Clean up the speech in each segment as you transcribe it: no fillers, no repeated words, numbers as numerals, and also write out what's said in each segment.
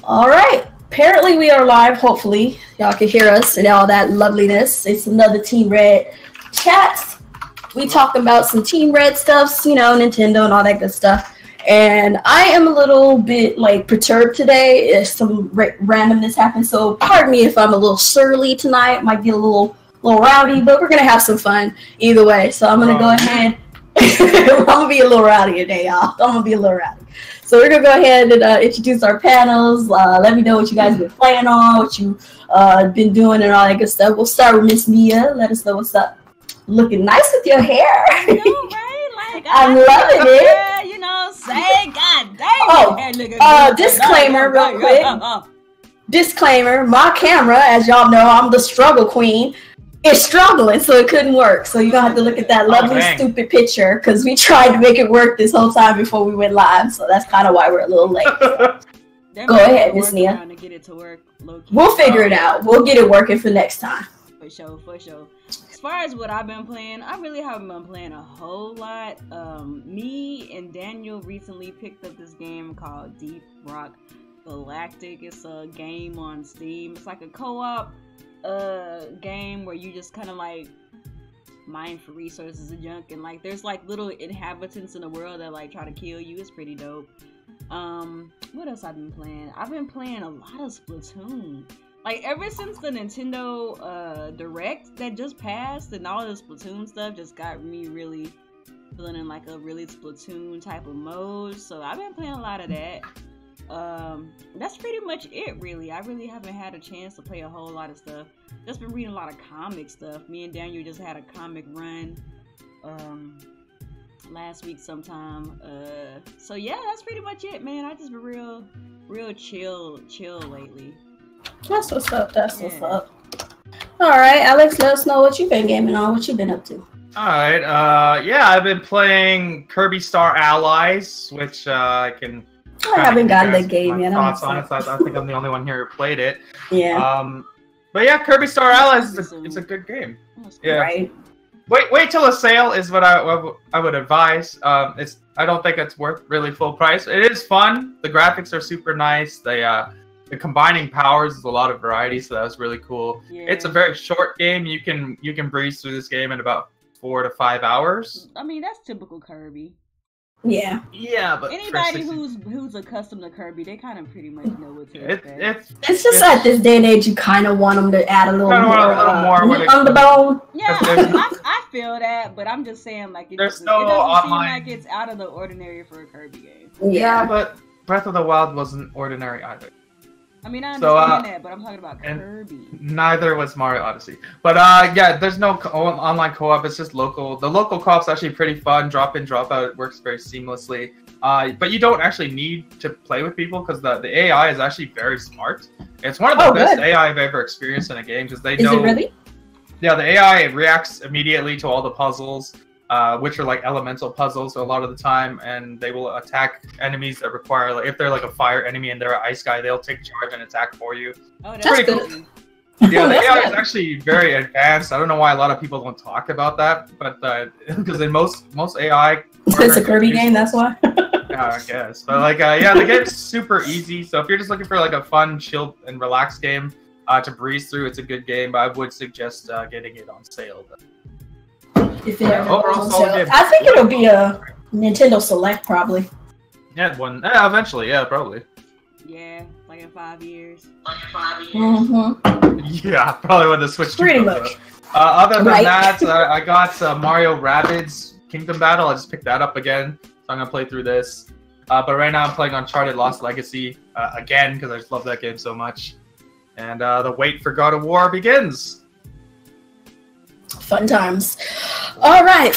All right. Apparently we are live. Hopefully y'all can hear us and all that loveliness. It's another Team Red chat. We talking about some Team Red stuff, you know, Nintendo and all that good stuff. And I am a little bit like perturbed today. If some randomness happened, so pardon me if I'm a little surly tonight. Might be a little rowdy, but we're gonna have some fun either way. So I'm gonna go ahead. I'm gonna be a little rowdy today, y'all. I'm gonna be a little rowdy. So we're gonna go ahead and introduce our panels. Let me know what you guys been playing on, what you been doing, and all that good stuff. We'll start with Miss Mia. Let us know what's up. Looking nice with your hair. I know, right? Like, I'm loving it. You know, say God damn. Oh, disclaimer, real quick. Disclaimer: my camera, as y'all know, I'm the struggle queen. It's struggling, so it couldn't work. So you're gonna have to look at that lovely, stupid picture because we tried to make it work this whole time before we went live. So that's kind of why we're a little late. So. Go ahead, Miss Nia. To get it to work, we'll figure it out. We'll get it working for next time. For sure, for sure. As far as what I've been playing, I really haven't been playing a whole lot. Me and Daniel recently picked up this game called Deep Rock Galactic. It's a game on Steam. It's like a co-op game where you just kind of like mine for resources and junk, and like there's like little inhabitants in the world that like try to kill you. It's pretty dope. What else I've been playing? I've been playing a lot of Splatoon. Like ever since the Nintendo Direct that just passed, and all the Splatoon stuff just got me really feeling in like a really Splatoon type of mode. So I've been playing a lot of that. That's pretty much it, really. I really haven't had a chance to play a whole lot of stuff. Just been reading a lot of comic stuff. Me and Daniel just had a comic run last week sometime. So yeah, that's pretty much it, man. I just been real chill lately. That's what's up. That's what's up. All right, Alex, let us know what you've been gaming on. What you've been up to? All right. Yeah, I've been playing Kirby Star Allies, which I can. I haven't gotten the game yet. I think I'm the only one here who played it. Yeah. But yeah, Kirby Star Allies is a good game. Yeah. Right. Wait till a sale is what I would advise. I don't think it's worth really full price. It is fun. The graphics are super nice. The combining powers is a lot of variety, so that was really cool. Yeah. It's a very short game. You can breeze through this game in about 4 to 5 hours. I mean, that's typical Kirby. Yeah. Yeah, but anybody who's accustomed to Kirby, they kind of pretty much know what to expect. It's just at this day and age, you kind of want them to add a little more on the bone. Yeah, I feel that, but I'm just saying, like, it doesn't seem like it's out of the ordinary for a Kirby game. Yeah, but Breath of the Wild wasn't ordinary either. I mean, I understand that, but I'm talking about Kirby. Neither was Mario Odyssey. But yeah, there's no online co-op. It's just local. The local co-op's actually pretty fun. Drop in, drop out. It works very seamlessly. But you don't actually need to play with people because the AI is actually very smart. It's one of the best AI I've ever experienced in a game because they know. Is it really? Yeah, the AI reacts immediately to all the puzzles. Which are like elemental puzzles a lot of the time, and they will attack enemies that require, like, if they're like a fire enemy and they're an ice guy, they'll take charge and attack for you. Oh, that's pretty good. Cool. Yeah, the AI is actually very advanced. I don't know why a lot of people don't talk about that, but because in most AI, it's a Kirby game, that's why. Yeah, I guess. But like, yeah, the game's super easy. So if you're just looking for like a fun, chill, and relaxed game to breeze through, it's a good game. But I would suggest getting it on sale. If it ever goes on sale. I think it'll be a Nintendo Select, probably. Yeah, eventually, yeah, probably. Yeah, like in 5 years. Mm-hmm. Yeah, probably when the Switch. Pretty much. Other than that, I got Mario Rabbids Kingdom Battle. I just picked that up again, so I'm gonna play through this. But right now I'm playing Uncharted Lost Legacy again because I just love that game so much. And the wait for God of War begins. Fun times. All right.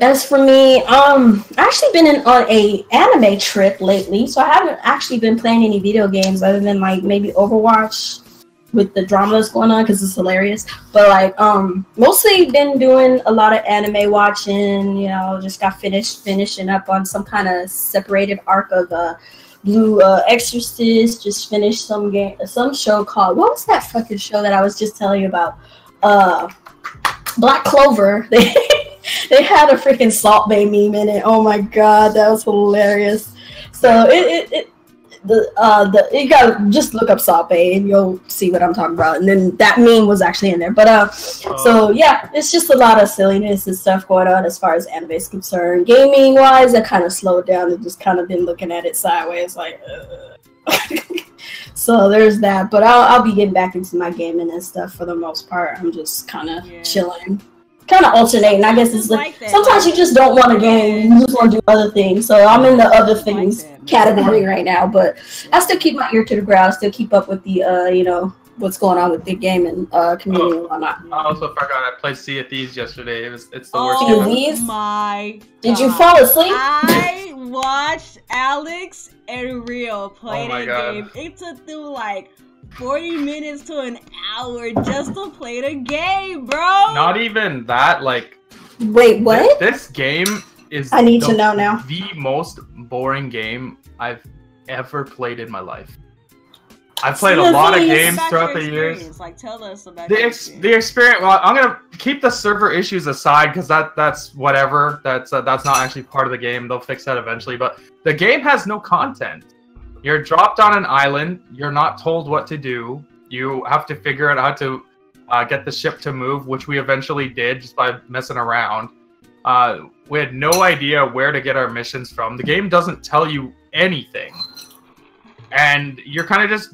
As for me, I've actually been on a anime trip lately, so I haven't actually been playing any video games other than like maybe Overwatch with the drama that's going on because it's hilarious. But like, mostly been doing a lot of anime watching. You know, just got finishing up on some kind of separated arc of Blue Exorcist. Just finished some show called, what was that fucking show that I was just telling you about? Black Clover. They had a freaking Salt Bay meme in it. Oh my god, that was hilarious. So you gotta just look up Salt Bay and you'll see what I'm talking about. And then that meme was actually in there. But so yeah, it's just a lot of silliness and stuff going on as far as anime is concerned. Gaming wise, I kind of slowed down and just kind of been looking at it sideways, like. So there's that. But I'll be getting back into my gaming and stuff for the most part. I'm just kind of chilling. Kind of alternating. I guess it's like sometimes you just don't want to game, you just want to do other things. So I'm in the other things category right now, but I still keep my ear to the ground. I still keep up with the you know, what's going on with the gaming community and whatnot. I also forgot I played Sea of Thieves yesterday. It's the worst. Oh my! Did you fall asleep? I watched Alex and Rio play that game. It took them like 40 minutes to an hour just to play the game, bro. Not even that, like. Wait, what? This game is. I need to know now. The most boring game I've ever played in my life. I've played a lot of games throughout the years. Like, tell us about the experience. Well, I'm gonna keep the server issues aside because that's whatever. That's not actually part of the game. They'll fix that eventually. But the game has no content. You're dropped on an island. You're not told what to do. You have to figure out how to get the ship to move, which we eventually did just by messing around. We had no idea where to get our missions from. The game doesn't tell you anything, and you're kind of just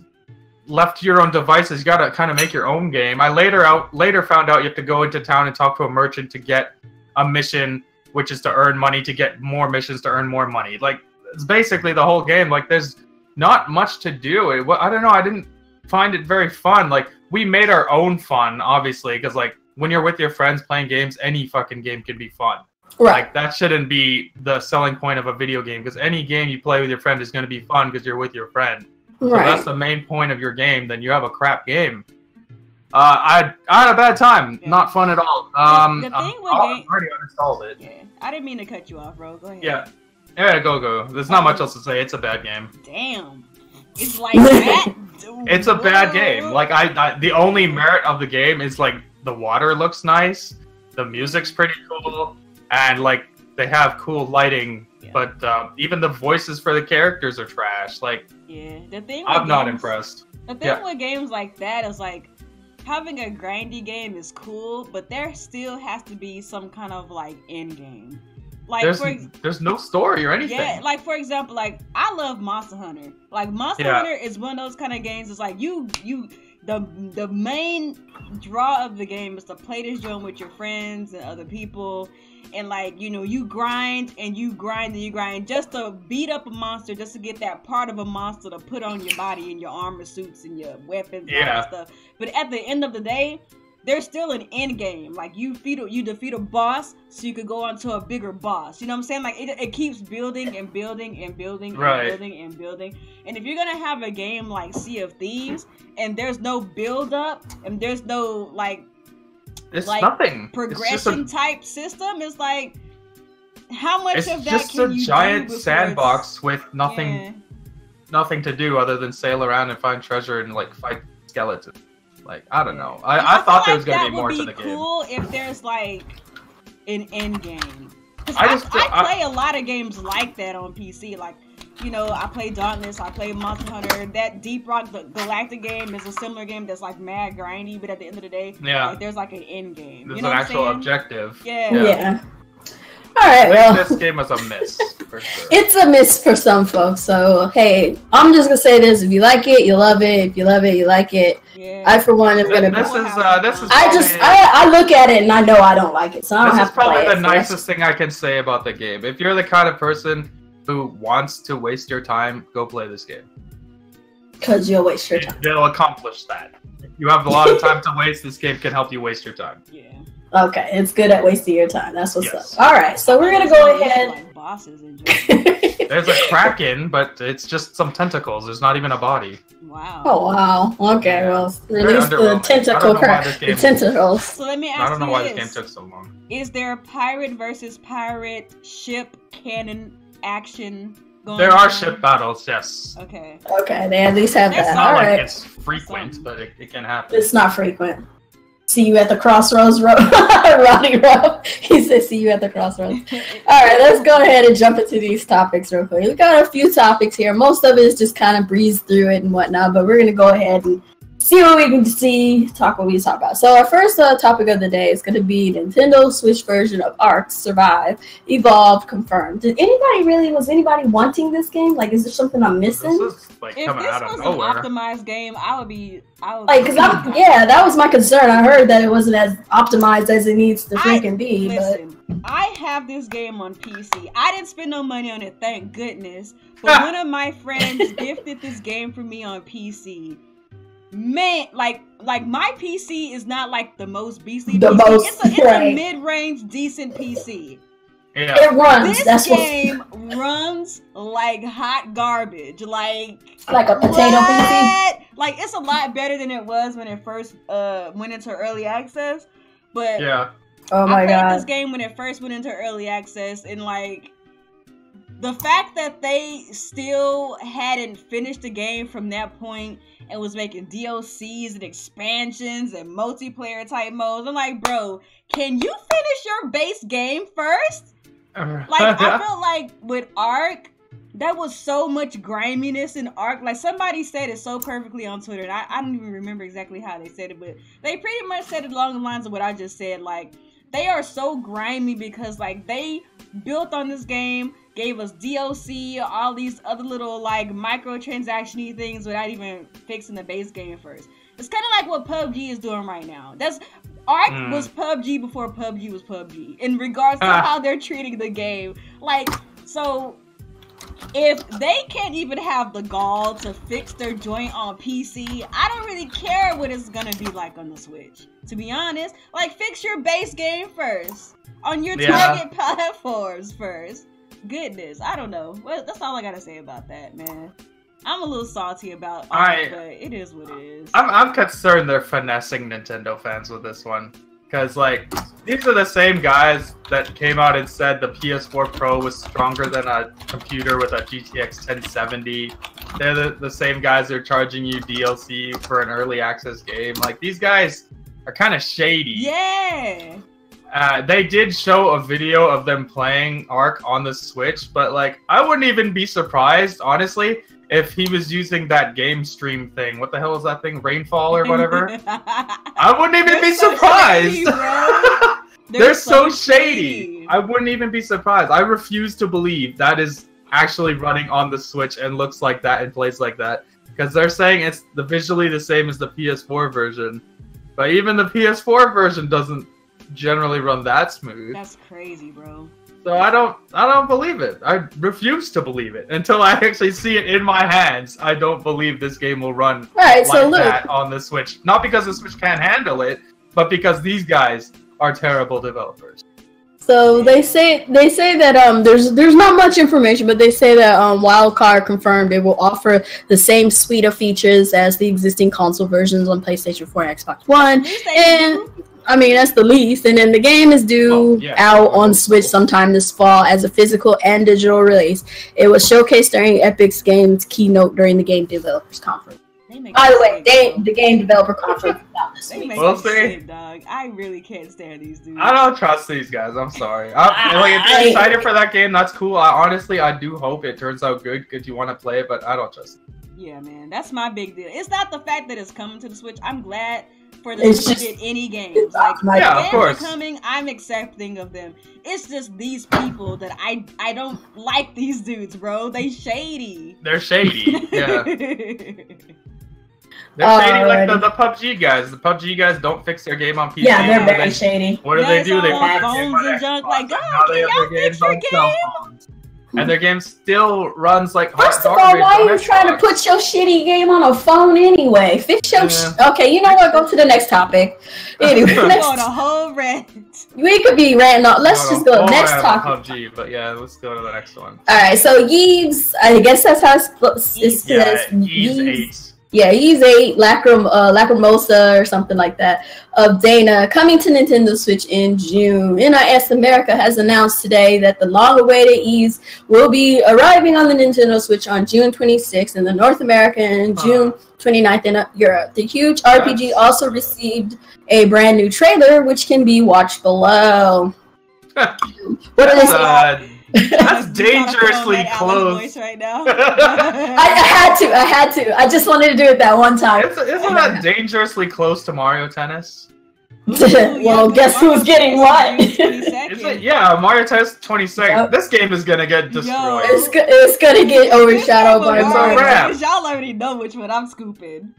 left to your own devices. You gotta kind of make your own game. I later found out you have to go into town and talk to a merchant to get a mission, which is to earn money to get more missions to earn more money. Like, it's basically the whole game. Like, there's not much to do. I don't know. I didn't find it very fun. Like, we made our own fun, obviously, because like when you're with your friends playing games, any fucking game can be fun. Right. Like, that shouldn't be the selling point of a video game, because any game you play with your friend is going to be fun because you're with your friend. Right. So that's the main point of your game. Then you have a crap game. I had a bad time. Yeah. Not fun at all. The thing with I already uninstalled it. Yeah. I didn't mean to cut you off, bro. Go ahead. Yeah. Yeah, go. There's not much else to say. It's a bad game. Damn. It's like that. It's a bad game. Like, I the only merit of the game is like the water looks nice, the music's pretty cool, and like they have cool lighting. Yeah. But even the voices for the characters are trash. Like, yeah, the thing. I'm not impressed. The thing with games like that is like having a grindy game is cool, but there still has to be some kind of like end game. Like, there's no story or anything. Yeah, like for example, like I love Monster Hunter. Like Monster Hunter is one of those kind of games. It's like the main draw of the game is to play this game with your friends and other people, and like you grind and you grind and you grind just to beat up a monster, just to get that part of a monster to put on your body and your armor suits and your weapons and all that stuff. But at the end of the day, there's still an end game. Like you defeat a boss so you could go on to a bigger boss. You know what I'm saying? Like it keeps building and building and building and building and building. And if you're gonna have a game like Sea of Thieves and there's no build up and there's no like nothing progression type system, it's like how much of that can you do? It's just a giant sandbox with nothing to do other than sail around and find treasure and like fight skeletons. Like, I don't know. I thought there was going to be more to the game. That would be cool if there's, like, an end game. I play a lot of games like that on PC. Like, I play Dauntless, I play Monster Hunter. That Deep Rock Galactic game is a similar game that's, like, mad grindy. But at the end of the day, like, there's, like, an end game. There's an actual objective. Yeah. All right, well, this game was a miss, for sure. It's a miss for some folks. So, hey, I'm just gonna say this: if you like it, you love it. If you love it, you like it. Yeah. I, for one, am gonna. This is. I look at it and I know I don't like it, so I don't have to play it. This is probably the nicest thing I can say about the game. If you're the kind of person who wants to waste your time, go play this game. Because you'll waste your time. It'll accomplish that. If you have a lot of time to waste, this game can help you waste your time. Yeah. Okay, it's good at wasting your time. That's what's up. All right, so we're gonna go ahead. Like bosses in There's a kraken, but it's just some tentacles. There's not even a body. Wow. Oh wow. Okay, well, release the tentacles. So let me ask you this: I don't know why this game took so long. Is there pirate versus pirate ship cannon action going on? There are ship battles, yes. Okay. Okay, they at least have that. It's not all like right. It's frequent, but it can happen. It's not frequent. See you at the crossroads, Roddy Rowe. He said, see you at the crossroads. All right, let's go ahead and jump into these topics real quick. We got a few topics here. Most of it is just kind of breeze through it and whatnot, but we're going to go ahead and see what we can talk about. So our first topic of the day is going to be Nintendo Switch version of Ark Survive Evolved confirmed. Was anybody wanting this game? Like, is there something I'm missing? This is, like, if coming this out of was nowhere. an optimized game, I would that was my concern. I heard that it wasn't as optimized as it needs to freaking be. Listen, I have this game on PC. I didn't spend no money on it, thank goodness. But one of my friends gifted this game for me on PC. Man, like my PC is not like the most beastly PC. It's a mid-range decent PC. Yeah. It runs. This game runs like hot garbage. Like a potato PC. Like, it's a lot better than it was when it first went into early access. But yeah. Oh my God. I played this game when it first went into early access, and like the fact that they still hadn't finished the game from that point and was making DLCs and expansions and multiplayer type modes. I'm like, bro, can you finish your base game first? Like, I felt like with Ark, that was so much griminess in Ark. Like, somebody said it so perfectly on Twitter, and I don't even remember exactly how they said it, but they pretty much said it along the lines of what I just said. Like, they are so grimy because, like, they built on this game, gave us DLC, all these other little, like, microtransaction-y things without even fixing the base game first. It's kind of like what PUBG is doing right now. Ark was PUBG before PUBG was PUBG, in regards to how they're treating the game. Like, so if they can't even have the gall to fix their joint on PC, I don't really care what it's gonna be like on the Switch. To be honest, like, fix your base game first on your target platforms first. Goodness, I don't know. Well, that's all I gotta say about that, man. I'm a little salty about it, but it is what it is. I'm concerned they're finessing Nintendo fans with this one. Because, like, these are the same guys that came out and said the PS4 Pro was stronger than a computer with a GTX 1070. They're the same guys that are charging you DLC for an early access game. Like, these guys are kind of shady. Yeah! They did show a video of them playing Ark on the Switch, but, like, I wouldn't even be surprised, honestly, if he was using that game stream thing. What the hell is that thing? Rainfall or whatever? I wouldn't even be surprised. They're so shady. I wouldn't even be surprised. I refuse to believe that is actually running on the Switch and looks like that and plays like that. Because they're saying it's visually the same as the PS4 version. But even the PS4 version doesn't generally run that smooth. That's crazy, bro. So I don't believe it. I refuse to believe it until I actually see it in my hands. I don't believe this game will run that on the Switch. Not because the Switch can't handle it, but because these guys are terrible developers. So they say that there's not much information, but they say that Wildcard confirmed it will offer the same suite of features as the existing console versions on PlayStation 4 and Xbox One. And I mean, that's the least. And then the game is due out on Switch sometime this fall as a physical and digital release. It was showcased during Epic's Games keynote during the Game Developers Conference. By the way, the Game Developer Conference is out this week. We'll see. Dog. I really can't stand these dudes. I don't trust these guys. I'm sorry. If you're excited for that game, that's cool. I do hope it turns out good because you want to play it, but I don't trust it. Yeah, man. That's my big deal. It's not the fact that it's coming to the Switch. I'm glad for the Switch to get any games. Like, of course. Are coming, I'm accepting of them. It's just these people that I don't like these dudes, bro. They shady. They're shady. Yeah. They're shady like the PUBG guys. The PUBG guys don't fix their game on PC. Yeah, they're very shady. What do they do? They put phones and junk. Like, God, can y'all fix your game? And their game still runs like First of all, why are you trying to put your shitty game on a phone anyway? Fix your okay, you know what? Go to the next topic. Anyway, on a whole rant. We could be ranting on. Let's just go next topic. PUBG, but yeah, let's go to the next one. All right, so Yeeves, I guess that's how it says. Yeeves 8. Yeah, he's 8, Lacrimosa or something like that, of Dana, coming to Nintendo Switch in June. NIS America has announced today that the long-awaited Ys will be arriving on the Nintendo Switch on June 26th in the North America and June 29th in Europe. The huge RPG also received a brand new trailer, which can be watched below. That's dangerously close. Right now. I had to. I just wanted to do it that one time. Isn't that dangerously close to Mario Tennis? Well, guess who's getting what? Yeah, Mario Tennis 22nd. Yep. This game is gonna get destroyed. It's gonna get overshadowed by Mario. Y'all already know which one I'm scooping.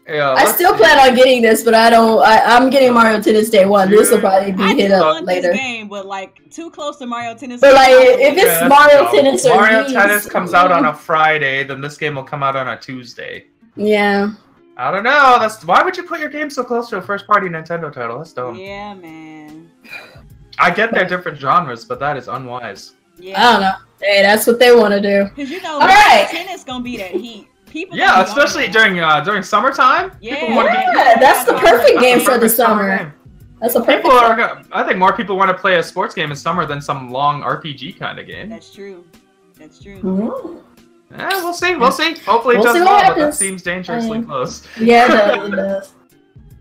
Yeah, I still plan on getting this, but I'm getting Mario Tennis Day 1. This will probably be hit up later. This game, but like too close to Mario Tennis. But like, if it's Mario Tennis or Mario Tennis comes out on a Friday, then this game will come out on a Tuesday. Yeah. I don't know. Why would you put your game so close to a first-party Nintendo title? That's dumb. Yeah, man. I get they're different genres, but that is unwise. Yeah. I don't know. Hey, that's what they want to do. Because you know, Mario Tennis gonna be that heat. People especially during summertime. Yeah, that's the perfect game for the summer. That's a perfect. I think more people want to play a sports game in summer than some long RPG kind of game. That's true. That's true. Mm-hmm. Yeah, we'll see. Hopefully it does well, but that seems dangerously close. Yeah, it does.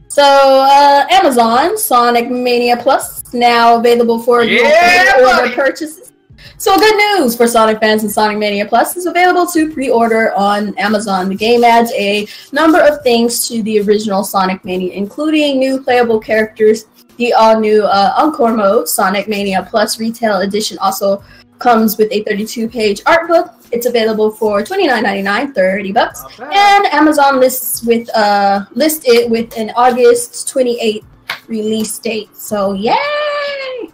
So, Amazon Sonic Mania Plus now available for order purchases. So good news for Sonic fans, and Sonic Mania Plus is available to pre-order on Amazon. The game adds a number of things to the original Sonic Mania, including new playable characters. The all-new Encore mode, Sonic Mania Plus Retail Edition, also comes with a 32-page art book. It's available for $29.99, $30, and Amazon lists it with an August 28th release date. So yay!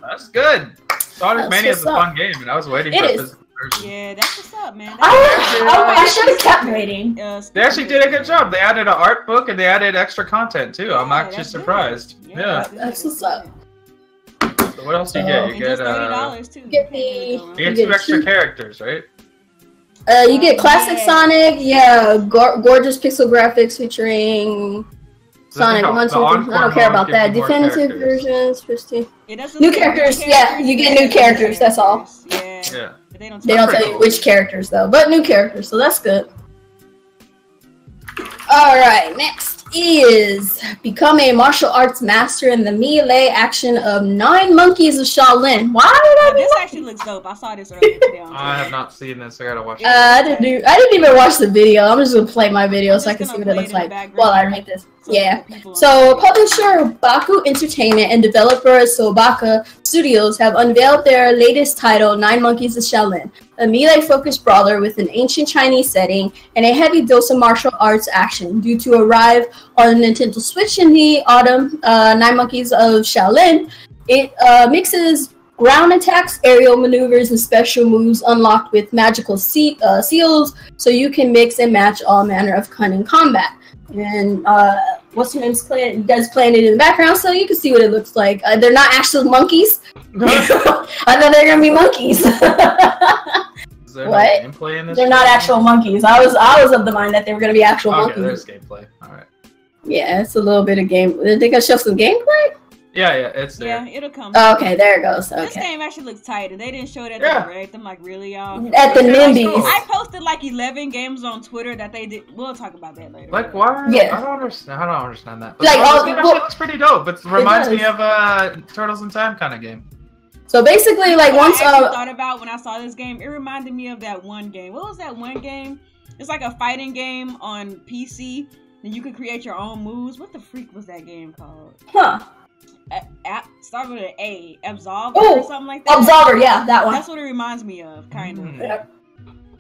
That's good. Sonic Mania is a fun game, and I was waiting for a physical version. Yeah, that's what's up, man. I should have kept waiting. They actually did a good job. They added an art book, and they added extra content, too. I'm actually surprised. Yeah. That's what's up. So what else do you get? You get, $30 too. You get 2 extra characters, right? You get Classic Sonic, gorgeous pixel graphics featuring Sonic. I don't care about that. Definitive versions, 15. New characters, you get new characters, that's all. Yeah. They don't tell you which characters, though, but new characters, so that's good. Alright, next is become a martial arts master in the melee action of 9 Monkeys of Shaolin. Why did I This actually looks dope. I saw this earlier today. I have not seen this. I gotta watch it. I didn't even watch the video. I'm just gonna play my video so I can see what it looks like while I make this. So publisher Baku Entertainment and developer Sobaka Studios have unveiled their latest title, 9 Monkeys of Shaolin, a melee-focused brawler with an ancient Chinese setting and a heavy dose of martial arts action. Due to arrive on the Nintendo Switch in the autumn, 9 Monkeys of Shaolin, it mixes ground attacks, aerial maneuvers, and special moves unlocked with magical seals, so you can mix and match all manner of cunning combat. And what's her name's playing it in the background, so you can see what it looks like. They're not actual monkeys. I thought they're gonna be monkeys. What? Gameplay in this they're not actual monkeys. I was of the mind that they were gonna be actual monkeys. There's gameplay. All right. Yeah, it's a little bit of game. Did they gonna show some gameplay? Yeah, it's there. Yeah, it'll come. Oh, okay, there it goes. Okay. This game actually looks tight, and they didn't show it at the direct. I'm like, really, y'all? At the Nindies. I posted like 11 games on Twitter that they did. We'll talk about that later. Like, why? Yeah. I don't understand that. But like, this actually looks pretty dope. It reminds me of Turtles in Time kind of game. So basically, like, once I thought about when I saw this game, it reminded me of that one game. What was that one game? It's like a fighting game on PC, and you can create your own moves. What the freak was that game called? Huh. Start with an A. Absolver or something like that. Absolver, yeah, that one. That's what it reminds me of, kind of. Yeah.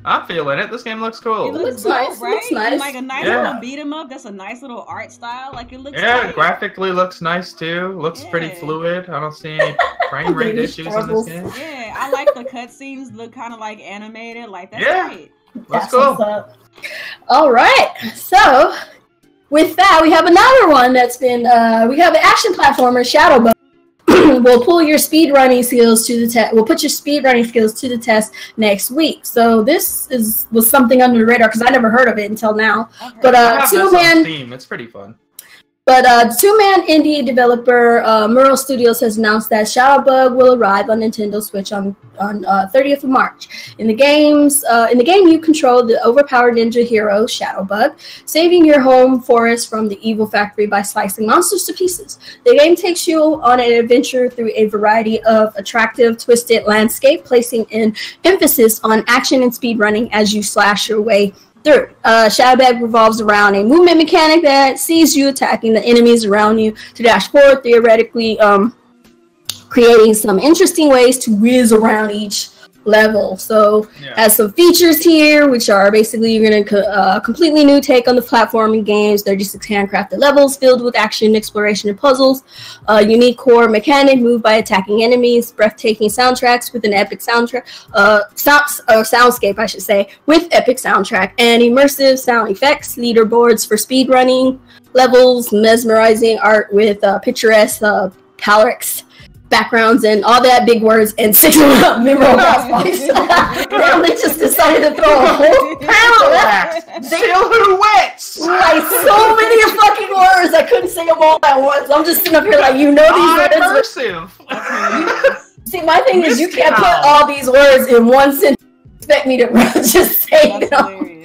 I'm feeling it. This game looks cool. It looks nice, right? Looks nice. Like a nice little beat 'em up. That's a nice little art style. Like it looks. Yeah, graphically looks nice too. Looks pretty fluid. I don't see any frame rate issues in this game. Yeah, I like the cutscenes. Look kind of like animated. Like that's great. That's cool. All right, so. With that, we have another one that's been, we have an action platformer, Shadow Bone. we'll pull your speed running skills to the test. We'll put your speed running skills to the test next week. So this was something under the radar because I never heard of it until now. Okay. But two-man Steam. It's pretty fun. But two-man indie developer Merle Studios has announced that Shadowbug will arrive on Nintendo Switch on 30th of March. In the game, you control the overpowered ninja hero Shadowbug, saving your home forest from the evil factory by slicing monsters to pieces. The game takes you on an adventure through a variety of attractive, twisted landscape, placing an emphasis on action and speed running as you slash your way through. Shadowbug revolves around a movement mechanic that sees you attacking the enemies around you to dash forward, theoretically creating some interesting ways to whiz around each level. So has some features here, which are basically you're going to completely new take on the platforming games, 36 handcrafted levels filled with action, exploration, and puzzles, unique core mechanic moved by attacking enemies, breathtaking soundtracks with an epic soundtrack, soundscape, I should say, with epic soundtrack, and immersive sound effects, leaderboards for speedrunning levels, mesmerizing art with picturesque Palrex backgrounds and all that big words and 6 memorable boss fights. And they just decided to throw a whole parallax. Still who wits? Like so many fucking words, I couldn't say them all at once. I'm just sitting up here like, you know these words. See, my thing is you can't put all these words in one sentence. Expect me to just say them.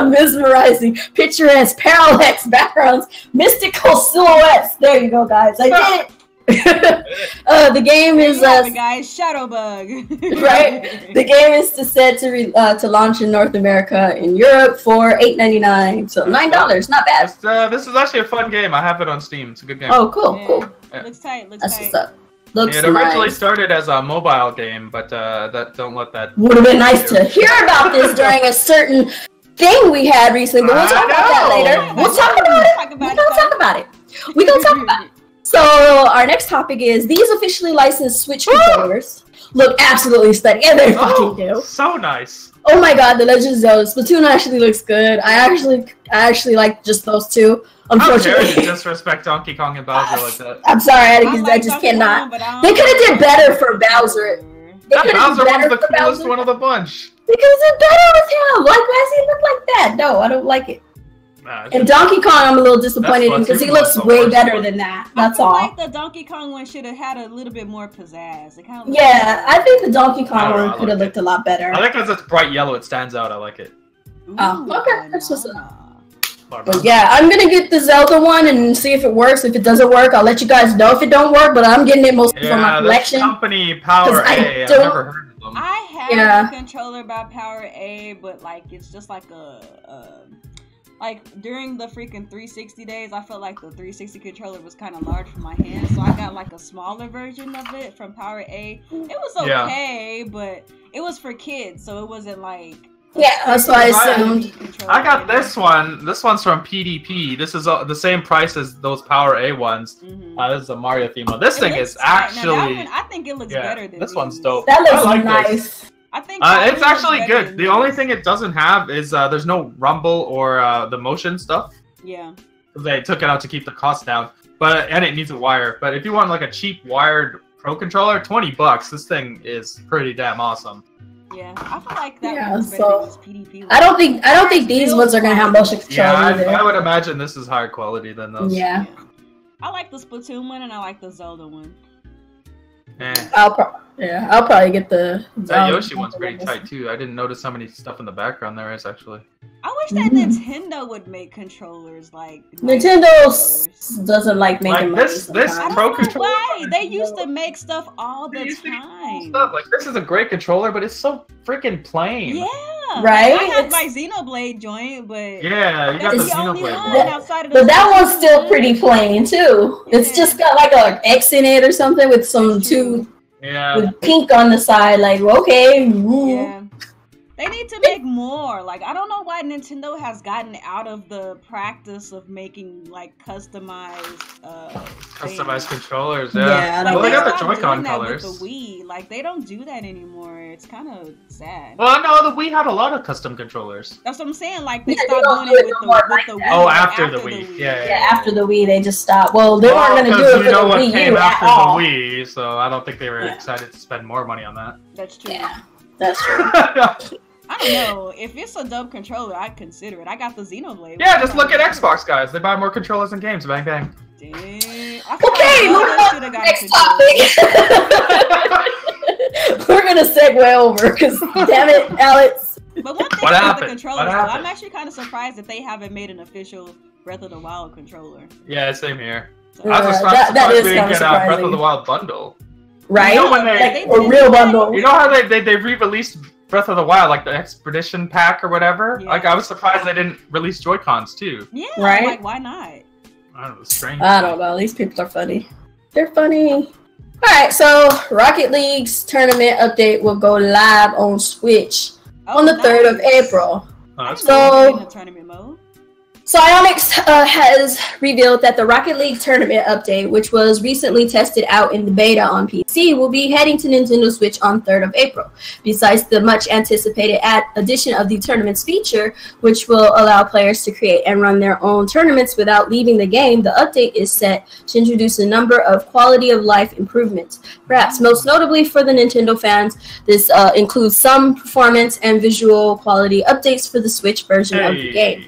Mesmerizing, picturesque, parallax backgrounds, mystical silhouettes. There you go, guys. I did it. The game is guys, Shadowbug. Right. The game is set to launch in North America and Europe for $8.99, so $9. Not bad. This is actually a fun game. I have it on Steam. It's a good game. Oh, cool, cool. Yeah. Looks tight. Looks That's tight. what's up. Looks It originally started as a mobile game, but don't let that. Would have been nice to hear about this during a certain thing we had recently, but we'll talk about that later. We'll talk about it. We're gonna talk about it. We're gonna talk about it. So our next topic is these officially licensed Switch controllers look absolutely stunning, and they fucking do. So nice. Oh my god, The Legend of Zelda Splatoon actually looks good. I actually like just those two. Unfortunately, How dare you disrespect Donkey Kong and Bowser like that? I'm sorry, I just cannot. They could have did better for Bowser. Bowser was the coolest one of the bunch. Because it's better with him. Like, why does he look like that? No, I don't like it. And Donkey Kong, I'm a little disappointed in because he looks way better than that. That's all. I feel like the Donkey Kong one should have had a little bit more pizzazz. It kind of I think the Donkey Kong one could have looked a lot better. I like because it's bright yellow. It stands out. I like it. Oh, okay. That's what's up. But yeah, I'm gonna get the Zelda one and see if it works. If it doesn't work, I'll let you guys know if it don't work. But I'm getting it mostly for my collection. Company Power A. I've never heard of them. I have a controller by Power A, but like it's just like like during the freaking 360 days, I felt like the 360 controller was kind of large for my hand, so I got like a smaller version of it from Power A. It was okay, but it was for kids, so it wasn't like. Yeah, that's what I assumed. I got this one. This one's from PDP. This is the same price as those Power A ones. This is a Mario theme one. This thing is actually. I think it looks better than this one's dope. That looks nice. I think it's actually good. The only thing it doesn't have is there's no rumble or the motion stuff. Yeah. They took it out to keep the cost down, and it needs a wire. But if you want like a cheap wired Pro controller, $20. This thing is pretty damn awesome. Yeah, I feel like that one's better than this PDP one. I don't think these ones are gonna have motion control either. I would imagine this is higher quality than those. Yeah. I like the Splatoon one and I like the Zelda one. I'll probably get the that Yoshi one's pretty tight too. I didn't notice how many stuff in the background there is actually. I wish that Nintendo would make controllers like Nintendo doesn't like making this Pro controller. Why? They used to make stuff all the time. Stuff. Like this is a great controller, but it's so freaking plain. Yeah, right. I have my Xenoblade joint, but you got the Xenoblade. But that one's still pretty plain too. Yeah. It's just got like an X in it or something with some two. Yeah. With pink on the side, like okay. Yeah. They need to make more. Like, I don't know why Nintendo has gotten out of the practice of making like customized controllers. Yeah, well, they got the stopped Joy-Con doing that colors. with the Wii. Like, they don't do that anymore. It's kind of sad. Well, no, the Wii had a lot of custom controllers. That's what I'm saying. Like, they Yeah, stopped they doing don't it do with it the no more Wii. like Oh, Like, after the Wii. Yeah. After the Wii, they just stopped. Well, they weren't going to do it for the what Wii came U at after all. the Wii, so I don't think they were excited to spend more money on that. That's true. Yeah, that's true. I don't know. If it's a dub controller, I'd consider it. I got the Xenoblade. Yeah, just look at Xbox guys. They buy more controllers and games. Bang bang. Dang. Okay, moving on to the next topic. We're gonna segue over because, damn it, Alex. But one thing What about happened? the controllers, What though, happened? I'm actually kind of surprised that they haven't made an official Breath of the Wild controller. Yeah, same here. So, I was that surprised is we didn't kinda get a Breath surprising. of the Wild bundle. Right? You know when they- Like, a real bundle. You know how they re-released Breath of the Wild, like the Expedition Pack or whatever? Yeah. Like, I was surprised they didn't release Joy-Cons too. yeah, Right? like why not? I don't know, it's strange. I don't know. These people are funny. They're funny. Alright, so Rocket League's tournament update will go live on Switch on the 3rd of April. Oh, that's I didn't know they So- were in the tournament mode. Psyonix has revealed that the Rocket League tournament update, which was recently tested out in the beta on PC, will be heading to Nintendo Switch on 3rd of April. Besides the much anticipated addition of the tournaments feature, which will allow players to create and run their own tournaments without leaving the game, the update is set to introduce a number of quality of life improvements. Perhaps most notably for the Nintendo fans, this includes some performance and visual quality updates for the Switch version of the game.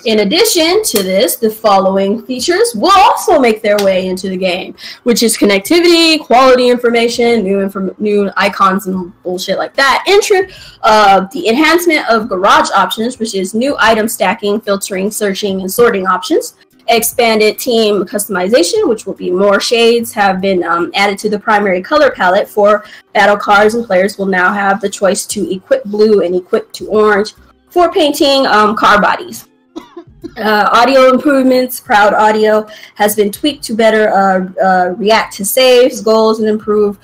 In addition to this, the following features will also make their way into the game, which is connectivity, quality information, new icons and bullshit like that. The enhancement of garage options, which is new item stacking, filtering, searching, and sorting options. Expanded team customization, which will be more shades, have been added to the primary color palette for battle cards, and players will now have the choice to equip blue and equip to orange for painting car bodies. Audio improvements. Crowd audio has been tweaked to better react to saves, goals, and improve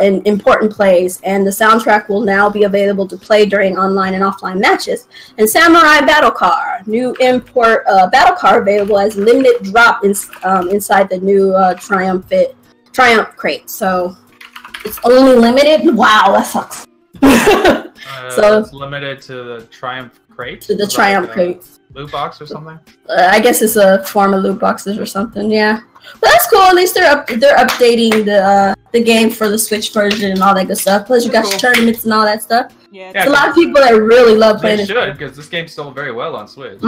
in important plays. And the soundtrack will now be available to play during online and offline matches. And Samurai Battle Car, new import battle car available as limited drop inside the new Triumph crate. So it's only limited. Wow, that sucks. So it's limited to the Triumph crate. To the Triumph crate. Loot box or something? I guess it's a form of loot boxes or something, yeah. But that's cool. At least they're updating the game for the Switch version and all that good stuff. Plus, you got your tournaments and all that stuff. Yeah, There's a lot of people that really love playing They this. should, because this game sold very well on Switch.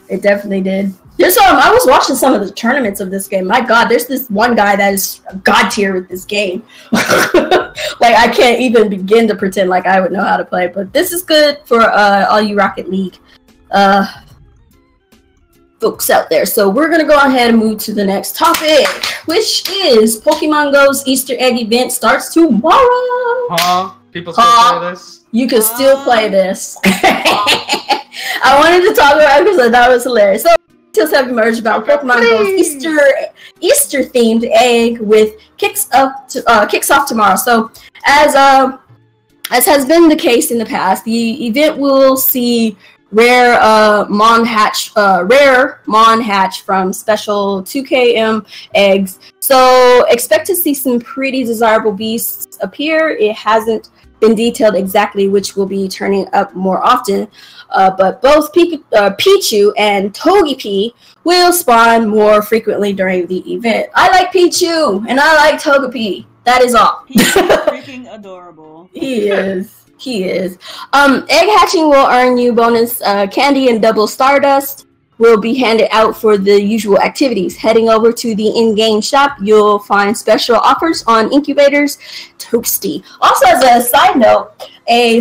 It definitely did. There's I was watching some of the tournaments of this game. My God, there's this one guy that is god tier with this game. Like, I can't even begin to pretend like I would know how to play. But this is good for all you Rocket League folks out there. So we're gonna go ahead and move to the next topic, which is Pokemon Go's Easter egg event starts tomorrow. People still play this? You can still play this. I wanted to talk about it because I thought it was hilarious. So details have emerged about Pokemon Go's Easter themed egg with kicks off tomorrow. So as has been the case in the past, the event will see rare Mon hatch from special 2km eggs. So expect to see some pretty desirable beasts appear. It hasn't been detailed exactly which will be turning up more often, but both Pichu and Togepi will spawn more frequently during the event. I like Pichu and I like Togepi. That is all. He's freaking adorable. He is. He is. Egg hatching will earn you bonus candy, and double Stardust will be handed out for the usual activities. Heading over to the in-game shop, you'll find special offers on incubators. Toasty. Also, as a side note, a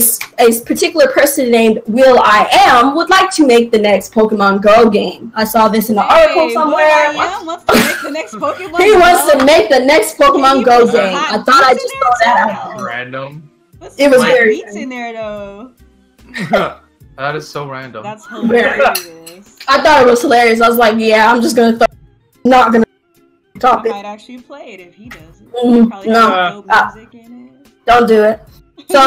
particular person named Will I Am would like to make the next Pokemon Go game. I saw this in an article somewhere. Will I Am wants to make the next Pokemon He Go? wants to make the next Pokemon Go game. I thought I just throw that out there. Random. It was very beats in there though. That is so random. That's hilarious. I thought it was hilarious. I was like, yeah, I'm just gonna not gonna talk I it. might actually play it if he does it. Probably No, got dope music in it. don't do it. So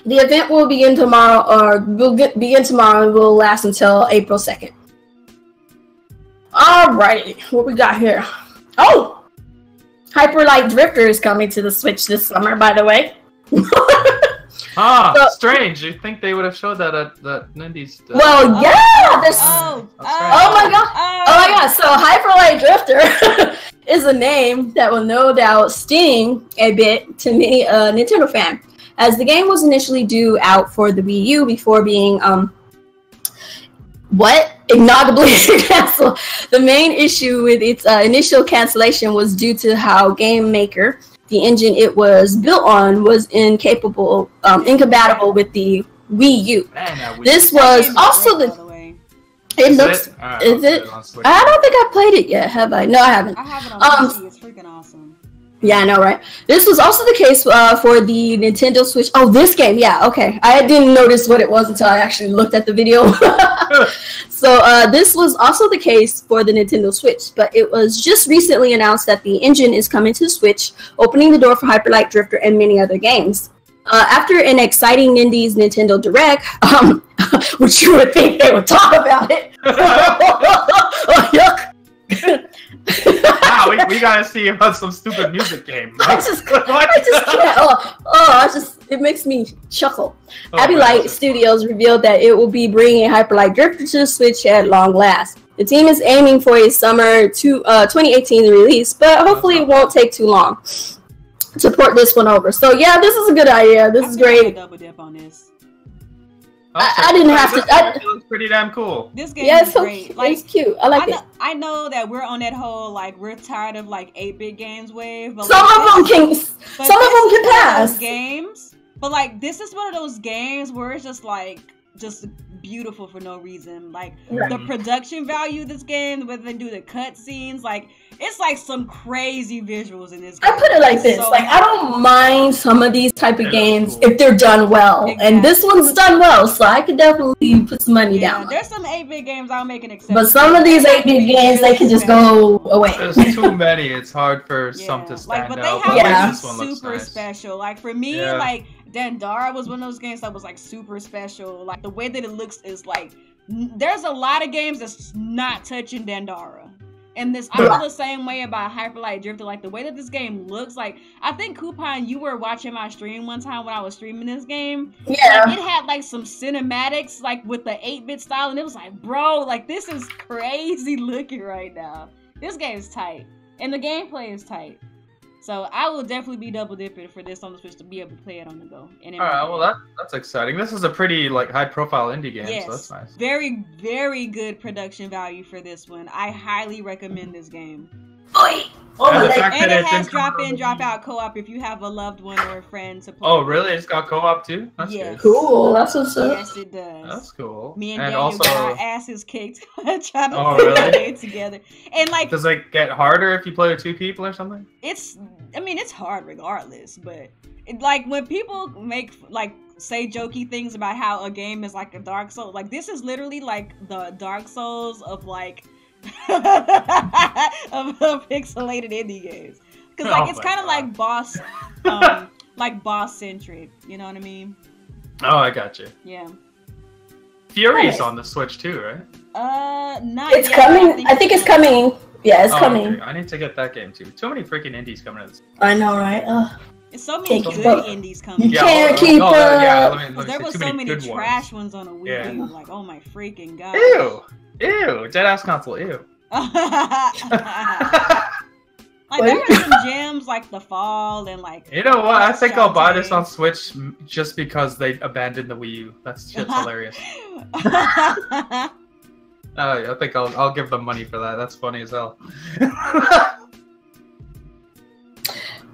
The event will begin tomorrow, or begin tomorrow and will last until April 2nd. Alrighty, what we got here? Oh! Hyper Light Drifter is coming to the Switch this summer, by the way. Strange. You think they would have showed that at the Nindies? Well, yeah! Oh my god! So Hyper Light Drifter is a name that will no doubt sting a bit to many Nintendo fan, as the game was initially due out for the Wii U before being inaugurably canceled. The main issue with its initial cancellation was due to how Game Maker, the engine it was built on, was incompatible with the Wii U. Man, this was also the. It looks. Is it? I don't think I played it yet. Have I? No, I haven't. I have it on PC. It's freaking awesome. Yeah, I know, right? This was also the case for the Nintendo Switch. Oh, this game. Yeah, okay. I didn't notice what it was until I actually looked at the video. So this was also the case for the Nintendo Switch, but it was just recently announced that the engine is coming to the Switch, opening the door for Hyper Light Drifter and many other games. After an exciting Nindies Nintendo Direct, which you would think they would talk about it. Oh, yuck. Wow, we gotta see about some stupid music game. I just can't. It makes me chuckle. Abbey Light Studios revealed that it will be bringing Hyper Light Drifter to the Switch at long last. The team is aiming for a summer 2018 release, but hopefully it won't take too long to port this one over. So yeah, this is a good idea. This is great. Double dip on this. I didn't have to. It looks pretty damn cool. This game is great. Like, it's cute. I like it. I know that we're on that whole we're tired of 8-bit games wave, but some of them can pass games. But this is one of those games where it's just beautiful for no reason. The production value of this game, whether they do the cutscenes, it's some crazy visuals in this game. I put it like this. So I don't mind some of these type of games if they're done well. Exactly. And this one's done well, so I could definitely put some money down. There's some 8-bit games I'll make an exception. But some of these 8-bit games, they can just go away. There's too many. It's hard for some to stand but out. They have super special. For me, Dandara was one of those games that was super special. The way that it looks is there's a lot of games that's not touching Dandara. And I feel the same way about Hyper Light Drifter. The way that this game looks, I think Coupon, you were watching my stream one time when I was streaming this game. Yeah. It had some cinematics with the 8-bit style, and it was bro, this is crazy looking right now. This game's tight, and the gameplay is tight. So I will definitely be double dipping for this on the Switch to be able to play it on the go. Alright, well that's exciting. This is a pretty high profile indie game, so that's nice. Very, very good production value for this one. I highly recommend this game. And it has drop in, drop out co-op if you have a loved one or a friend to play. Oh, really? It's got co-op too? That's good. Cool. That's what's up. Yes, it does. That's cool. Me and Daniel got our asses kicked trying to play it together. And does it get harder if you play with 2 people or something? It's hard regardless, but when people make say jokey things about how a game is a Dark Souls, this is literally the Dark Souls of of pixelated indie games, because it's kind of boss centric, you know what I mean? Oh, I got you. Yeah. Fury's on the Switch too, right? Not it's coming. I think it's coming. Yeah, it's coming. Okay. I need to get that game too. Too many freaking indies coming out. I know, right? There's so many good indies coming. You can't keep up. There were so many trash ones on a Wii U. Oh my freaking god. Ew. Dead ass console. Ew. There were some gems The Fall and You know what? I think I'll buy this on Switch just because they abandoned the Wii U. That's shit's hilarious. I think I'll give them money for that. That's funny as hell.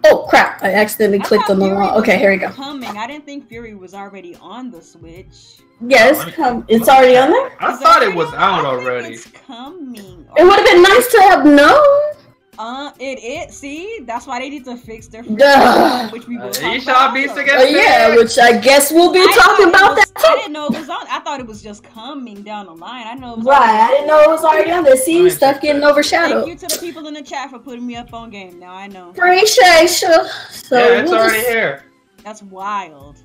Oh crap! I accidentally clicked on the wrong. Okay, here we go. I didn't think Fury was already on the Switch. Yes, it's already on there. I thought it was out already. It's coming. It would have been nice to have known. It is. See, that's why they need to fix their which we will talk eShop about. Which I guess we'll be talking about that too. I didn't know it was on. I thought it was just coming down the line. I know it was I didn't know it was already on there. See, stuff getting overshadowed. Thank you to the people in the chat for putting me up on game. Now I know. Appreciate you. So it's already here. That's wild.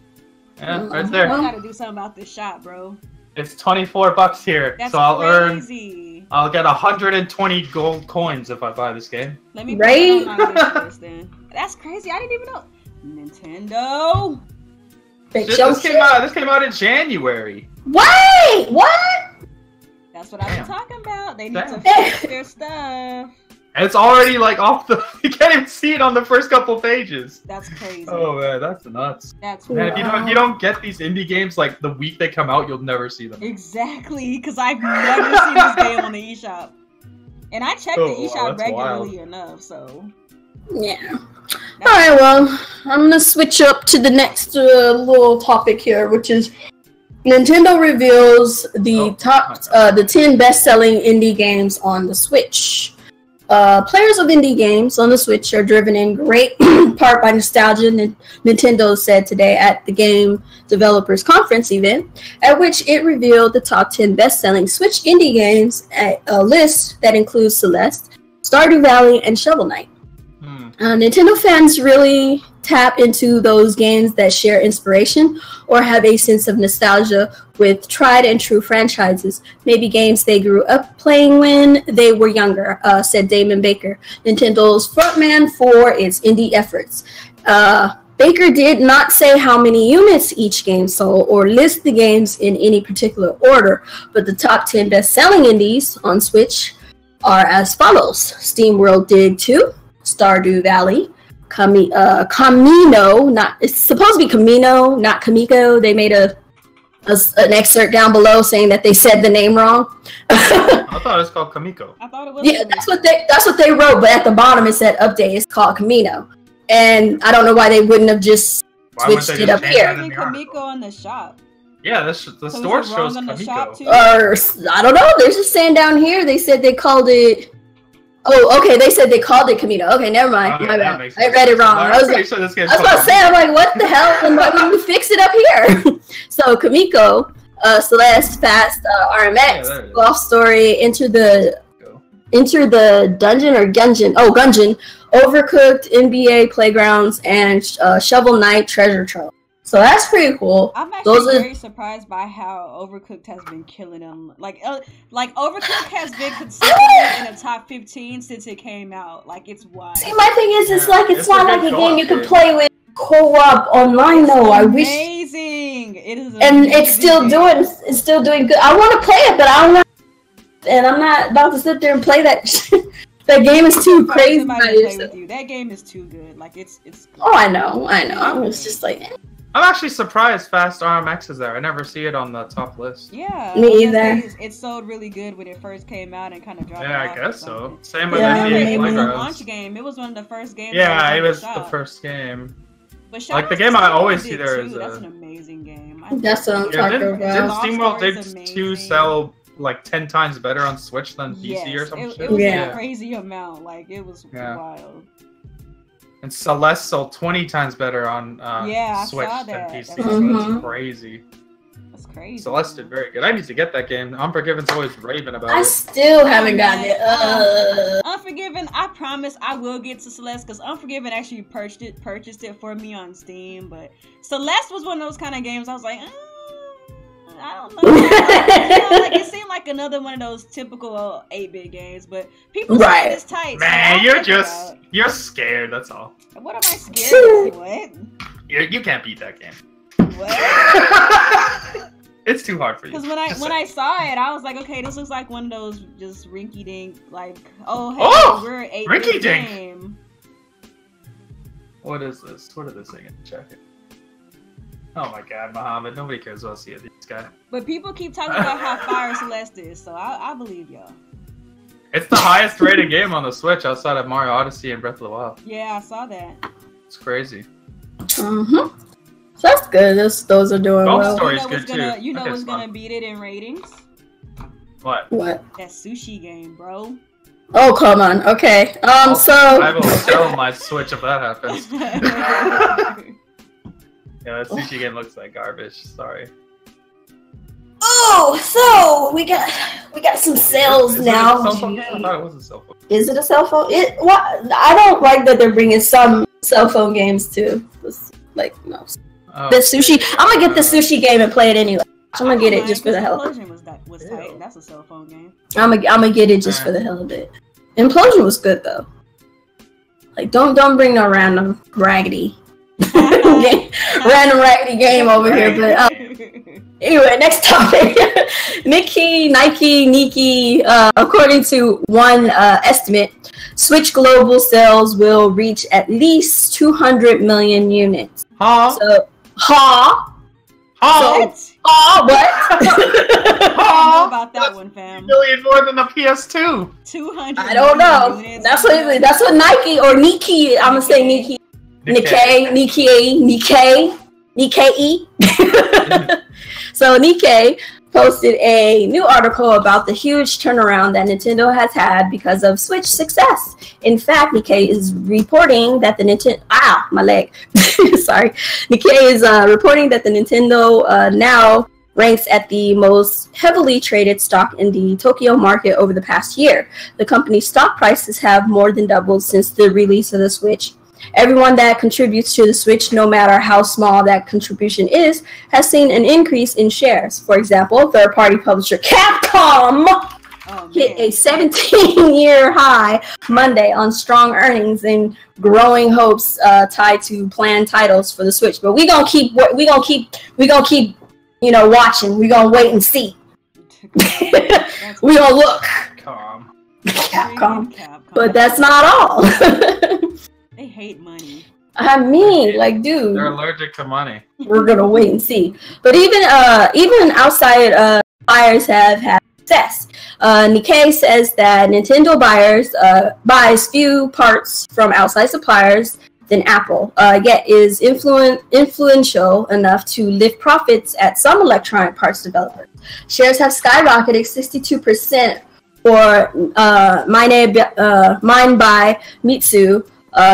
Yeah, right I there. gotta do something about this shop, bro. It's $24 here, That's so crazy. I'll get 120 gold coins if I buy this game. Let me put it on my wish list then. That's crazy. I didn't even know. Nintendo. This came out in January. Wait, what? That's what I've been talking about. They need to Damn. fix their stuff. And it's already like off the. You can't even see it on the first couple pages. That's crazy. Oh man, that's nuts. That's Man, if you don't get these indie games like the week they come out, you'll never see them. Exactly, because I've never seen this game on the eShop, and I check the eShop regularly enough. So yeah. All right. Well, I'm gonna switch up to the next little topic here, which is Nintendo reveals the the 10 best-selling indie games on the Switch. Players of indie games on the Switch are driven in great part by nostalgia, Nintendo said today at the Game Developers Conference event, at which it revealed the top 10 best-selling Switch indie games at a list that includes Celeste, Stardew Valley, and Shovel Knight. Nintendo fans really tap into those games that share inspiration or have a sense of nostalgia with tried and true franchises, maybe games they grew up playing when they were younger, said Damon Baker, Nintendo's frontman for its indie efforts. Baker did not say how many units each game sold or list the games in any particular order, but the top 10 best-selling indies on Switch are as follows. SteamWorld Dig 2, Stardew Valley, Camino, it's supposed to be Camino, not Kamiko. They made an excerpt down below saying that they said the name wrong. I thought it was called Kamiko. I thought it was. Yeah, that's what they wrote, but at the bottom it said update. It's called Camino, and I don't know why they wouldn't have just switched it up here. Kamiko in the shop. Yeah, the store shows Kamiko. Or I don't know. They're just saying down here. They said they called it. Oh, okay. They said they called it Camino. Okay, never mind. Okay, my bad. I read it wrong. I was pretty sure this game's about to say, I'm like, what the hell? And why wouldn't we fix it up here? So, Kamiko, Celeste, Fast, RMX, Golf Story, Enter the Dungeon or Gungeon. Oh, Gungeon, Overcooked, NBA Playgrounds, and Shovel Knight Treasure Trove. So that's pretty cool. I'm actually very surprised by how Overcooked has been killing them. Like Overcooked has been consistently in the top 15 since it came out. Like, it's wild. See, my thing is, it's not like a game you can play with co-op online though. I wish. Amazing. It is. And it's still doing good. I want to play it, but I don't want. And I'm not about to sit there and play that. That game is too crazy. That game is too good. Like it's. Good. Oh, I know. It's just like. I'm actually surprised Fast RMX is there. I never see it on the top list. Yeah. Me either. It sold really good when it first came out and kind of dropped off. Yeah, I guess so. Same with NBA. It was a launch game. It was one of the first games. Yeah, it was the first game. But like the game I always see there is that's an amazing game. That's what I'm talking about. Didn't SteamWorld Dig 2 sell like 10 times better on Switch than PC or something? It was a crazy amount. Like it was wild. And Celeste sold 20 times better on Switch than PC. That's crazy. That's crazy. Celeste did very good. I need to get that game. Unforgiven's always raving about it. I still haven't gotten it. Unforgiven, I promise I will get to Celeste because Unforgiven actually purchased it for me on Steam. But Celeste was one of those kind of games I was like, I don't know. Like it seemed like another one of those typical 8-bit games, but people say it's tight. Man, you're scared. That's all. What am I scared of? What? You can't beat that game. What? It's too hard for you. Because when I saw it, I was like, okay, this looks like one of those just rinky dink, like, we're an 8-bit game. What is this? What is this thing? Check it. Oh my god, Muhammad, nobody cares about this guy. But people keep talking about how fire Celeste is, so I believe y'all. It's the highest rated game on the Switch outside of Mario Odyssey and Breath of the Wild. Yeah, I saw that. It's crazy. So that's good. Those are doing well. Golf Story's good too. You know what's gonna beat it in ratings? What? That sushi game, bro. Oh, come on. Okay. So I will sell my Switch if that happens. Yeah, that sushi game looks like garbage. Sorry. Oh, so we got some sales now. I thought it was a cell phone. Is it a cell phone? I don't like that they're bringing some cell phone games too. Like no. The sushi. I'm gonna get the sushi game and play it anyway. I'm gonna get it just for the hell of it. Implosion was tight. That's a cell phone game. I'm gonna get it just for the hell of it. Implosion was good though. Like don't bring no random raggedy game over here. But anyway, next topic. Nike. According to one estimate, Switch global sales will reach at least 200 million units. Huh? So, What? What? I don't know about that one, fam. Million more than the PS2. 200. I don't know. Units. That's what Nike or Nike. I'm gonna say Nike. Nikkei. So Nikkei posted a new article about the huge turnaround that Nintendo has had because of Switch success. In fact, Nikkei is reporting that the Nintendo Nikkei is reporting that the Nintendo now ranks at the most heavily traded stock in the Tokyo market over the past year. The company's stock prices have more than doubled since the release of the Switch. Everyone that contributes to the Switch, no matter how small that contribution is, has seen an increase in shares. For example, third-party publisher Capcom hit a 17-year high Monday on strong earnings and growing hopes tied to planned titles for the Switch. But we gonna keep watching. We gonna wait and see. We gonna look. Capcom. But that's not all. They hate money. I mean, like, dude, they're allergic to money. We're gonna wait and see. But even outside buyers have had success. Nikkei says that Nintendo buyers buys few parts from outside suppliers than Apple, yet is influential enough to lift profits at some electronic parts developers. Shares have skyrocketed 62% for Mine by Mitsu.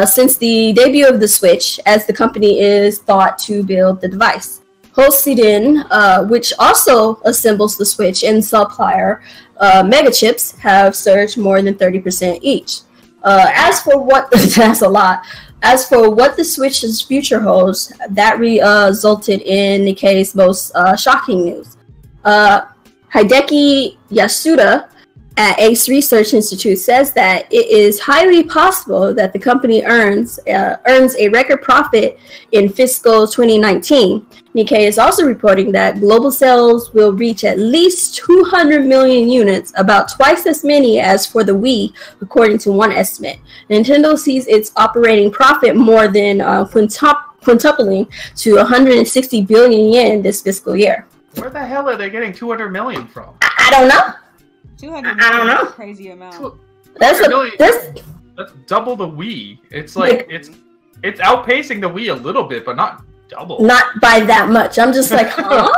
Since the debut of the Switch, as the company is thought to build the device. Hosiden, which also assembles the Switch, and supplier Mega Chips have surged more than 30% each. As for what that's a lot. As for what the Switch's future holds, that resulted in Nikkei's most shocking news. Hideki Yasuda at Ace Research Institute says that it is highly possible that the company earns a record profit in fiscal 2019. Nikkei is also reporting that global sales will reach at least 200 million units, about twice as many as for the Wii, according to one estimate. Nintendo sees its operating profit more than quintupling to 160 billion yen this fiscal year. Where the hell are they getting 200 million from? I don't know. 200 million is a crazy amount. That's double the Wii. It's like it's outpacing the Wii a little bit, but not double. Not by that much. I'm just like, huh?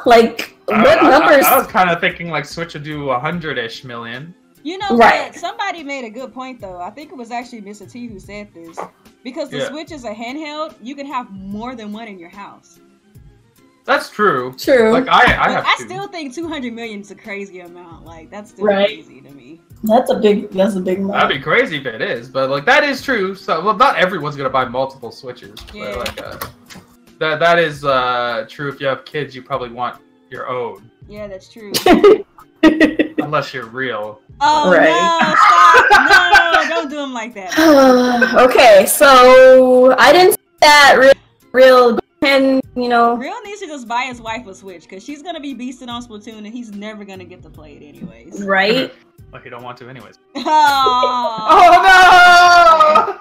Like, what numbers? I was kind of thinking like Switch would do 100-ish million. You know, right. Somebody made a good point though. I think it was actually Mr. T who said this. Because the Switch is a handheld, you can have more than one in your house. That's true. True. Like I still think 200 million is a crazy amount. Like that's still crazy to me. That's a big amount. That'd be crazy if it is, but like that is true. So well, not everyone's gonna buy multiple Switches. Yeah. But, that is true. If you have kids, you probably want your own. Yeah, that's true. Unless you're real. Oh no! Stop! No! Don't do them like that. Okay, so I didn't see that real. And Real needs to just buy his wife a Switch because she's gonna be beasting on Splatoon and he's never gonna get to play it anyways. Right? Well, he don't want to anyways. Oh no!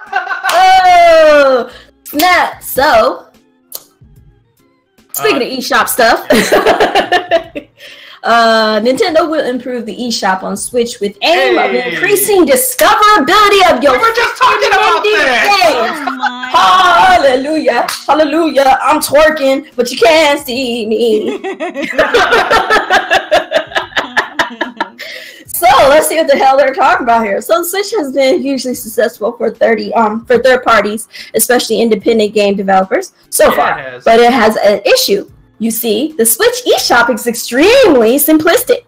Oh snap! So speaking of eShop stuff, Nintendo will improve the eShop on Switch with aim of increasing discoverability of your. We were just talking about this. Hallelujah, hallelujah! I'm twerking, but you can't see me. So let's see what the hell they're talking about here. So the Switch has been hugely successful for third parties, especially independent game developers so far. But it has an issue. You see, the Switch eShop is extremely simplistic.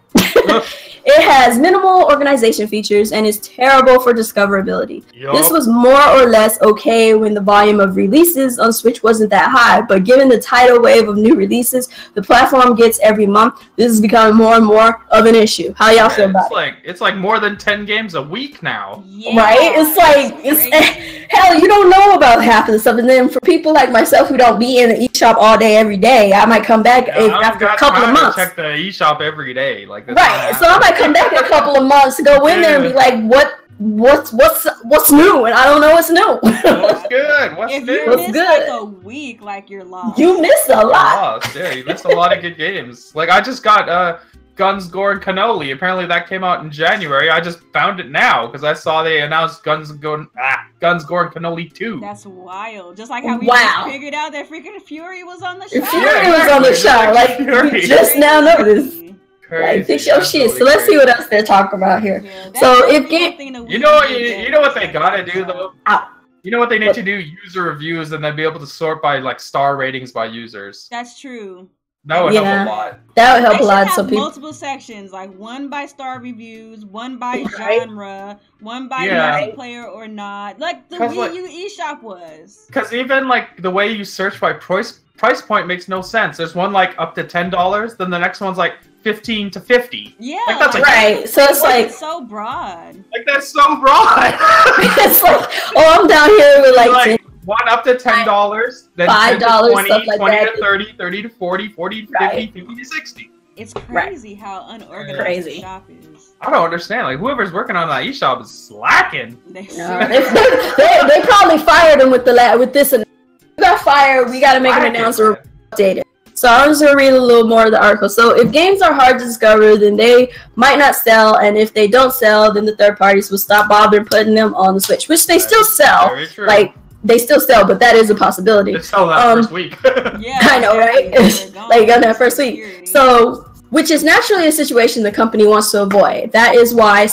It has minimal organization features and is terrible for discoverability. Yup. This was more or less okay when the volume of releases on Switch wasn't that high, but given the tidal wave of new releases the platform gets every month, this is becoming more and more of an issue. How y'all feel about it? It's like more than 10 games a week now. Yeah, Right? It's like, hell, you don't know about half of the stuff. And then for people like myself who don't be in the eShop all day, every day, I might come back after a couple of months. Check the eShop every day. Like, right. So I might come back in a couple of months to go in there and be like, what's new? And I don't know what's new. What's good? What's if new? you What's miss good? like a week, like you're lost. You missed a lot. Yeah, you missed a lot of good games. Like, I just got Guns, Gore, and Cannoli. Apparently that came out in January. I just found it now because I saw they announced Guns, Gore, and Cannoli 2. That's wild. Just like how we Wow. just figured out that freaking Fury was on the show. Fury was on the show. Like, we just now noticed. Crazy. Like, fix your shit. So let's see what else they're talking about here. Yeah, So that's if the game, thing that You we know what? did You know what they gotta do though. Ow. You know what they need to do? User reviews and then be able to sort by like star ratings by users. That's true. That would Yeah. help a lot. that would help They a should lot. have So people, multiple sections, like one by star reviews, one by Right. genre, one by Yeah. multiplayer or not, like the 'Cause, Wii like- U eShop was. Because even like the way you search by price point makes no sense. There's one like up to $10, then the next one's like 15 to 50. Yeah, Like, that's right. So it's like, so broad. Like that's so broad. it's like, oh, I'm down here with like, Like one up to $10, then $10 to $5, 20, stuff like 20 that. to 30, 30 to 40, 40 to 50, Right. 50 to 60. It's crazy how unorganized Crazy. the shop is. I don't understand. Like whoever's working on that eShop is slacking. They no, they probably fired him with this. And we got fired. We got to make an announcement. Updated. So I'm just gonna read a little more of the article. So if games are hard to discover, then they might not sell, and if they don't sell, then the third parties will stop bothering putting them on the Switch, which they still sell. Very true. Like they still sell, but that is a possibility. They sell that first week. Yeah, I know, right? Like on that first week. Security. So, which is naturally a situation the company wants to avoid. That is why,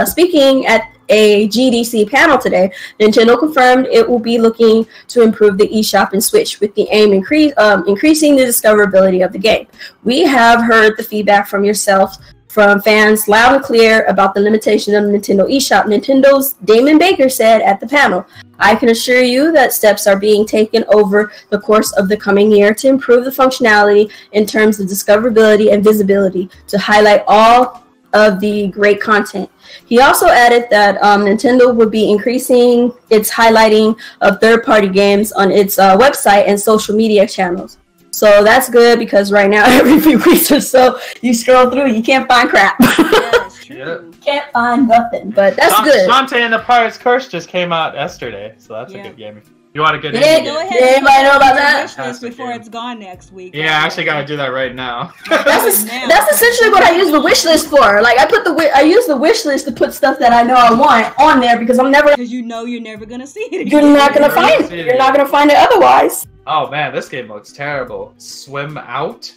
speaking at a GDC panel today, Nintendo confirmed it will be looking to improve the eShop and Switch with the aim increasing the discoverability of the game. We have heard the feedback from yourself, from fans loud and clear about the limitation of Nintendo eShop. Nintendo's Damon Baker said at the panel, I can assure you that steps are being taken over the course of the coming year to improve the functionality in terms of discoverability and visibility to highlight all of the great content. He also added that Nintendo would be increasing its highlighting of third-party games on its website and social media channels. So that's good because right now, every few weeks or so, you scroll through, you can't find crap. Yeah, it's true. Yeah. Can't find nothing, but that's good. Shantae and the Pirate's Curse just came out yesterday, so that's a Yeah. good game. You want a good Yeah, game? Go ahead. Did anybody know about that? Wish list before it's gone next week. Yeah, I actually gotta do that right now. That's essentially what I use the wish list for. Like I use the wish list to put stuff that I know I want on there because because you know you're never gonna see it. you're not gonna find it. You're not gonna find it otherwise. Oh man, this game looks terrible. Swim Out?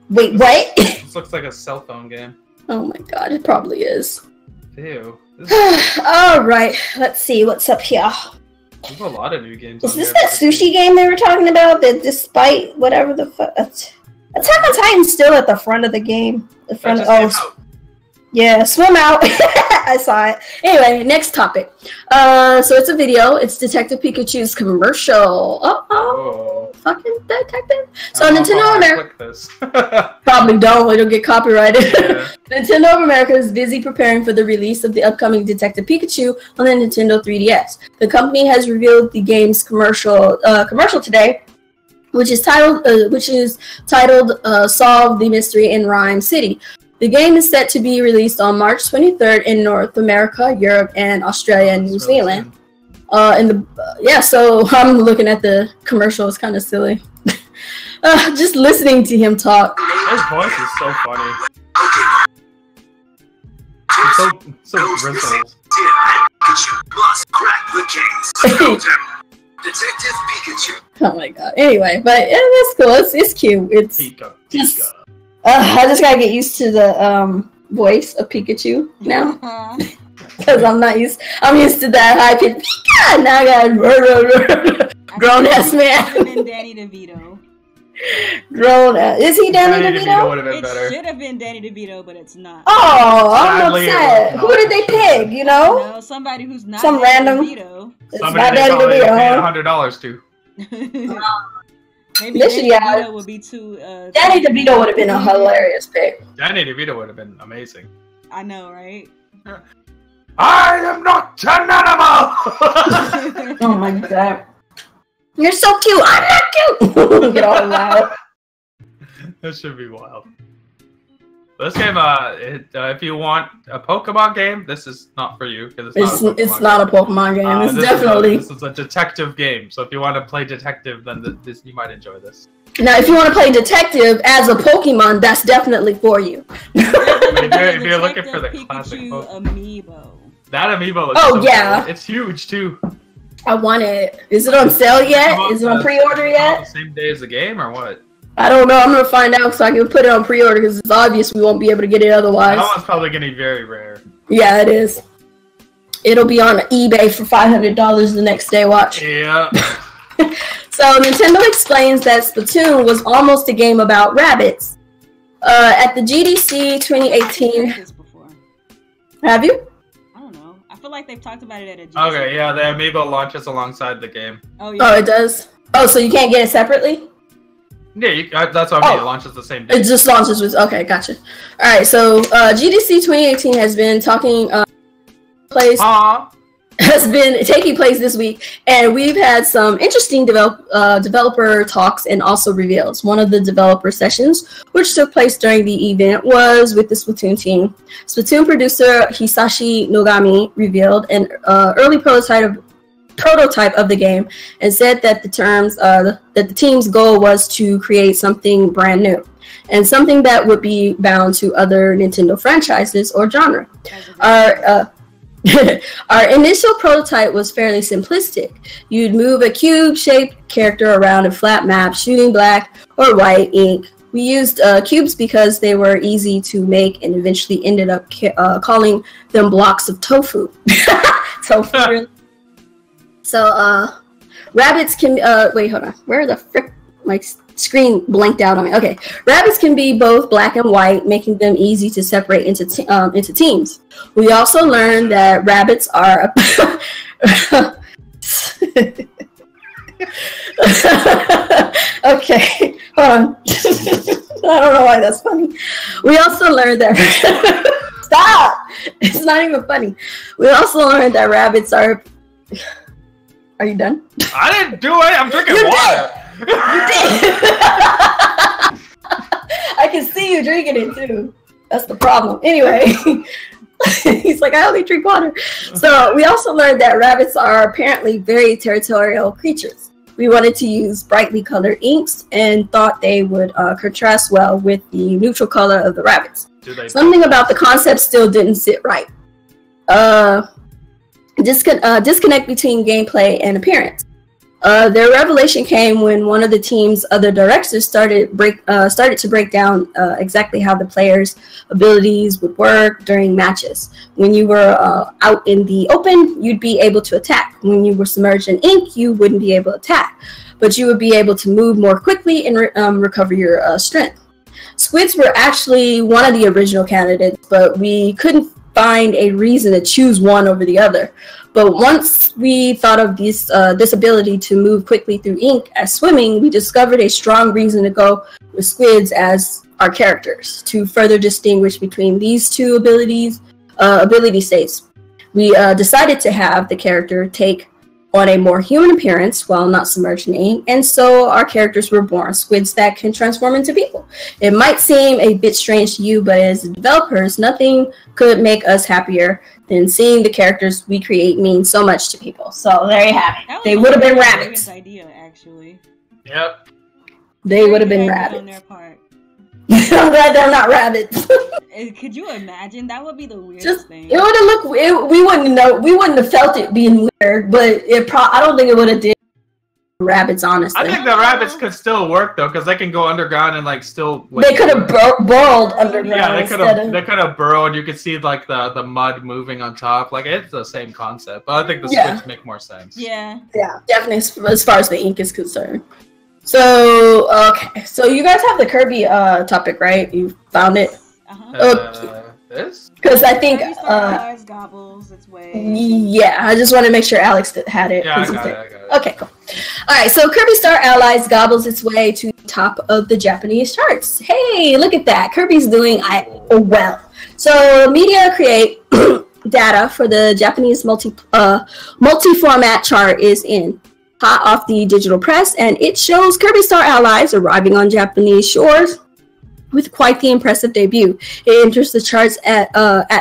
Wait, what? This looks like a cell phone game. Oh my god, it probably is. Ew. There's All right, let's see what's up here. a lot of new games. Is on this here. that sushi game they were talking about? That despite whatever the fuck, Attack on Titan's still at the front of the game. The That front just of came out. yeah, swim out. I saw it. Anyway, next topic. So it's a video. It's Detective Pikachu's commercial. Oh. Fucking detective. So I don't know Nintendo how I America click this. probably don't. It'll get copyrighted. Yeah. Nintendo of America is busy preparing for the release of the upcoming Detective Pikachu on the Nintendo 3DS. The company has revealed the game's commercial today, which is titled "Solve the Mystery in Rhyme City." The game is set to be released on March 23rd in North America, Europe, and Australia and New Zealand. So I'm looking at the commercial. It's kind of silly. Just listening to him talk. His voice is so funny. He's so grizzled. Detective Pikachu. Oh my god. Anyway, but yeah, that's cool. It's cute. It's Pika, just. Pika. I just gotta get used to the voice of Pikachu now because I'm used to that high pitch. Pika! Now I got grown ass man. And Danny DeVito. Grown. Is he Danny DeVito? would have been It better. should have been Danny DeVito, but it's not. Oh, I'm Sadly, upset. Who did they pick? You know, No, somebody who's not some Danny random. DeVito. It's Somebody not they Danny probably DeVito. paid $100 to. Maybe This Danny year, DeVito would be too. Danny DeVito would have been a hilarious pick. Danny DeVito would have been amazing. I know, right? I am not an animal! Oh my god. You're so cute. I'm not cute. Get all loud. That should be wild. This game, if you want a Pokemon game, this is not for you because It's not a Pokemon game. It's definitely. This is a detective game. So if you want to play detective, then this you might enjoy this. Now, if you want to play detective as a Pokemon, that's definitely for you. If you're looking for the classic Pikachu Pokemon. amiibo. That amiibo looks Oh, so yeah. cool. It's huge too. I want it. Is it on sale yet? Is it on pre-order yet? Same day as the game or what? I don't know. I'm gonna find out so I can put it on pre-order because it's obvious we won't be able to get it otherwise. That one's probably gonna be very rare. Yeah, it is. It'll be on eBay for $500 the next day. Watch. Yeah. So Nintendo explains that Splatoon was almost a game about rabbits. At the GDC 2018, This before. have you? I don't know. I feel like they've talked about it at a GC. Okay, yeah, the amiibo launches alongside the game. Oh yeah. Oh, it does. Oh, so you can't get it separately? Yeah, that's what I mean. It launches the same day. It just launches with. Okay, gotcha. All right, so GDC 2018 has been taking place this week, and we've had some interesting developer talks and also reveals. One of the developer sessions, which took place during the event, was with the Splatoon team. Splatoon producer Hisashi Nogami revealed an early prototype of the game and said that the team's goal was to create something brand new and something that would be bound to other Nintendo franchises or genre. Our initial prototype was fairly simplistic. You'd move a cube-shaped character around a flat map, shooting black or white ink. We used cubes because they were easy to make and eventually ended up calling them blocks of tofu. Tofu, really? So, rabbits can... wait, hold on. Where the frick... My screen blanked out on me. Okay. Rabbits can be both black and white, making them easy to separate into teams. We also learned that rabbits are... Okay. Hold on. I don't know why that's funny. We also learned that... Stop! It's not even funny. We also learned that rabbits are... Are you done? I didn't do it. I'm drinking water. You did. I can see you drinking it too. That's the problem. Anyway, he's like, I only drink water. So we also learned that rabbits are apparently very territorial creatures. We wanted to use brightly colored inks and thought they would contrast well with the neutral color of the rabbits. Something about the concept still didn't sit right. Disconnect between gameplay and appearance. Their revelation came when one of the team's other directors started to break down exactly how the players' abilities would work during matches. When you were out in the open, you'd be able to attack. When you were submerged in ink, you wouldn't be able to attack, but you would be able to move more quickly and recover your strength. Squids were actually one of the original candidates, but we couldn't find a reason to choose one over the other. But once we thought of this ability to move quickly through ink as swimming, we discovered a strong reason to go with squids as our characters to further distinguish between these two ability states. We decided to have the character take on a more human appearance while not submerged in ink, and so our characters were born squids that can transform into people. It might seem a bit strange to you, but as developers, nothing could make us happier than seeing the characters we create mean so much to people. So there you have it. They would have been rabbits. Idea, actually. Yep. They would have been rabbits. On their part. I'm glad they're not rabbits. Could you imagine? That would be the weirdest thing. It would have looked. We wouldn't know. We wouldn't have felt it being weird, but I don't think it would have did rabbits. Honestly, I think the rabbits could still work though, because they can go underground and like still. They could have burrowed underground. Yeah, they could have burrowed. You could see like the mud moving on top. Like it's the same concept, but I think the squids make more sense. Yeah, definitely as far as the ink is concerned. So, okay. So you guys have the Kirby topic, right? You found it? This? Because I think... Kirby Star Allies gobbles its way. Yeah, I just want to make sure Alex had it. Yeah, I got it. Okay, cool. All right, so Kirby Star Allies gobbles its way to the top of the Japanese charts. Hey, look at that. Kirby's doing well. So media create data for the Japanese multi-format chart is in. Hot off the digital press, and it shows Kirby Star Allies arriving on Japanese shores with quite the impressive debut. It enters the charts at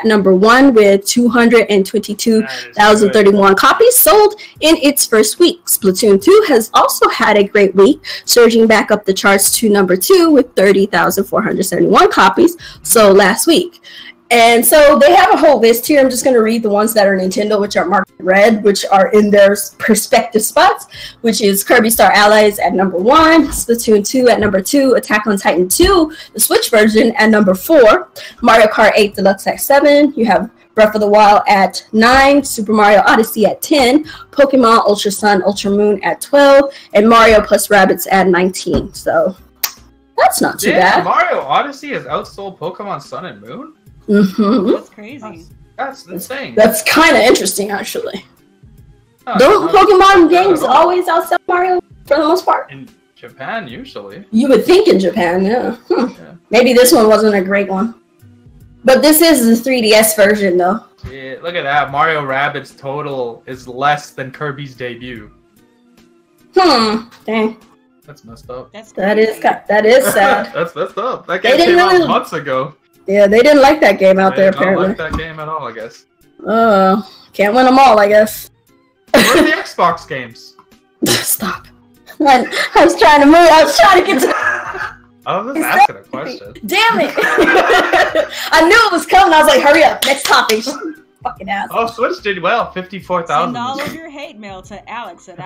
number 1 with 222,031 copies sold in its first week. Splatoon 2 has also had a great week, surging back up the charts to number 2 with 30,471 copies sold last week. And so they have a whole list here. I'm just going to read the ones that are Nintendo, which are marked red, which are in their respective spots, which is Kirby Star Allies at number 1, Splatoon 2 at number 2, Attack on Titan 2, the Switch version at number 4, Mario Kart 8 Deluxe at 7, you have Breath of the Wild at 9, Super Mario Odyssey at 10, Pokemon Ultra Sun, Ultra Moon at 12, and Mario plus Rabbids at 19. So that's not too bad. Mario Odyssey has outsold Pokemon Sun and Moon? Mm-hmm. That's crazy. That's insane. That's kind of interesting, actually. Don't Pokemon games always outsell Mario for the most part? In Japan, usually. You would think in Japan, yeah. Yeah. Maybe this one wasn't a great one. But this is the 3DS version, though. Yeah, look at that. Mario Rabbids total is less than Kirby's debut. Dang. That's messed up. That is sad. That's messed up. That game came out months ago. Yeah, they didn't like that game out there, apparently. They don't like that game at all, I guess. Can't win them all, I guess. Where are the Xbox games? Stop. I was trying to move. I was trying to get to... I was just asking a question. Damn it! I knew it was coming. I was like, hurry up. Next topic. Fucking ass. Oh, Switch did well. 54,000. Send all of your hate mail to Alex at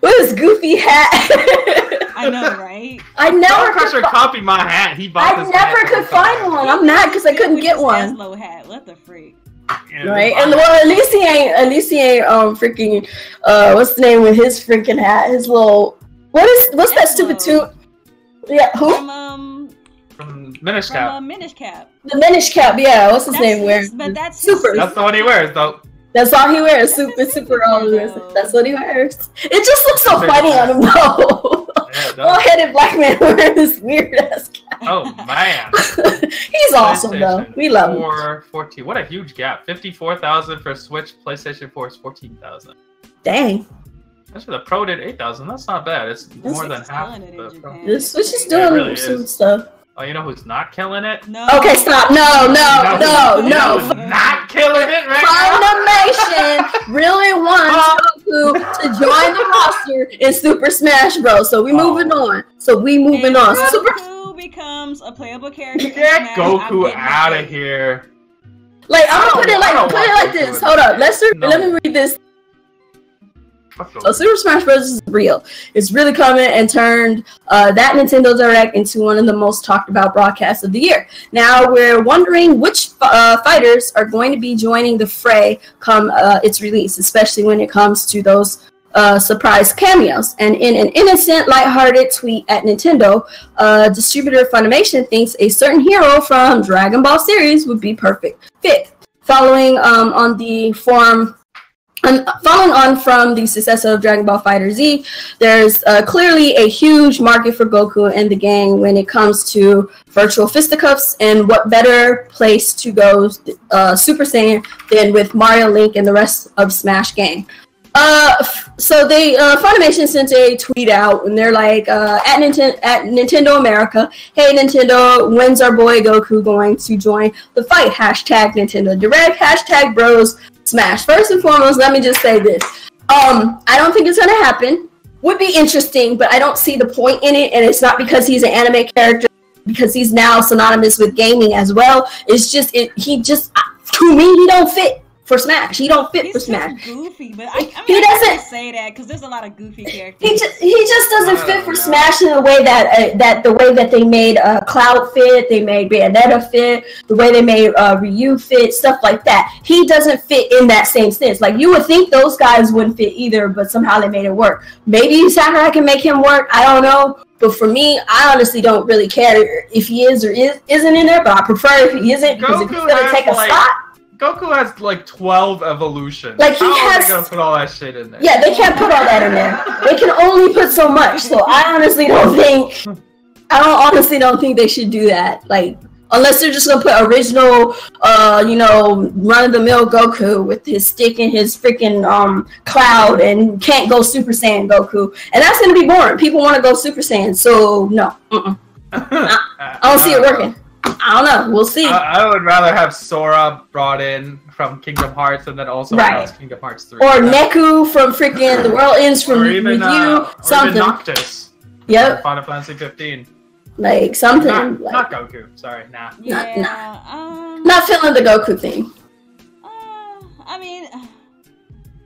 with his goofy hat. I know, right? I never could copy my hat. He bought I never could find one. I'm mad because I couldn't get one. Low hat. What the freak? Right, and well, at least he ain't freaking what's the name with his freaking hat? His little what's that stupid tune? Yeah, who? From Minish Cap. Minish Cap. The Minish Cap, yeah. What's his name? But that's super. That's the one he wears, though. That's all he wears. Super. That's what he wears. It just looks so funny on him, though. Bald-headed black man wearing this weird ass cap. Oh man, he's awesome though. We love him. 14. What a huge gap. 54,000 for Switch. PlayStation 4 is 14,000. Dang. Actually, the Pro did 8,000. That's not bad. It's more than half. The Switch is doing some stuff. Oh, you know who's not killing it? No. Okay, stop. No. Who's not killing it right Funimation really wants Goku to join the roster in Super Smash Bros. So we moving on. Goku becomes a playable character. Get Goku out of here. Like I'm gonna put it like this. Hold up. Let me read this. So Super Smash Bros. Is real. It's really coming and turned that Nintendo Direct into one of the most talked about broadcasts of the year. Now we're wondering which fighters are going to be joining the fray come its release, especially when it comes to those surprise cameos. And in an innocent, lighthearted tweet at Nintendo, distributor Funimation thinks a certain hero from Dragon Ball series would be perfect fit. Following on from the success of Dragon Ball FighterZ, there's clearly a huge market for Goku and the gang when it comes to virtual fisticuffs, and what better place to go Super Saiyan than with Mario, Link, and the rest of Smash gang. So they Funimation sent a tweet out, and they're like, at Nintendo America, hey Nintendo, when's our boy Goku going to join the fight? Hashtag Nintendo Direct, hashtag Bros Smash. First and foremost, let me just say this. I don't think it's gonna happen. Would be interesting, but I don't see the point in it, and it's not because he's an anime character, because he's now synonymous with gaming as well. It's just, to me, he don't fit for Smash. He don't fit for He's Smash. just goofy, but I mean, He I doesn't can't say that because there's a lot of goofy characters. He just doesn't fit for Smash in the way that the way that they made Cloud fit, they made Bayonetta fit, the way they made Ryu fit, stuff like that. He doesn't fit in that same sense. Like you would think those guys wouldn't fit either, but somehow they made it work. Maybe Sakurai can make him work. I don't know. But for me, I honestly don't really care if he is or isn't in there. But I prefer if he isn't because if he's gonna take a spot. Goku has like 12 evolutions. Like he How has. are they gonna put all that shit in there? Yeah, they can't put all that in there. They can only put so much. So I honestly don't think. Honestly don't think they should do that. Like unless they're just gonna put original, run of the mill Goku with his stick and his freaking cloud and can't go Super Saiyan Goku, and that's gonna be boring. People want to go Super Saiyan, so no. I don't see it working. I don't know. We'll see. I would rather have Sora brought in from Kingdom Hearts and then also Kingdom Hearts 3. Or Neku from freaking The World Ends from or even, with you. Something. Or even Noctis. Yep. Final Fantasy 15. Like something. Not Goku. Sorry, nah. Yeah. Not feeling the Goku thing. I mean, I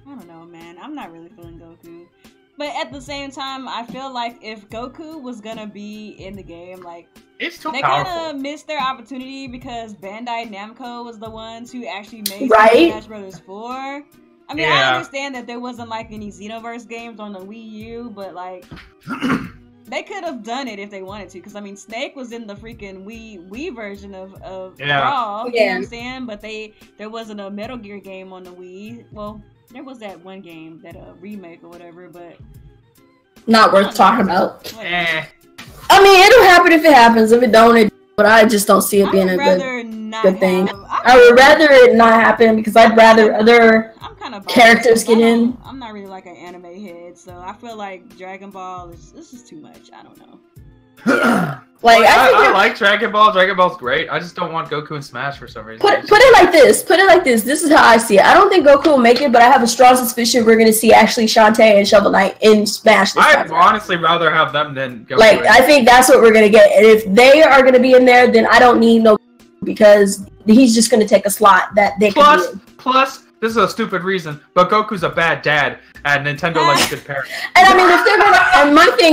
don't know, man. I'm not really feeling Goku. But at the same time, I feel like if Goku was gonna be in the game, like it's too they powerful. kind of missed their opportunity because Bandai Namco was the ones who actually made Smash Bros. 4. I mean, I understand that there wasn't like any Xenoverse games on the Wii U, but like they could have done it if they wanted to. Because I mean, Snake was in the freaking Wii version of Brawl. You know what I'm saying? But there wasn't a Metal Gear game on the Wii. Well, there was that one game, that remake or whatever, but not worth talking about. Eh. I mean, it'll happen if it happens. If it don't, but I just don't see it being a good thing. I would rather it not happen because I'd rather other characters get in. I'm not really like an anime head, so I feel like Dragon Ball is just too much. I don't know. Yeah. I like Dragon Ball. Dragon Ball's great. I just don't want Goku in Smash for some reason. Put it like this. This is how I see it. I don't think Goku will make it, but I have a strong suspicion we're going to see actually Shantae and Shovel Knight in Smash. I'd honestly rather have them than Goku. Like, I think that's what we're going to get. And if they are going to be in there, then I don't need no because he's just going to take a slot that they can be in. Plus, this is a stupid reason, but Goku's a bad dad, and Nintendo likes good parents. And I mean,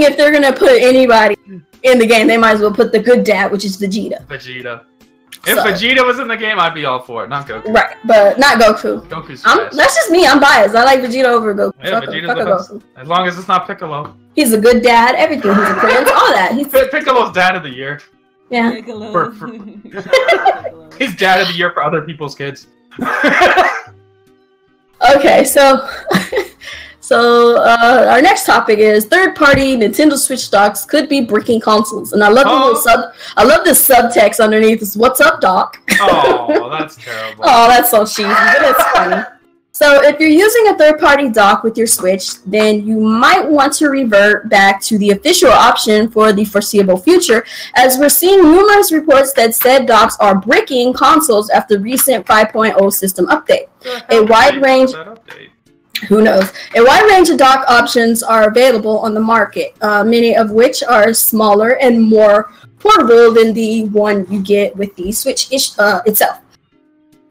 if they're gonna put anybody in the game, they might as well put the good dad, which is Vegeta. If Vegeta was in the game, I'd be all for it. Not Goku. Right, but not Goku. Goku's best. That's just me. I'm biased. I like Vegeta over Goku. Yeah, Vegeta's the best. Goku. As long as it's not Piccolo. He's a good dad. Everything. He's a prince. All that. He's Piccolo's dad of the year. Yeah. He's dad of the year for other people's kids. Okay, so our next topic is third-party Nintendo Switch docks could be bricking consoles, and I love this subtext underneath. Is "What's up, doc?" Oh, that's terrible. Oh, that's so cheesy, but it's funny. So if you're using a third-party dock with your Switch, then you might want to revert back to the official option for the foreseeable future, as we're seeing numerous reports that said docks are bricking consoles after the recent 5.0 system update. A wide range of dock options are available on the market, many of which are smaller and more portable than the one you get with the Switch itself.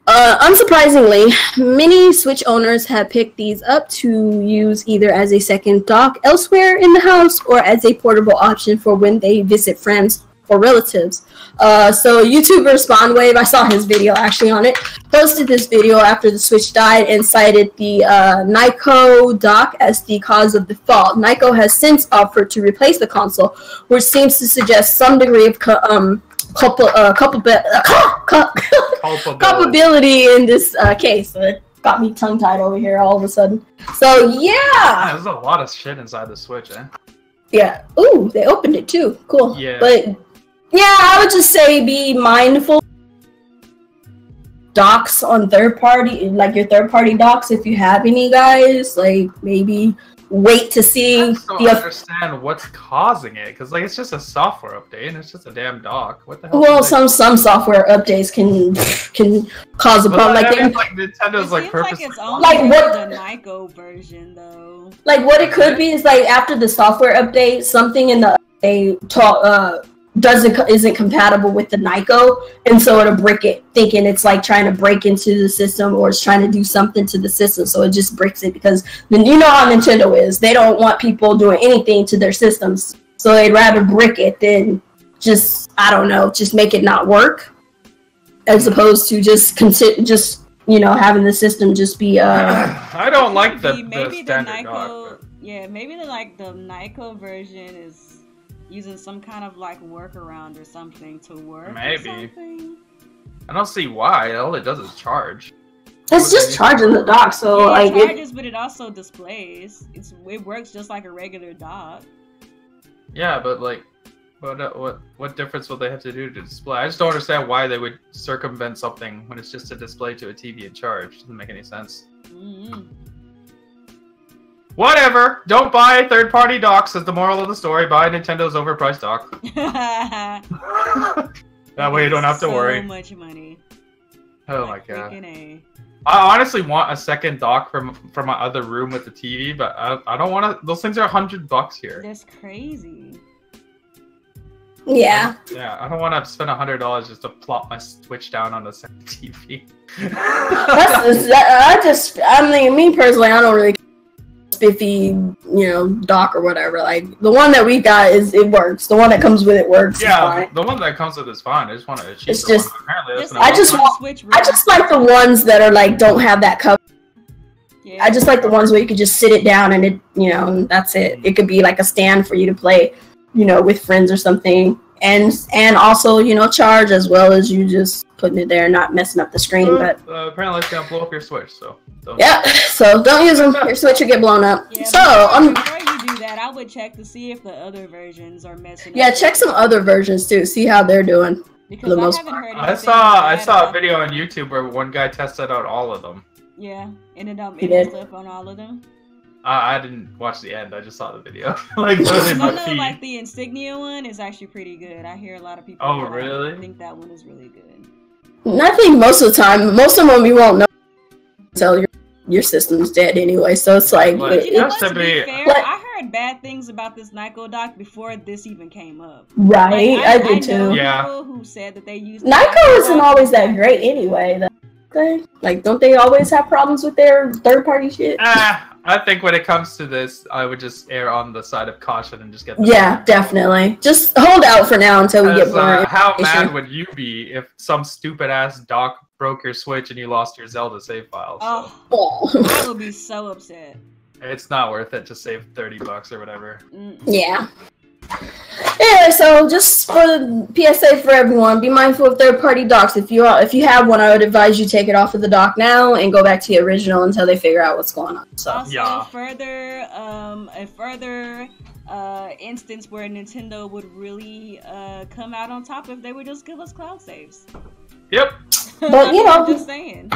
Unsurprisingly, many Switch owners have picked these up to use either as a second dock elsewhere in the house or as a portable option for when they visit friends or relatives. So YouTuber Spawnwave, I saw his video actually on it, posted this video after the Switch died and cited the Nyko dock as the cause of the fall. Nyko has since offered to replace the console, which seems to suggest some degree of culpability in this case. So it got me tongue-tied over here all of a sudden. So yeah, there's a lot of shit inside the Switch, eh? Yeah. Ooh, they opened it too. Cool. Yeah. But yeah, I would just say be mindful. Docks on third-party, like your third-party docks, if you have any, guys, like maybe wait to see. I just don't understand what's causing it, because like it's just a software update and it's just a damn dock. What the hell? Well, some software updates can cause a problem. Like Nintendo's like purposely. Like what the Nyko version though. Like what it could be is like after the software update, something in the isn't compatible with the Nyko, and so it'll brick it, thinking it's like trying to break into the system or it's trying to do something to the system, so it just bricks it, because you know how Nintendo is. They don't want people doing anything to their systems, so they'd rather brick it than just, I don't know, just make it not work, as opposed to just you know, having the system just be I don't like the maybe standard the Nyko, dock. yeah, maybe the Nyko version is using some kind of like workaround or something to work. Maybe. I don't see why. All it does is charge. It's just charging the dock, so yeah, like it charges, but it also displays. It works just like a regular dock. Yeah, but like, what difference will they have to do to display? I just don't understand why they would circumvent something when it's just a display to a TV and charge. Doesn't make any sense. Mm-hmm. Whatever. Don't buy third-party docks. Is the moral of the story. Buy Nintendo's overpriced dock. That way you don't have to worry. So much money. Oh like my god. I honestly want a second dock from my other room with the TV, but I don't want to. Those things are $100 here. That's crazy. yeah. Yeah, I don't want to spend $100 just to plop my Switch down on the second TV. I mean, me personally, I don't really spiffy, you know, dock or whatever. Like the one that we got it works. The one that comes with it works. Yeah, the one that comes with is fine. I just want to achieve it's just, one. Apparently, that's I just like the ones that are like don't have that cover. Yeah. I just like the ones where you could just sit it down and it, you know, and that's it. It could be like a stand for you to play, you know, with friends or something, and also, you know, charge as well as you just putting it there, not messing up the screen. But apparently it's gonna blow up your Switch, so so don't use them. Your Switch will get blown up. Yeah, so before you do that, I would check to see if the other versions are messing up. Yeah, check some other versions too. See how they're doing. Because I haven't heard I saw a video on YouTube where one guy tested out all of them. Yeah, ended up up on all of them. I didn't watch the end. I just saw the video. Like the Insignia one is actually pretty good. I hear a lot of people. Oh, really? I think that one is really good. I think most of the time, most of them you won't know until your system's dead anyway. So it's like, you know what, to be fair, I heard bad things about this Nyko dock before this even came up. Right, like, I did too. Yeah. People who said that they used Nyko isn't always that great anyway. Like, don't they always have problems with their third-party shit? I think when it comes to this, I would just err on the side of caution and just get. Definitely. Just hold out for now until we get more. How mad would you be if some stupid ass dock broke your Switch and you lost your Zelda save files? Oh, I would be so upset. It's not worth it to save $30 or whatever. Yeah. Anyway, so just for the PSA for everyone, be mindful of third-party docks. If you have one, I would advise you take it off of the dock now and go back to the original until they figure out what's going on. So also, a further instance where Nintendo would really come out on top if they would just give us cloud saves. Yep. But you know, just saying.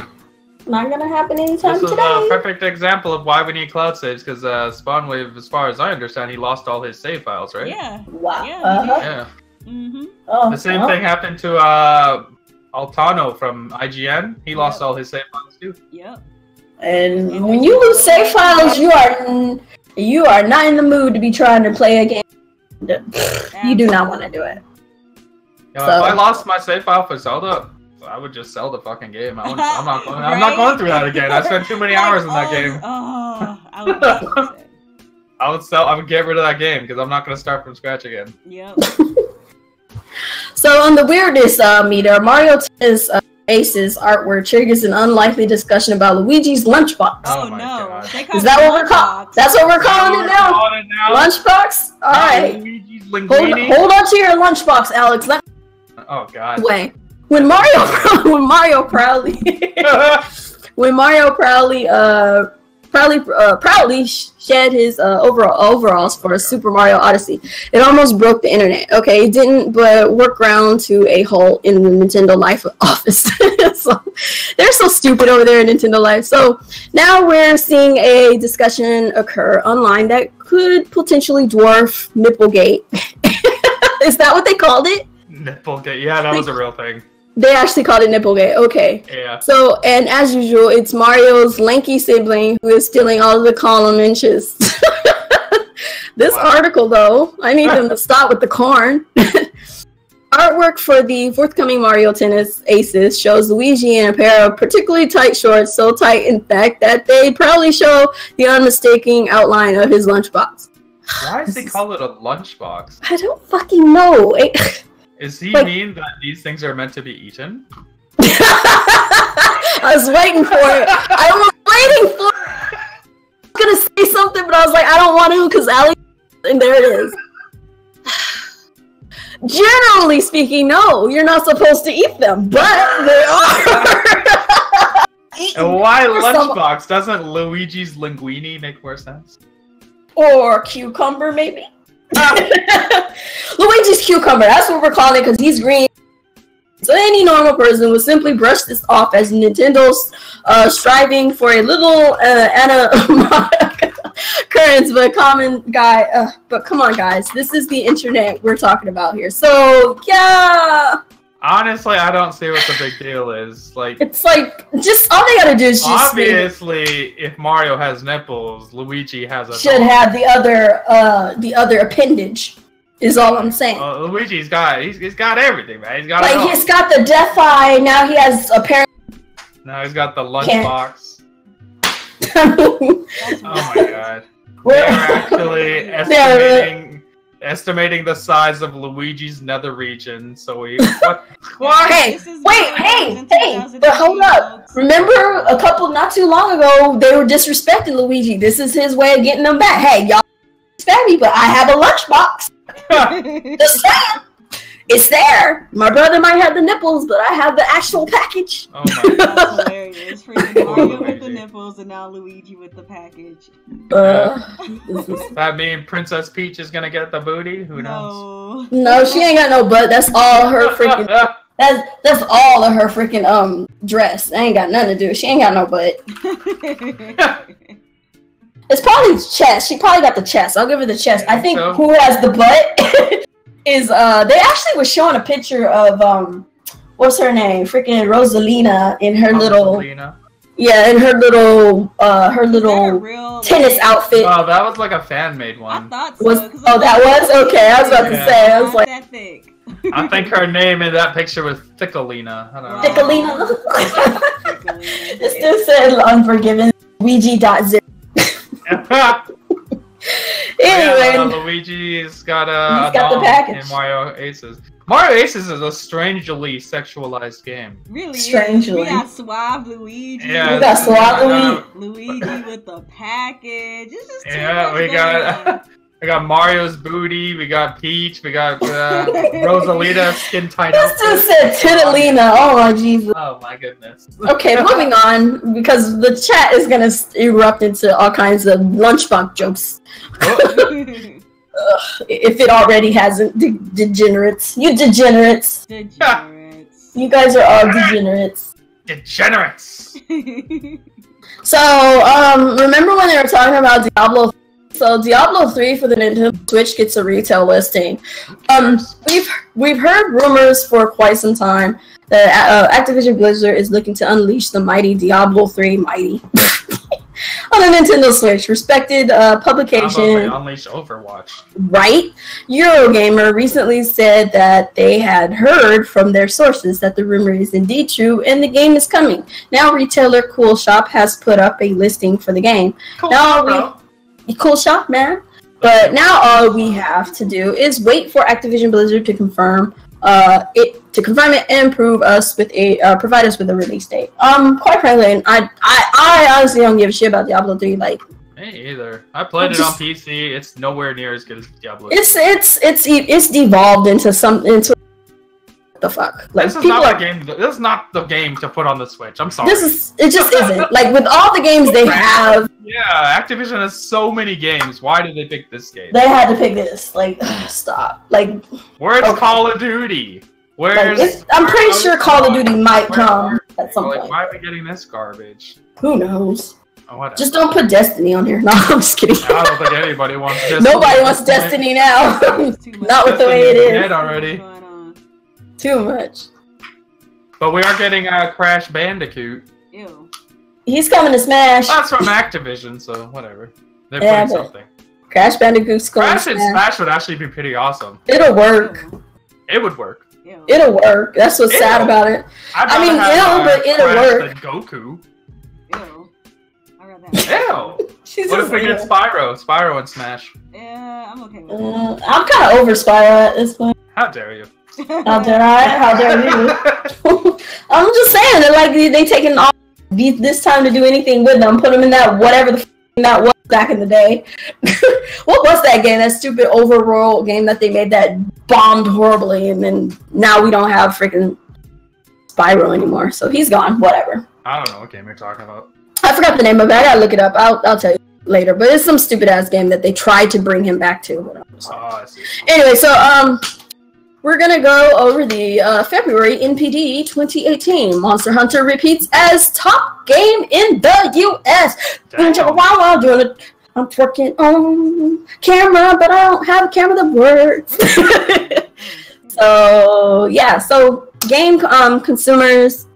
Not gonna happen anytime today. This is a perfect example of why we need cloud saves, because Spawnwave, as far as I understand, he lost all his save files, right? Yeah. Wow. Yeah. Mm-hmm. The same thing happened to Altano from IGN. He lost all his save files too. Yep. And when you lose save files, you are not in the mood to be trying to play a game. You do not want to do it. Yeah, so, if I lost my save file for Zelda, I would just sell the fucking game. I'm not going through that again. I spent too many hours in that game. I would be upset. I would get rid of that game because I'm not going to start from scratch again. Yep. So on the weirdness meter, Mario Tennis Aces artwork triggers an unlikely discussion about Luigi's lunchbox. Oh my no! God. Is that what we're calling? That's what we're calling it now. Lunchbox. All right. Luigi's hold on to your lunchbox, Alex. Oh God. Wait. When Mario proudly shed his overalls for Super Mario Odyssey, it almost broke the internet. Okay, it didn't, but work around to a halt in the Nintendo Life office. So they're so stupid over there in Nintendo Life. So now we're seeing a discussion occur online that could potentially dwarf Nipplegate. Is that what they called it? Nipplegate. Yeah, that was a real thing. They actually called it Nipplegate. Okay. Yeah. So, and as usual, it's Mario's lanky sibling who is stealing all of the column inches. This article, though, I need them to stop with the corn. artwork for the forthcoming Mario Tennis Aces shows Luigi in a pair of particularly tight shorts, so tight in fact that they proudly show the unmistakable outline of his lunchbox. Why does he call it a lunchbox? I don't fucking know. Is he Like- mean that these things are meant to be eaten? I was waiting for it. I was waiting for it. I was gonna say something, but I was like, I don't want to because Allie. And there it is. Generally speaking, no, you're not supposed to eat them, but they are. And why For some- lunchbox? Doesn't Luigi's linguine make more sense? Or cucumber, maybe. Luigi's cucumber. That's what we're calling it because he's green. So any normal person would simply brush this off as Nintendo's striving for a little occurrence, but but come on, guys, this is the internet we're talking about here. So yeah, Honestly, I don't see what the big deal is. Like, it's like just all they gotta do is just obviously, if Mario has nipples, Luigi has a should dog. have the other appendage. Is all I'm saying. Luigi's got he's got everything, man. He's got Like it all. he's got the death eye. Now he has apparently. Now he's got the lunchbox. Oh Oh my god. They're actually estimating the size of Luigi's nether region. So we what? Hey, This is wait, what hey, happens in hey, 2018, but hold up. folks. Remember not too long ago, they were disrespecting Luigi. This is his way of getting them back. Hey, y'all respect me, but I have a lunchbox. Just saying. It's there. My brother might have the nipples, but I have the actual package. Oh my god. That's hilarious. Freaking Mario with the nipples and now Luigi with the package. This is- That mean Princess Peach is gonna get the booty? Who knows? No. no, she ain't got no butt. That's all her freaking. That's all of her freaking dress. That ain't got nothing to do. She ain't got no butt. It's probably chest. She probably got the chest. I'll give her the chest. I think So? who has the butt is they actually were showing a picture of what's her name? Freaking Rosalina in her little Selena. in her little Is that a little real, tennis outfit. Oh, that was like a fan made I one. thought so. Was 'cause oh I'm that like, was okay. I was about to Yeah. say I was not like that thick. I think her name in that picture was Thickalina. I don't know. Nickelina. Thickalina. It still said Unforgiven Luigi.0. Anyway, Luigi's got a He's got the dong package. in Mario Aces. Mario Aces is a strangely sexualized game. Really Strangely. is. We got Suave Luigi. Yeah, We got Suave Luigi with the package. It's just too Yeah, much we going on. got we got Mario's booty, we got Peach, we got Rosalina skin tight this just said Titalina. Oh my Jesus. Oh my goodness. Okay, moving on because the chat is gonna erupt into all kinds of lunchbox jokes. If it already hasn't, degenerates. You degenerates. Degenerates. You guys are all degenerates. Degenerates. So, remember when they were talking about Diablo? So Diablo 3 for the Nintendo Switch gets a retail listing. We've heard rumors for quite some time that Activision Blizzard is looking to unleash the mighty Diablo 3 mighty on the Nintendo Switch. Respected publication, Unleash Overwatch. right? Eurogamer recently said that they had heard from their sources that the rumor is indeed true and the game is coming. Now retailer Cool Shop has put up a listing for the game. Cool, Now bro. Cool Shop, man. But now all we have to do is wait for Activision Blizzard to confirm it and provide us with a release date. Quite frankly, I honestly don't give a shit about Diablo 3. Like, Me either. I played it on PC. It's nowhere near as good as Diablo. it's devolved into the fuck. Like, This is people not are. the game. This is not the game to put on the Switch. I'm sorry. It just isn't. Like, with all the games they have, Yeah, Activision has so many games. Why did they pick this game? they had to pick this. Like, stop. Like, Where's Okay. Call of Duty? Where's? I'm pretty sure Call of Duty might come at some Like, point. why are we getting this garbage? Who knows? Oh, whatever. Just don't put Destiny on here. No, I'm just kidding. I don't think anybody wants Destiny. Nobody wants Destiny now. Too much. Not with the way it Destiny's dead is. already. What's going on? Too much. But we are getting Crash Bandicoot. Ew. He's coming to Smash. That's from Activision, so whatever. They're Yeah, putting but- something. Crash Bandicoot's going to Crash and Smash. Smash would actually be pretty awesome. It'll work. It would work. Ew. It'll work. That's what's sad about it. I mean, but it'll work. Goku. Ew. I read that. Ew. What if we get Spyro? Spyro and Smash. Yeah, I'm okay with that. I'm kind of over Spyro at this point. How dare you? How dare I? How dare you? I'm just saying that, like, they taking all this time to do anything with them, put them in that whatever the that was back in the day. What was that game? That stupid overworld game that they made that bombed horribly, and then now we don't have freaking Spyro anymore. So he's gone. Whatever. I don't know what game you're talking about. I forgot the name of it. I gotta look it up. I'll tell you later. But it's some stupid ass game that they tried to bring him back to. Oh, I see. Anyway, so we're gonna go over the February NPD 2018. Monster Hunter repeats as top game in the US. Wow, doing it. I'm twerking on camera, but I don't have a camera that works. So yeah, so game consumers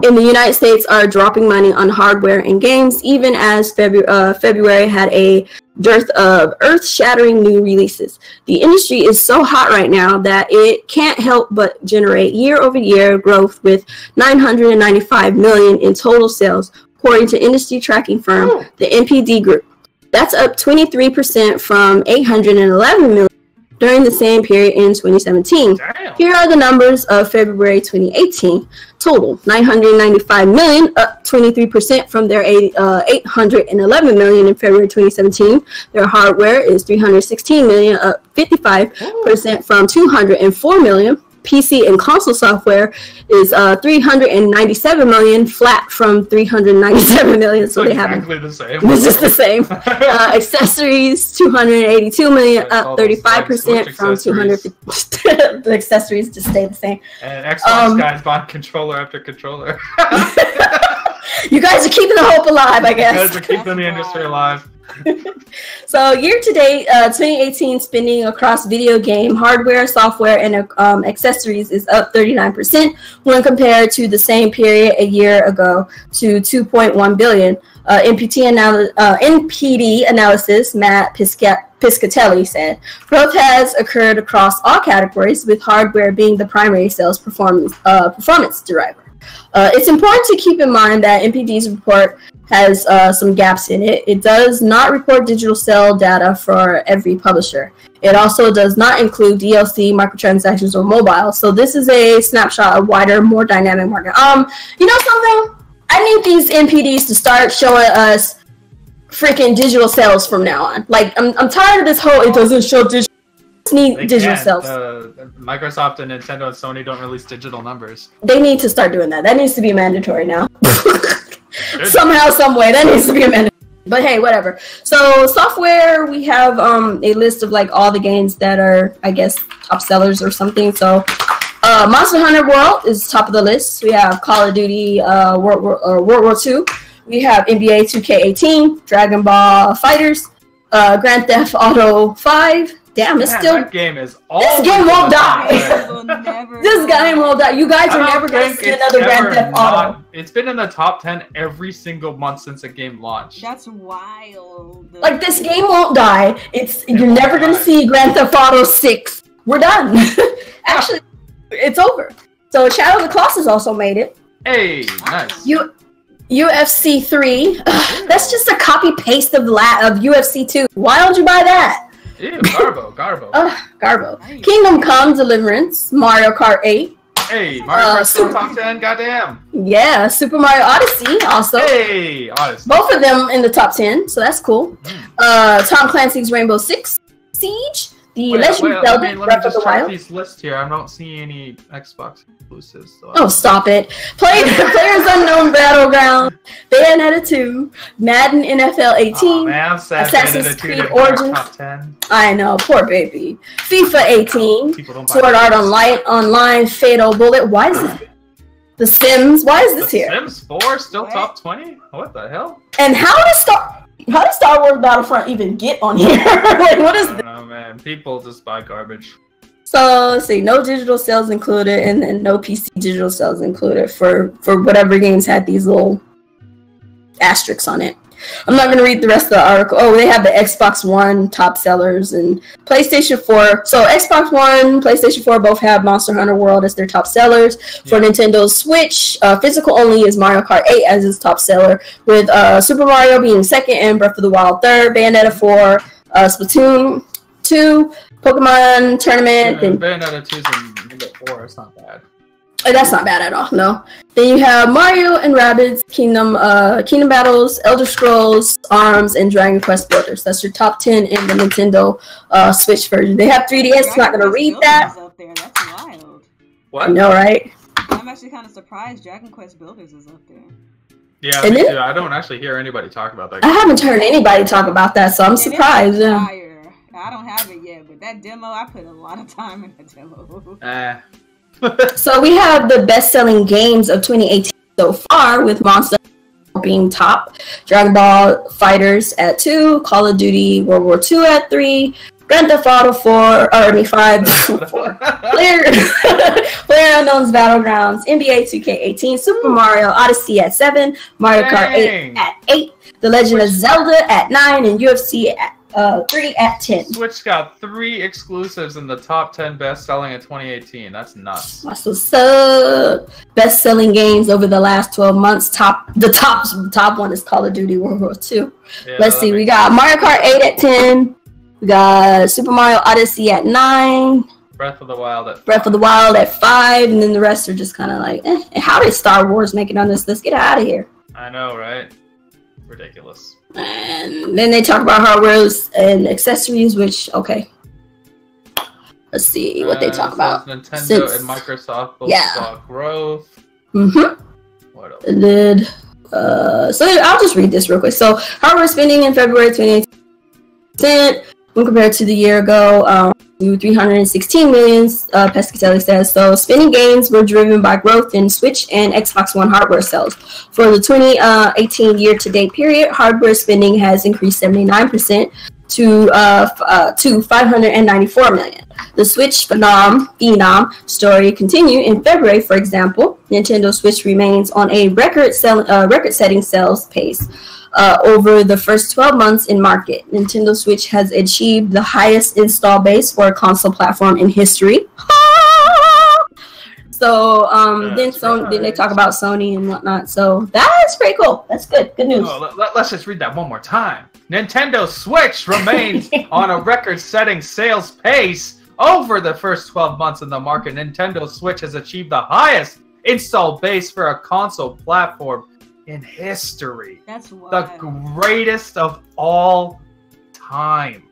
in the United States are dropping money on hardware and games, even as February had a dearth of earth-shattering new releases. The industry is so hot right now that it can't help but generate year-over-year growth with $995 million in total sales, according to industry tracking firm the NPD Group. That's up 23% from $811 million during the same period in 2017. Damn. Here are the numbers of February 2018. Total, $995 million, up 23% from their $811 million in February 2017. Their hardware is $316 million, up 55% from $204 million. PC and console software is $397 million, flat from $397 million. So they have exactly the same. It's just the same. Accessories, $282 million, up 35% from $250. The accessories just stay the same. And Xbox guys bought controller after controller. You guys are keeping the hope alive, I guess. You guys are keeping the industry alive. So year-to-date 2018 spending across video game hardware, software, and accessories is up 39% when compared to the same period a year ago to $2.1 billion. NPD analysis, Matt Piscatelli said, growth has occurred across all categories, with hardware being the primary sales performance driver. It's important to keep in mind that NPD's report has some gaps in it. It does not report digital sale data for every publisher. It also does not include DLC, microtransactions, or mobile. So this is a snapshot of wider, more dynamic market. You know something? I need these NPDs to start showing us freaking digital sales from now on. Like, I'm tired of this whole, it doesn't show digital. Need digital sales. Microsoft and Nintendo and Sony don't release digital numbers. They need to start doing that. That needs to be mandatory now. Somehow, some way, that needs to be mandatory. But hey, whatever. So software, we have a list of like all the games that are, I guess, top sellers or something. So Monster Hunter World is top of the list. We have Call of Duty World War II. We have NBA 2K18, Dragon Ball Fighters, Grand Theft Auto 5. Damn, it's still. That game is all. This game won't die. This game won't die. You guys are never going to see another Grand Theft Auto. It's been in the top 10 every single month since the game launched. That's wild. Like, this game won't die. You're never going to see Grand Theft Auto 6. We're done. Actually, it's over. So Shadow of the Colossus also made it. Hey, nice. UFC 3. That's just a copy paste of UFC 2. Why don't you buy that? Ew, Garbo. Garbo. Kingdom Come Deliverance, Mario Kart 8. Hey, Mario Kart still top 10, goddamn. Yeah, Super Mario Odyssey also. Hey, Odyssey. Both of them in the top 10, so that's cool. Tom Clancy's Rainbow Six Siege. The Legend of Zelda Breath of the Wild. These lists here. I don't see any Xbox exclusives. So oh, stop it. Players Unknown Battleground, Bayonetta 2, Madden NFL 18, oh, man, I'm sad Assassin's Creed Origins. Top 10. I know, poor baby. FIFA 18, Sword Art Online, Fatal Bullet. Why is this? The Sims. Why is this here? Sims 4 still top 20? What the hell? And how did Star Wars Battlefront even get on here? Like, what is this? Oh man, people just buy garbage. So let's see, no digital sales included, and then no PC digital sales included for whatever games had these little asterisks on it. I'm not going to read the rest of the article. Oh, they have the Xbox One top sellers and PlayStation 4. So Xbox One, PlayStation 4 both have Monster Hunter World as their top sellers. For Nintendo Switch, physical only is Mario Kart 8 as its top seller, with Super Mario being second and Breath of the Wild third, Bayonetta 4, Splatoon 2, Pokemon Tournament. Bayonetta 2 and 4, it's not bad. That's not bad at all, no. Then you have Mario and Rabbids, Kingdom Battles, Elder Scrolls, ARMS, and Dragon Quest Builders. That's your top 10 in the Nintendo Switch version. They have 3DS, not going to read that. Up there. That's wild. What? I know, right? I'm actually kind of surprised Dragon Quest Builders is up there. Yeah, me too. I don't actually hear anybody talk about that. I haven't heard anybody talk about that, so I'm surprised. Yeah. I don't have it yet, but that demo, I put a lot of time in that demo. So we have the best-selling games of 2018 so far, with Monster being top, Dragon Ball Fighters at 2, Call of Duty World War II at 3, Grand Theft Auto 5, PlayerUnknown's Battlegrounds, NBA 2K18, Super Mario Odyssey at 7, Mario Kart 8 at 8, The Legend of Zelda at 9, and UFC at 3 at 10. Switch got 3 exclusives in the top 10 best-selling in 2018. That's nuts. That's what's up. Best-selling games over the last 12 months. The top one is Call of Duty World War II. Yeah, let's see. We got Mario Kart 8 at 10. We got Super Mario Odyssey at 9. Breath of the Wild at 5, and then the rest are just kind of like, how did Star Wars make it on this list? Get out of here. I know, right? Ridiculous. And then they talk about hardware and accessories, which, okay. Let's see what they talk about. Nintendo and Microsoft both saw growth. What else? And then, so I'll just read this real quick. So hardware spending in February 2018 when compared to the year ago, to 316 million, Pescatelli says. So spending gains were driven by growth in Switch and Xbox One hardware sales. For the 2018 year-to-date period, hardware spending has increased 79% to 594 million. The Switch phenom story continued in February. For example, Nintendo Switch remains on a record-setting sales pace. Over the first 12 months in market, Nintendo Switch has achieved the highest install base for a console platform in history. So then they talk about Sony and whatnot. So that's pretty cool. That's good. Good news. Let's just read that one more time. Nintendo Switch remains on a record-setting sales pace. Over the first 12 months in the market, Nintendo Switch has achieved the highest install base for a console platform in history. That's wild. The greatest of all time.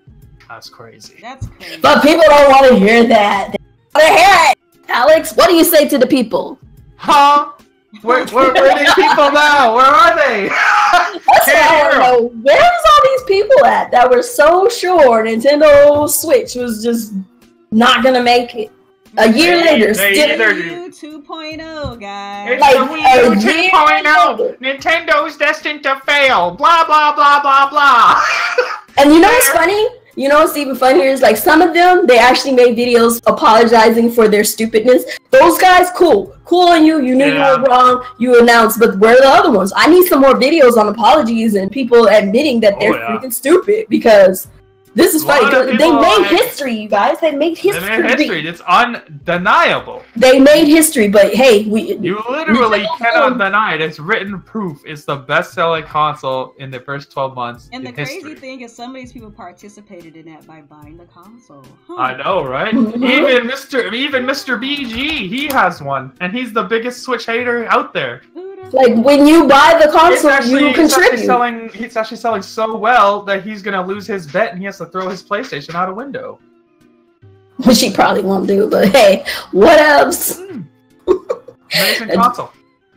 That's crazy. That's crazy. But people don't want to hear that. They want to hear it. Alex, what do you say to the people? Huh? Where are these people now? Where are they? Where's all these people at that were so sure Nintendo Switch was just not gonna make it? A year later, still Wii U 2.0, guys. It's the Wii U 2.0. Nintendo's destined to fail. Blah blah blah blah blah. And you know what's funny? You know what's even funnier is like some of them, they actually made videos apologizing for their stupidness. Those guys, cool on you. You knew you were wrong. You announced, but where are the other ones? I need some more videos on apologies and people admitting that they're freaking stupid, because this is funny. They made history, you guys. They made history. They made history. It's undeniable. They made history, but hey, you literally cannot deny it. It's written proof. It's the best-selling console in the first 12 months. And the crazy thing is, some of these people participated in that by buying the console. I know, right? Even Mr. BG, he has one, and he's the biggest Switch hater out there. Like, when you buy the console, you contribute. It's actually selling so well that he's going to lose his bet and he has to throw his PlayStation out a window. Which he probably won't do, but hey, what else? Amazing console.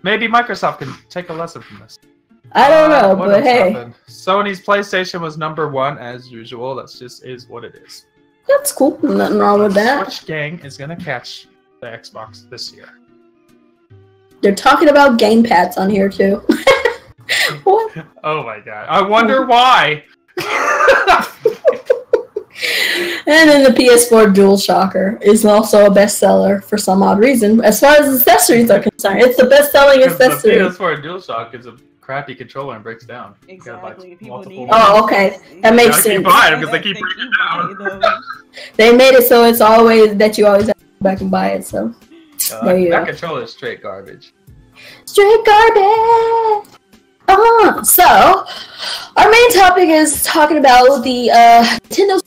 Maybe Microsoft can take a lesson from this. I don't know, but hey. Happened? Sony's PlayStation was #1 as usual. That's just is what it is. That's cool. Nothing wrong with that. Switch gang is going to catch the Xbox this year. They're talking about gamepads on here too. What? Oh my god. I wonder why. And then the PS4 DualShocker is also a bestseller for some odd reason. As far as accessories are concerned, it's the best-selling accessory. The PS4 DualShock is a crappy controller and breaks down. Exactly. People need. Oh, okay, that makes sense. Keep buying them because they keep breaking down. They made it so it's always that you always have to go back and buy it. So there you that go. controller is straight garbage. Straight garbage. So our main topic is talking about the Nintendo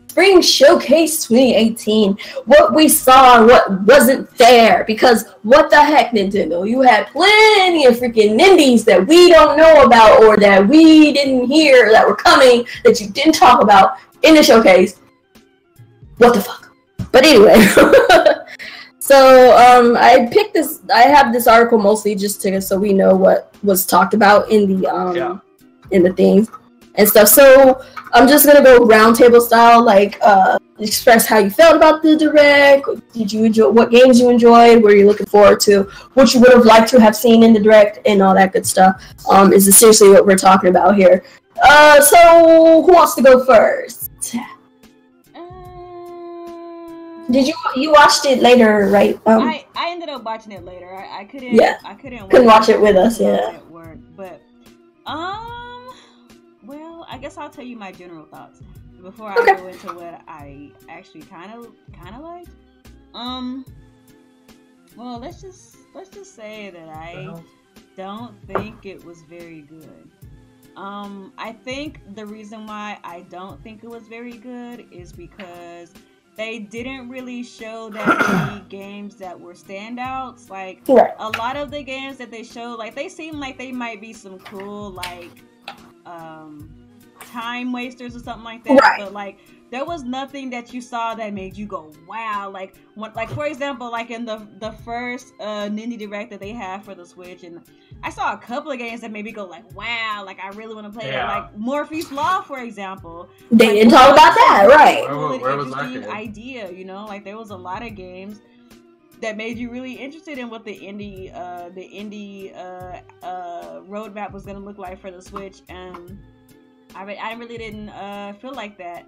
Spring Showcase 2018. What we saw and what wasn't there. Because what the heck, Nintendo? You had plenty of freaking Nindies that we don't know about or that we didn't hear that were coming that you didn't talk about in the showcase. What the fuck? But anyway. So I picked this. I have this article mostly just so we know what was talked about in the in the things and stuff. So I'm just gonna go roundtable style, like express how you felt about the direct. Did you enjoy? What games you enjoyed? What are you looking forward to? What you would have liked to have seen in the direct and all that good stuff. Is essentially what we're talking about here. So who wants to go first? Did you watched it later, right? I ended up watching it later. I couldn't. Yeah. I couldn't watch it with us. Yeah. At work, but well, I guess I'll tell you my general thoughts before I go into what I actually kind of liked. Well, let's just say that I don't think it was very good. I think the reason why I don't think it was very good is because they didn't really show that many games that were standouts. Like, a lot of the games that they showed, like, they seem like they might be some cool, like, time wasters or something like that. But, like, there was nothing that you saw that made you go, wow. Like, for example, like, in the first Nindy Direct that they have for the Switch, and I saw a couple of games that made me go, like, wow, like, I really want to play that. Like, Morphe's Law, for example. They didn't talk about that, right? Where was that game? Idea, you know? Like, there was a lot of games that made you really interested in what the indie roadmap was going to look like for the Switch, and I really didn't feel like that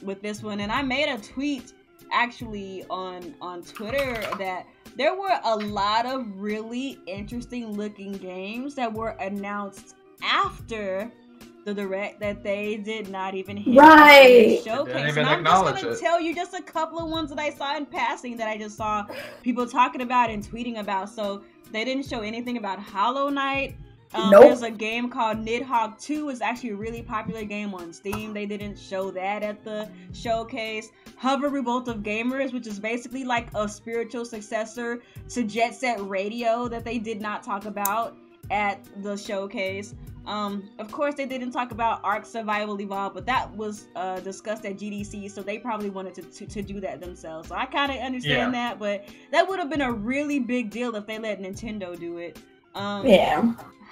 with this one. And I made a tweet actually on Twitter that there were a lot of really interesting looking games that were announced after the direct that they did not even hit the showcase. And I'm just gonna tell you just a couple of ones that I saw in passing that I just saw people talking about and tweeting about. So they didn't show anything about Hollow Knight. There's a game called Nidhogg 2. It's actually a really popular game on Steam. They didn't show that at the showcase. Hover Revolt of Gamers, which is basically like a spiritual successor to Jet Set Radio that they did not talk about at the showcase. Of course, they didn't talk about Ark Survival Evolved, but that was discussed at GDC, so they probably wanted to do that themselves. So I kind of understand that, but that would have been a really big deal if they let Nintendo do it.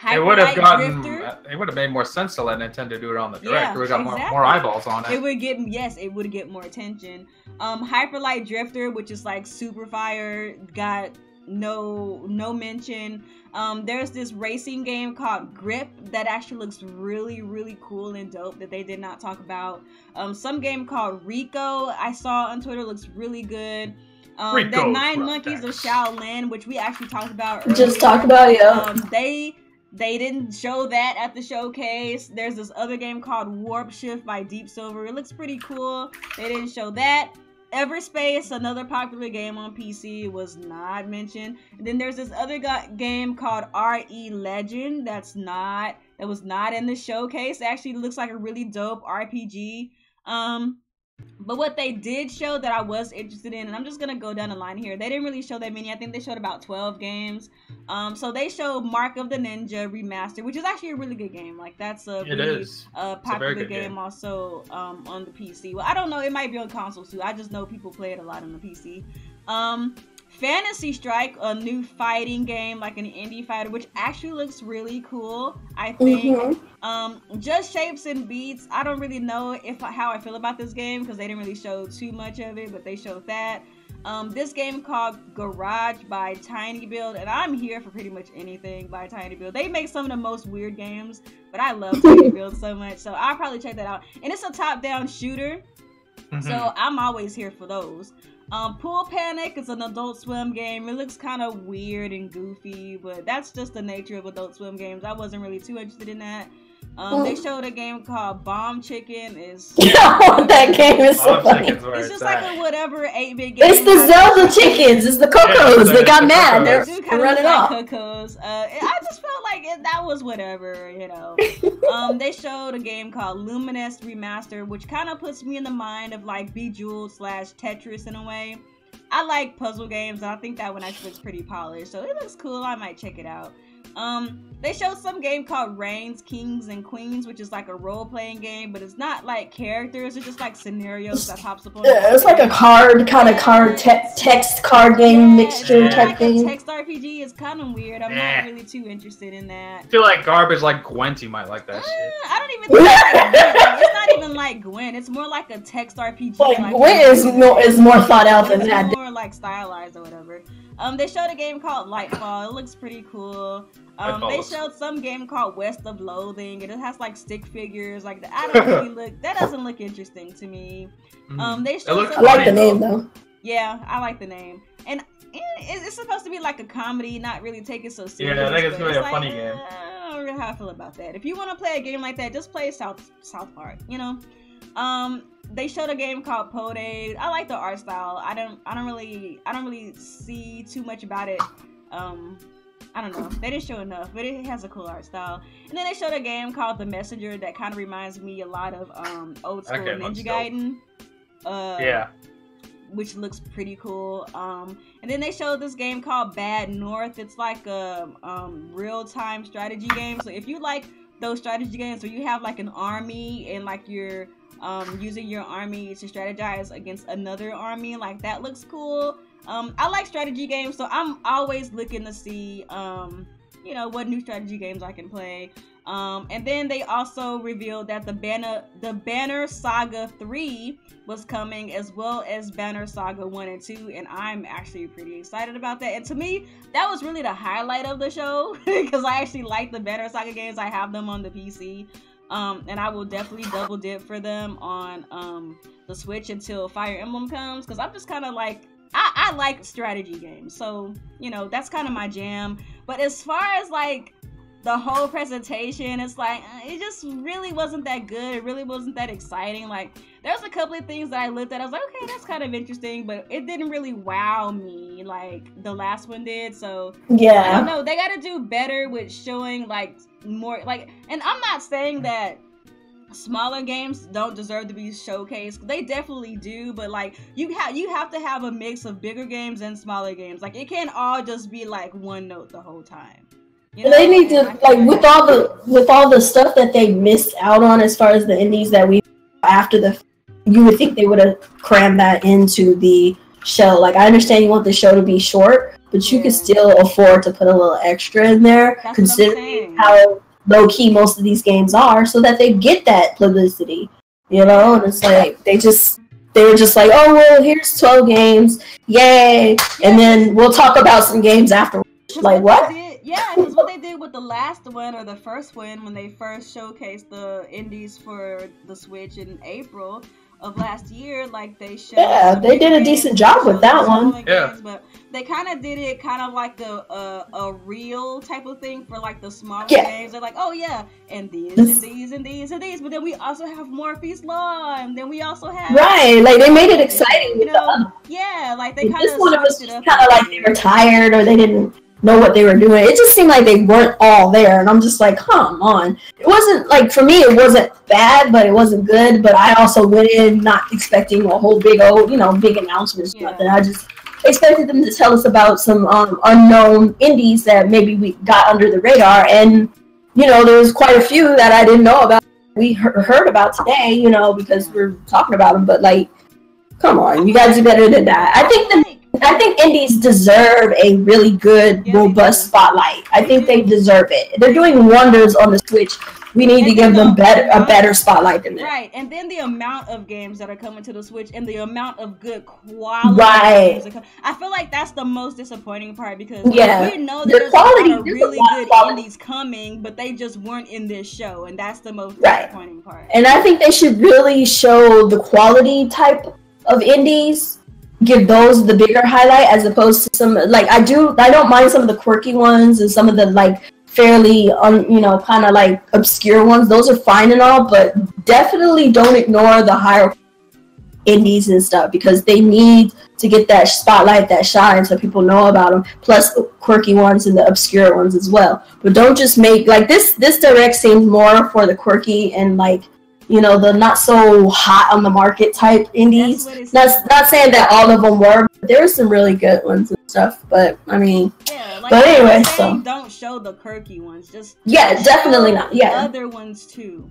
It would have made more sense to let Nintendo do it on the direct. We got more eyeballs on it. It would get more attention. Hyperlight Drifter, which is like super fire, got no mention. There's this racing game called Grip that actually looks really, really cool and dope that they did not talk about. Some game called Rico I saw on Twitter looks really good. That 9 Monkeys of Shaolin, which we actually talked about earlier. Just talked about, They didn't show that at the showcase. There's this other game called Warp Shift by Deep Silver. It looks pretty cool. They didn't show that. Everspace, another popular game on PC, was not mentioned. And then there's this other game called RE Legend that was not in the showcase. It actually looks like a really dope RPG. But what they did show that I was interested in, and I'm just gonna go down the line here, they didn't really show that many. I think they showed about 12 games. So they showed Mark of the Ninja Remastered, which is actually a really good game. Like, that's a really popular game also on the PC. Well, I don't know, it might be on consoles too. I just know people play it a lot on the PC. Fantasy Strike, a new fighting game, like an indie fighter, which actually looks really cool, I think. Just Shapes and Beats, I don't really know how I feel about this game because they didn't really show too much of it, but they showed that. This game called Garage by Tiny Build, and I'm here for pretty much anything by Tiny Build. They make some of the most weird games, but I love Tiny Build so much, so I'll probably check that out. And it's a top-down shooter, so I'm always here for those. Pool Panic is an Adult Swim game. It looks kind of weird and goofy, but that's just the nature of Adult Swim games. I wasn't really too interested in that. They showed a game called Bomb Chicken. That game is so funny. It's just like a whatever 8-bit game. It's the Zelda chickens. It's the Cocos. They got mad. They're running off. Cocos. I just felt like that was whatever, you know. They showed a game called Luminous Remastered, which kind of puts me in the mind of like Bejeweled / Tetris in a way. I like puzzle games, and I think that one actually looks pretty polished, so it looks cool. I might check it out. They showed some game called Reigns, Kings, and Queens, which is like a role-playing game, but it's not like characters, it's just like scenarios that pops up on it's like a card, text card game mixture type thing. Text RPG is kind of weird. I'm not really too interested in that. I feel like garbage like Gwent, you might like that shit. I don't even think it's not even like Gwent. It's more like a text RPG. Like Gwent is more thought out than that. It's more like stylized or whatever. They showed a game called Lightfall. It looks pretty cool. They showed some game called West of Loathing, and it has like stick figures. Like that doesn't look interesting to me. They showed I like the name though. Yeah, I like the name, and it's supposed to be like a comedy, not really take it so serious. Yeah, I think it's gonna be a funny game. I don't really how I feel about that. If you want to play a game like that, just play South Park. You know. They showed a game called Podade. I like the art style. I don't really see too much about it. I don't know. They didn't show enough, but it has a cool art style. And then they showed a game called The Messenger that kind of reminds me a lot of old school Ninja Gaiden. Which looks pretty cool. And then they showed this game called Bad North. It's like a real-time strategy game. So if you like those strategy games where you have like an army and like you're using your army to strategize against another army, like that looks cool. I like strategy games, so I'm always looking to see you know, what new strategy games I can play. And then they also revealed that the Banner Saga 3 was coming, as well as Banner Saga 1 and 2, and I'm actually pretty excited about that. And to me, that was really the highlight of the show, because I actually like the Banner Saga games. I have them on the PC. And I will definitely double dip for them on the Switch until Fire Emblem comes, because I'm just kind of like, I like strategy games, so you know, that's kind of my jam. But as far as like the whole presentation, it's like it just really wasn't that good. It really wasn't that exciting. Like there's a couple of things that I looked at, I was like, okay, that's kind of interesting, but it didn't really wow me like the last one did. So yeah, I don't know, they got to do better with showing like more, like, and I'm not saying that smaller games don't deserve to be showcased. They definitely do, but like you have to have a mix of bigger games and smaller games. Like it can't all just be like one note the whole time. You know? They need to, like, with all the stuff that they missed out on as far as the indies that we after the, you would think they would have crammed that into the show. Like I understand you want the show to be short, but you could still afford to put a little extra in there, considering how low key most of these games are, so that they get that publicity, you know. And it's like they were just like, oh well, here's 12 games, yay, and then we'll talk about some games afterwards. Like what? Yeah, because what they did with the last one, or the first one, when they first showcased the indies for the Switch in April of last year, like they showed. Yeah, they did a decent job with that one. Yeah. But they kind of did it kind of like a real type of thing for like the smaller games. They're like, oh yeah, and these and these and these and these, but then we also have Morphe's Law, and then we also have like they made it exciting. You know, yeah, like they kind of. This one it was kind of like they were tired or they didn't know what they were doing. It just seemed like they weren't all there, and I'm just like, come on. It wasn't like, for me, it wasn't bad, but it wasn't good. But I also went in not expecting a whole big old, big announcements. Nothing. I just expected them to tell us about some unknown indies that maybe we got under the radar, and there was quite a few that I didn't know about. We heard about today, because we're talking about them. But like, come on, you guys do better than that. I think indies deserve a really good, robust spotlight. I think they deserve it. They're doing wonders on the Switch. We need to give them a better spotlight than that. Right, and then the amount of games that are coming to the Switch and the amount of good quality games that come. I feel like that's the most disappointing part, because we know that there's a lot of really good indies coming, but they just weren't in this show, and that's the most disappointing part. And I think they should really show the quality type of indies give those the bigger highlight as opposed to some like I don't mind some of the quirky ones and some of the like fairly you know, kind of like obscure ones. Those are fine and all, but definitely don't ignore the higher indies and stuff, because they need to get that spotlight, that shine, so people know about them, plus the quirky ones and the obscure ones as well. But don't just make like this direct seems more for the quirky and like, you know, the not so hot on the market type indies. Not saying that all of them were, but there were some really good ones and stuff. But I mean, yeah, like, but anyway, so don't show the quirky ones. Just definitely not. Yeah, other ones too.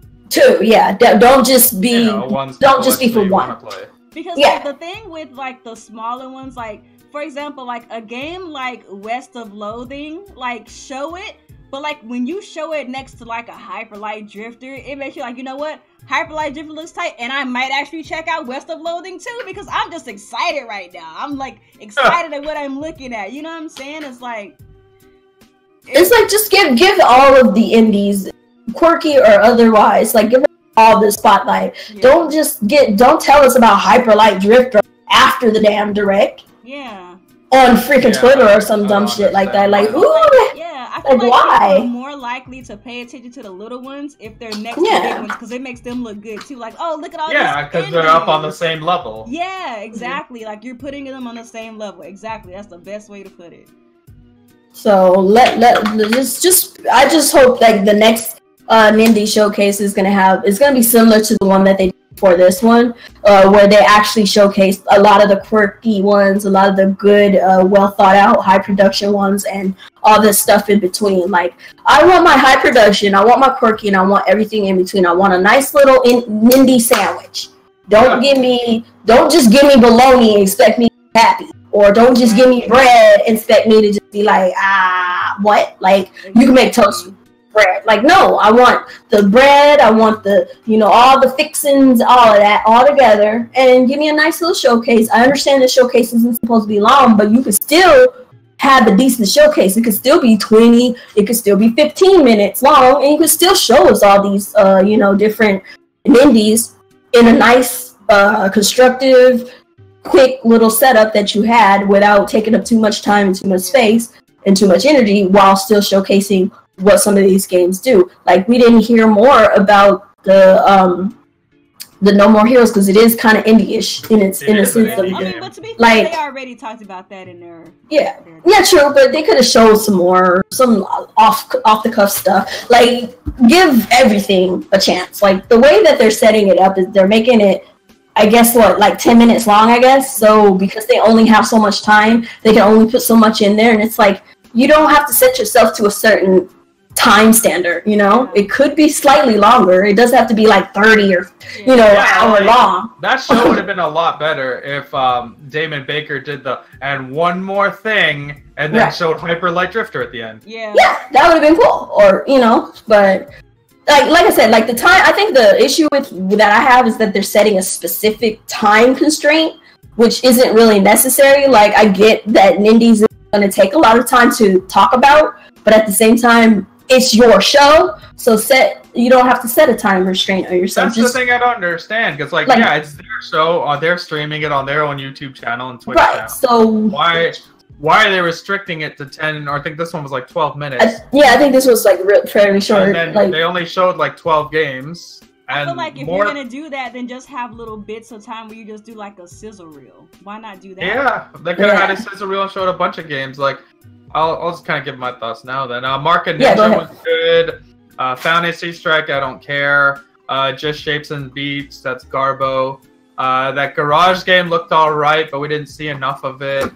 Yeah. Don't just be don't just be for one. Because like, the thing with like the smaller ones, like for example, like a game like West of Loathing, like show it. But like when you show it next to like a Hyperlight Drifter, it makes you like, you know what? Hyperlight Drifter looks tight, and I might actually check out West of Loathing too, because I'm just excited right now. I'm like excited at what I'm looking at. You know what I'm saying? It's like just give all of the indies, quirky or otherwise, like give them all the spotlight. Yeah. Don't tell us about Hyperlight Drifter after the damn direct. Yeah. On freaking Twitter or some dumb shit like that. Like, ooh. I feel like why? People are more likely to pay attention to the little ones if they're next to the big ones, because it makes them look good too. Like, oh, look at all this. Yeah, because they're up on the same level. Yeah, exactly. Like you're putting them on the same level. Exactly. That's the best way to put it. So I just hope that the next Nindies Showcase is gonna be similar to the one that they did for this one, where they actually showcased a lot of the quirky ones, a lot of the good, well thought out, high production ones, and all this stuff in between. Like, I want my high production, I want my quirky, and I want everything in between. I want a nice little Nindy sandwich. Don't just give me bologna and expect me to be happy. Or don't just give me bread and expect me to just be like, what? Like, you can make toast bread. Like, no, I want the bread, I want the, you know, all the fixings, all of that, all together, and give me a nice little showcase. I understand the showcase isn't supposed to be long, but you could still have a decent showcase. It could still be 20, it could still be 15 minutes long, and you could still show us all these, you know, different indies in a nice, constructive, quick little setup that you had without taking up too much time and too much space and too much energy, while still showcasing what some of these games do. Like, we didn't hear more about the No More Heroes, because it is kind of indie-ish in its sense of I mean, but to be fair, like, they already talked about that in their true, but they could have showed some off the cuff stuff. Like, give everything a chance. Like, the way that they're setting it up is they're making it, I guess, like 10 minutes long, I guess. So because they only have so much time, they can only put so much in there, and it's like, you don't have to set yourself to a certain time standard, you know? It could be slightly longer. It doesn't have to be like 30 or, you know, hour long. That show would have been a lot better if Damon Baker did and one more thing, and then showed Hyperlight Drifter at the end. Yeah, that would have been cool. Or, you know, but like I said, like the time, I think the issue that I have is that they're setting a specific time constraint, which isn't really necessary. Like, I get that Nindies is going to take a lot of time to talk about, but at the same time, it's your show, so you don't have to set a time restraint on yourself. That's the thing I don't understand, because like it's their show, they're streaming it on their own YouTube channel and Twitch channel. So why are they restricting it to 10, or I think this one was like 12 minutes? I think this was like fairly short. And then they only showed like 12 games. I feel like if you're gonna do that, then just have little bits of time where you just do like a sizzle reel. Why not do that? Yeah, they could have had a sizzle reel and showed a bunch of games. Like, I'll just kind of give my thoughts now. Then Mark and Ninja was good. Fantasy Strike, I don't care. Just Shapes and Beats, that's Garbo. That Garage game looked all right, but we didn't see enough of it.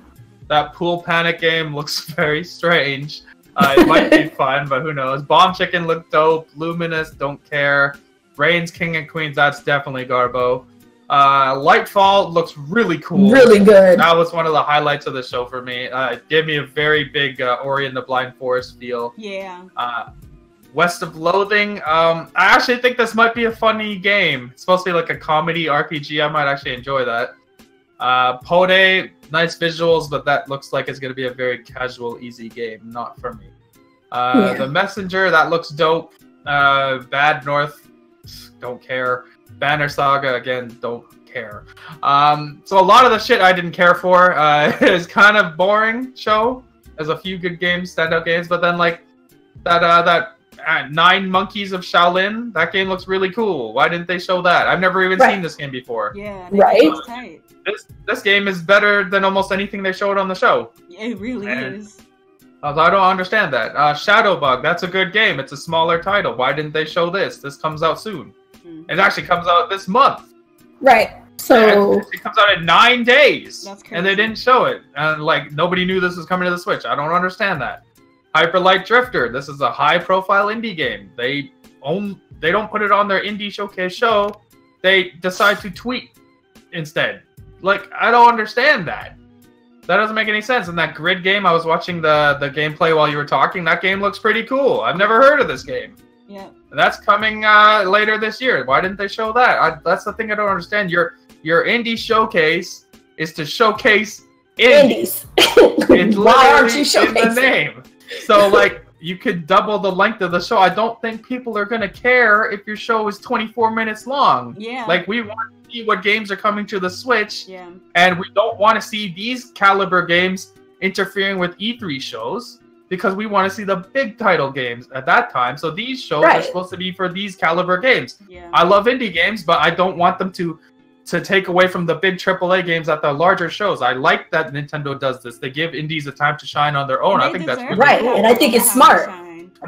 That Pool Panic game looks very strange. It might be fun, but who knows? Bomb Chicken looked dope. Luminous, don't care. Reigns King and Queens, that's definitely Garbo. Lightfall looks really cool. Really good. That was one of the highlights of the show for me. It gave me a very big Ori and the Blind Forest feel. Yeah. West of Loathing, I actually think this might be a funny game. It's supposed to be like a comedy RPG. I might actually enjoy that. Pode, nice visuals, but that looks like it's going to be a very casual, easy game. Not for me. The Messenger, that looks dope. Bad North, don't care. Banner Saga, again, don't care. So a lot of the shit I didn't care for is kind of boring show. There's a few good games, standout games, but then like that 9 Monkeys of Shaolin, that game looks really cool. Why didn't they show that? I've never even seen this game before. Yeah, right. This game is better than almost anything they showed on the show. It really is. I don't understand that. Shadowbug, that's a good game. It's a smaller title. Why didn't they show this? This comes out soon. It actually comes out this month. Right. So it comes out in 9 days. That's crazy. And they didn't show it. And like nobody knew this was coming to the Switch. I don't understand that. Hyper Light Drifter. This is a high-profile indie game. They don't put it on their Indie Showcase show. They decide to tweet instead. Like, I don't understand that. That doesn't make any sense. And that Grid game, I was watching the gameplay while you were talking. That game looks pretty cool. I've never heard of this game. Yeah. That's coming later this year. Why didn't they show that? That's the thing I don't understand. Your Indie Showcase is to showcase indies. It's Why aren't you literally in the name. So, like, you could double the length of the show. I don't think people are going to care if your show is 24 minutes long. Yeah. Like, we want to see what games are coming to the Switch. Yeah. And we don't want to see these caliber games interfering with E3 shows because we want to see the big title games at that time. So these shows are supposed to be for these caliber games. Yeah. I love indie games, but I don't want them to take away from the big AAA games at the larger shows. I like that Nintendo does this. They give indies a time to shine on their own. I think that's really cool. And I think it's smart.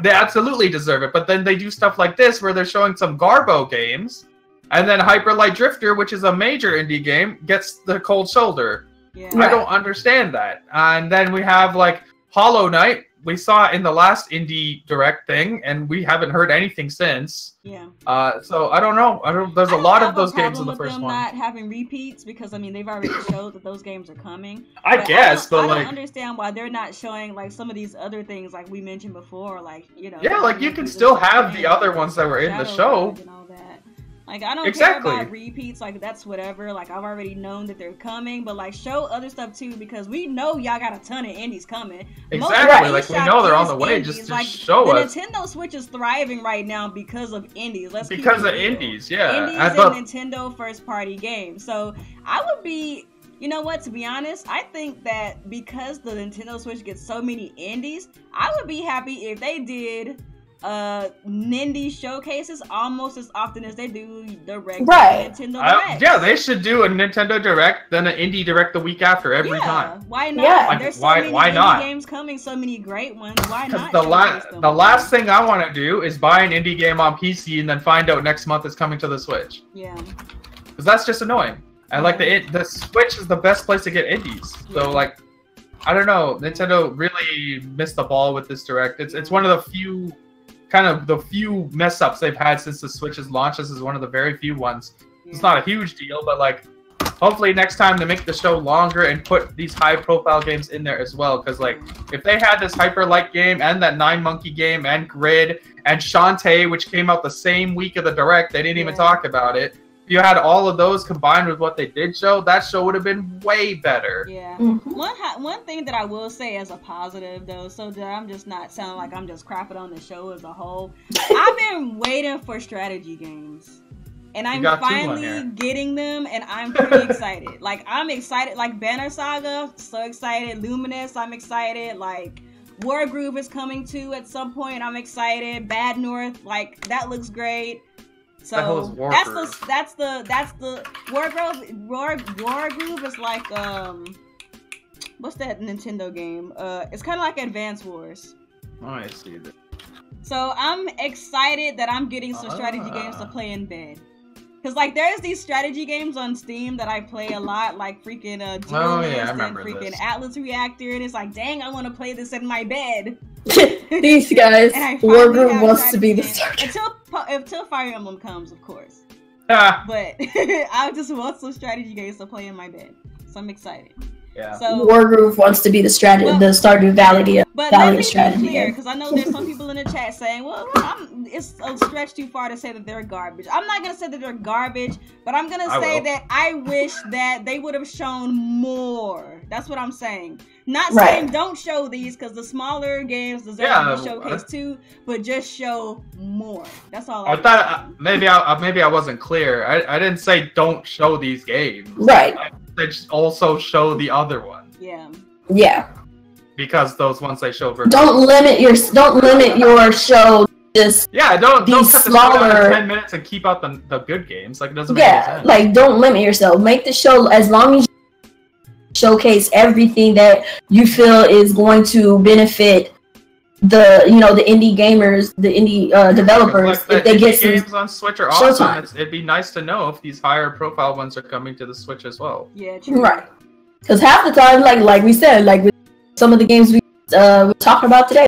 They absolutely deserve it. But then they do stuff like this where they're showing some Garbo games, and then Hyper Light Drifter, which is a major indie game, gets the cold shoulder. Yeah. I don't understand that. And then we have like Hollow Knight. We saw it in the last Indie Direct thing, and we haven't heard anything since. Yeah. So I don't know. There's a lot of those games in the first one. Not having repeats because I mean they've already showed that those games are coming. I guess, but I like, don't understand why they're not showing like some of these other things like we mentioned before, like Yeah, like you can still have the other ones that were in the show. And all that. Like, I don't care about repeats, like, that's whatever, like, I've already known that they're coming, but, like, show other stuff, too, because we know y'all got a ton of indies coming. Exactly, like, we know they're on the way, just to like, show us. The Nintendo Switch is thriving right now because of indies. Because of indies, yeah. Indies and Nintendo first-party games, so I would be... You know what, to be honest, I think that because the Nintendo Switch gets so many indies, I would be happy if they did... Nindies Showcases almost as often as they do the regular Nintendo Direct. Yeah, they should do a Nintendo Direct, then an Indie Direct the week after every time. Why not? Yeah. Like, there's so many indie games coming, so many great ones. Why not? The last thing I want to do is buy an indie game on PC and then find out next month it's coming to the Switch. Yeah. Because that's just annoying. And like the Switch is the best place to get indies. So like, I don't know, Nintendo really missed the ball with this Direct. It's one of the few. Kind of the few mess ups they've had since the Switch's launch. This is one of the very few ones. It's not a huge deal, but like, hopefully next time they make the show longer and put these high profile games in there as well. Because like, if they had this Hyper Light game and that 9 Monkey game and Grid and Shantae, which came out the same week of the Direct, they didn't even talk about it. If you had all of those combined with what they did show, that show would have been way better. Yeah. One thing that I will say as a positive, though, so that I'm just not sounding like I'm just crapping on the show as a whole, I've been waiting for strategy games. And I'm finally getting them, and I'm pretty excited. Like, I'm excited. Like, Banner Saga, so excited. Luminous, I'm excited. Like, War Groove is coming too at some point. I'm excited. Bad North, like, that looks great. So that's the War Groove is like what's that Nintendo game? It's kind of like Advance Wars. Oh, I see that. So I'm excited that I'm getting some strategy games to play in bed. Cause like there's these strategy games on Steam that I play a lot, like freaking Duelist and freaking Atlas Reactor, and it's like, dang, I want to play this in my bed. These guys, War Groove wants to be the starter. Until Fire Emblem comes, of course. But I just want some strategy games to play in my bed, so I'm excited. Yeah. So Wargroove wants to be the strategy, the Stardew Valley. But let me be strategy clear, because I know there's some people in the chat saying, well, it's a stretch too far to say that they're garbage. I'm not going to say that they're garbage, but I'm going to say that I wish that they would have shown more. That's what I'm saying. Not saying don't show these, because the smaller games deserve to be showcased too, but just show more. That's all I thought. Maybe I wasn't clear. I didn't say don't show these games. Right. They also show the other ones. Yeah. Yeah. Because those ones they showed were don't limit your show. Just don't cut smaller. the show down to 10 minutes and keep out the good games. Like it doesn't make any sense. Like don't limit yourself. Make the show as long as you showcase everything that you feel is going to benefit the indie gamers, the indie developers. Like if they get some games on Switch are awesome. It'd be nice to know if these higher profile ones are coming to the Switch as well. Yeah, true. Right. Because half the time, like we said, like with some of the games we're talking about today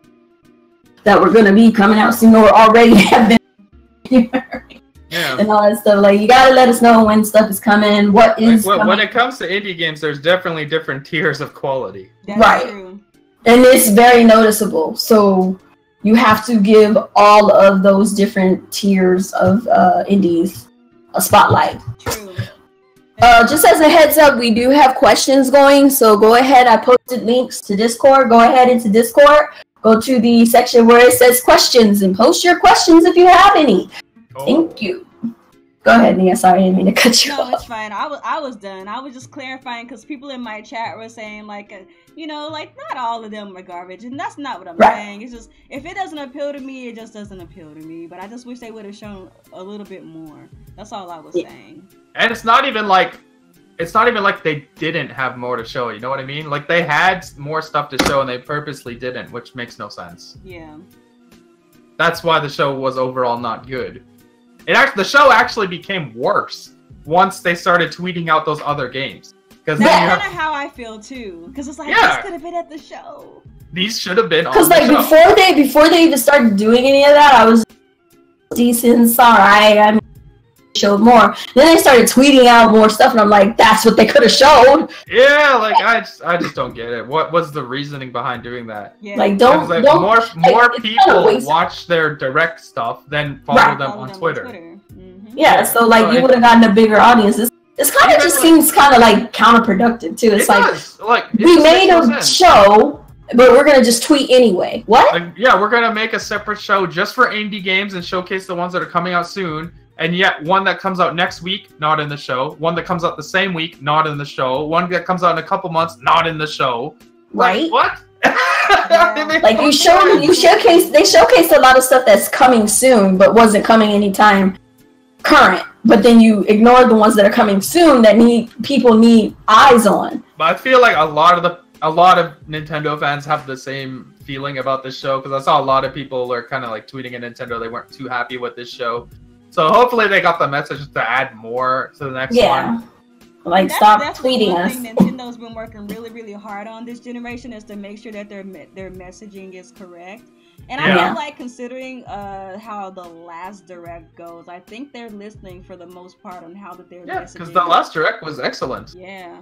that were going to be coming out soon or already have been and all that stuff. Like you got to let us know when stuff is coming. When it comes to indie games, there's definitely different tiers of quality. That's true. And it's very noticeable. So you have to give all of those different tiers of indies a spotlight. True. Just as a heads up, we do have questions going, so go ahead. I posted links to Discord. Go ahead into Discord. Go to the section where it says questions and post your questions if you have any. Thank you. Go ahead, Nia. Sorry, I didn't mean to cut you off. No, it's fine. I was done. I was just clarifying because people in my chat were saying like not all of them are garbage, and that's not what I'm saying. It's just if it doesn't appeal to me, it just doesn't appeal to me. But I just wish they would have shown a little bit more. That's all I was saying. And it's not even like they didn't have more to show. You know what I mean? Like they had more stuff to show, and they purposely didn't, which makes no sense. Yeah. That's why the show was overall not good. The show actually became worse once they started tweeting out those other games. That's kind of how I feel too. Because it's like this could have been at the show. These should have been on the show. Because before they even started doing any of that, I was decent. Sorry, I showed more. Then they started tweeting out more stuff, and I'm like, that's what they could have showed. Yeah, like I just don't get it. What was the reasoning behind doing that? Yeah. Like more people watch their direct stuff than follow them on Twitter. Mm-hmm. Yeah, so like you would have gotten a bigger audience. It's kind of just seems kind of like counterproductive too. It's we made a show, but we're gonna just tweet anyway. What? We're gonna make a separate show just for indie games and showcase the ones that are coming out soon. And yet, one that comes out next week, not in the show. One that comes out the same week, not in the show. One that comes out in a couple months, not in the show. Right? Like, what? Like they showcased a lot of stuff that's coming soon, but wasn't coming anytime current. But then you ignore the ones that are coming soon that people need eyes on. But I feel like a lot of Nintendo fans have the same feeling about this show, because I saw a lot of people are kind of like tweeting at Nintendo they weren't too happy with this show. So hopefully they got the message to add more to the next one. Like stop tweeting us. One thing Nintendo's been working really, really hard on this generation is to make sure that their messaging is correct. And I feel like considering how the last Direct goes, I think they're listening for the most part on how that they're messaging. Yeah, because the last Direct was excellent. Yeah.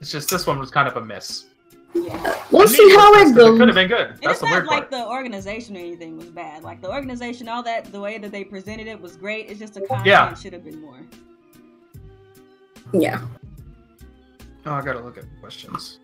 It's just this one was kind of a miss. Yeah. We'll see how it goes. It could have been good. That's the weird part. It's not like the organization or anything was bad. Like the organization, all that, the way that they presented it was great. It's just the content should have been more. Yeah. Oh, I gotta look at questions.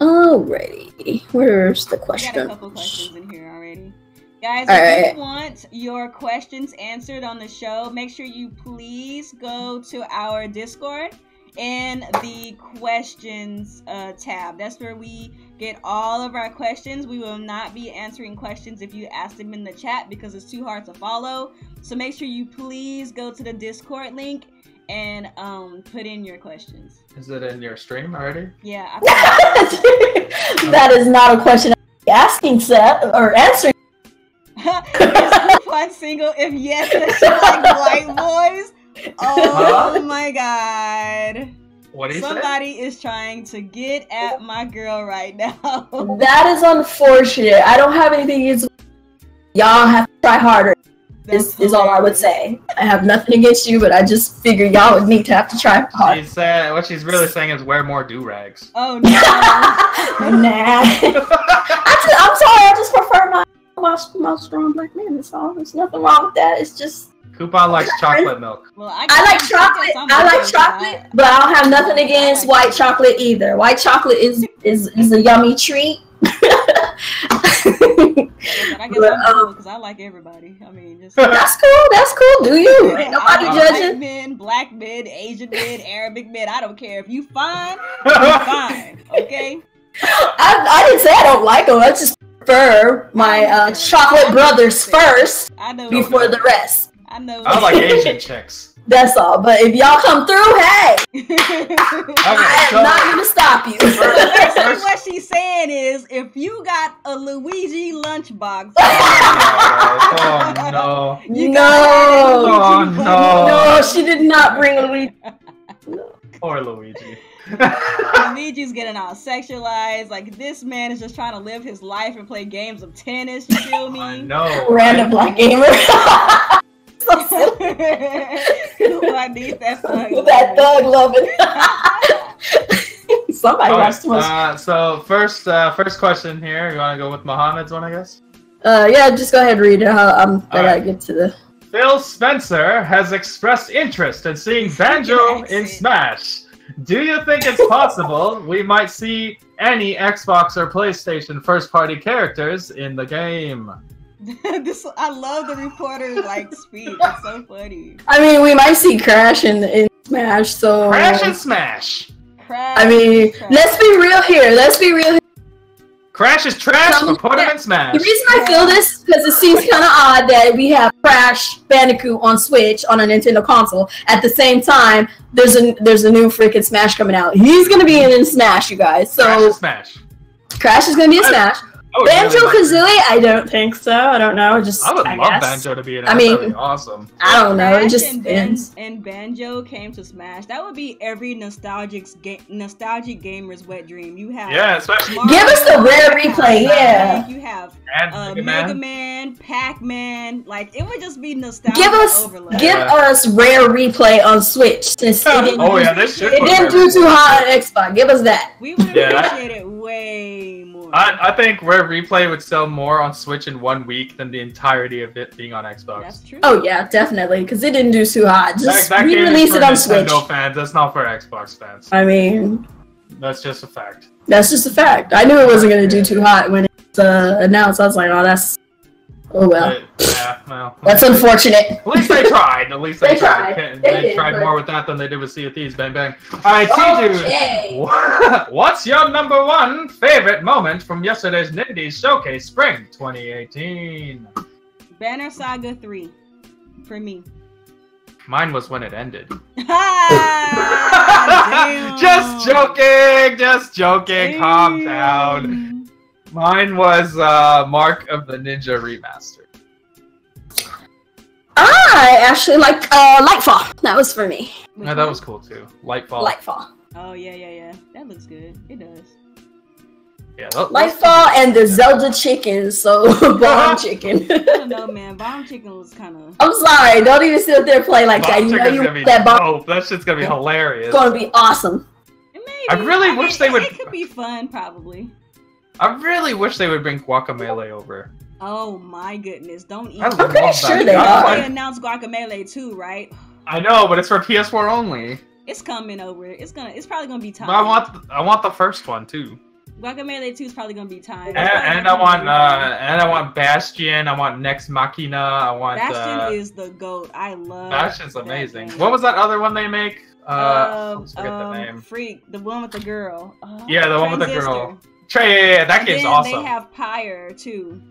Alrighty. Where's the question? I got a couple questions in here already. Guys, if you want your questions answered on the show, make sure you please go to our Discord and the questions tab. That's where we get all of our questions. We will not be answering questions if you ask them in the chat because it's too hard to follow. So make sure you please go to the Discord link and put in your questions. Is it in your stream already? Yeah. That is not a question I'm asking, Seth, or answering. Is Coupon single? If yes, that's like white boys. Oh my god. What is Somebody is trying to get at my girl right now. That is unfortunate. I don't have anything against y'all have to try harder. is all I would say. I have nothing against you, but I just figure y'all would need to have to try hard. What she's really saying is wear more do-rags. Oh no. Nah. I'm sorry, I just prefer my strong black man. That's all. There's nothing wrong with that. It's just Coupon likes chocolate milk. Well, I like chocolate. I like chocolate, but I don't have nothing against white chocolate either. White chocolate is a yummy treat. I guess I'm cool because I like everybody. I mean, just that's cool. Do you? Ain't nobody judging. Black men, Asian men, Arabic men. I don't care. If you fine, you fine. Okay. I didn't say I don't like them. I just prefer my chocolate brothers first before the rest. I know. I like Asian chicks. That's all. But if y'all come through, hey, I am not gonna stop you. Basically, what she's saying is, if you got a Luigi lunchbox, oh no, no, she did not bring Luigi. No. Poor Luigi. Luigi's getting all sexualized. Like, this man is just trying to live his life and play games of tennis. You feel me? I know. Random black gamer. I need that thug. That thug loving. Somebody watched too much. So first question here. You want to go with Mohammed's one, I guess? Yeah, just go ahead and read it. I gotta get to the. Phil Spencer has expressed interest in seeing Banjo in Smash. Do you think it's possible we might see any Xbox or PlayStation first-party characters in the game? I love the reporter speech. It's so funny. I mean, we might see Crash in Smash. So Crash and Smash. I mean, let's be real here. Crash is trash, but put him in Smash. The reason I feel this because it seems kind of odd that we have Crash Bandicoot on Switch on a Nintendo console at the same time. There's a new freaking Smash coming out. He's gonna be in Smash, you guys. So Crash is gonna be in Smash. Banjo-Kazooie? I don't think so. I don't know. I would love Banjo to be in it. That'd be awesome. I don't know. It just and Banjo came to Smash. That would be every nostalgic gamer's wet dream. You have especially give us the rare replay. Yeah, you have Mega Man, Pac-Man. Like, it would just be nostalgic. Give us rare replay on Switch since it didn't do too hot on Xbox. Give us that. We would appreciate it way more. I think Rare Replay would sell more on Switch in 1 week than the entirety of it being on Xbox. That's true. Oh yeah, definitely, because it didn't do too hot. Just that re-release it on Switch. Nintendo fans, that's not for Xbox fans. I mean, that's just a fact. That's just a fact. I knew it wasn't going to do too hot when it was announced. I was like, oh well. Well, that's unfortunate. At least they tried. They tried. They tried more with that than they did with Sea of Thieves. Bang bang. Alright, T2. What's your number one favorite moment from yesterday's Nindies Showcase Spring 2018? Banner Saga 3. For me. Mine was when it ended. Damn. Just joking. Damn. Calm down. Mine was Mark of the Ninja Remastered. I actually liked Lightfall. That was for me. Yeah, that was cool too. Lightfall. Oh yeah. That looks good. It does. Yeah. Lightfall and the Zelda chicken. So bomb chicken. I don't know, man. Bomb chicken was kind of. I'm sorry. Don't even sit there and play like that. You know you that bomb. That shit's gonna be hilarious. It's gonna be awesome. Maybe. I really wish they would. It could be fun, probably. I really wish they would bring Guacamelee over. Oh my goodness! Don't even. I'm pretty sure they are. They announced Guacamelee too, right? I know, but it's for PS4 only. It's coming over. It's probably gonna be time. But I want the first one too. Guacamelee 2 is probably gonna be time. And I want Bastion. I want Nex Machina. I want Bastion is the GOAT. I love Bastion's amazing. What was that other one they make? I forget the name. Freak, the one with the girl. Yeah, the one with the girl. Yeah, that game's awesome. They have Pyre too.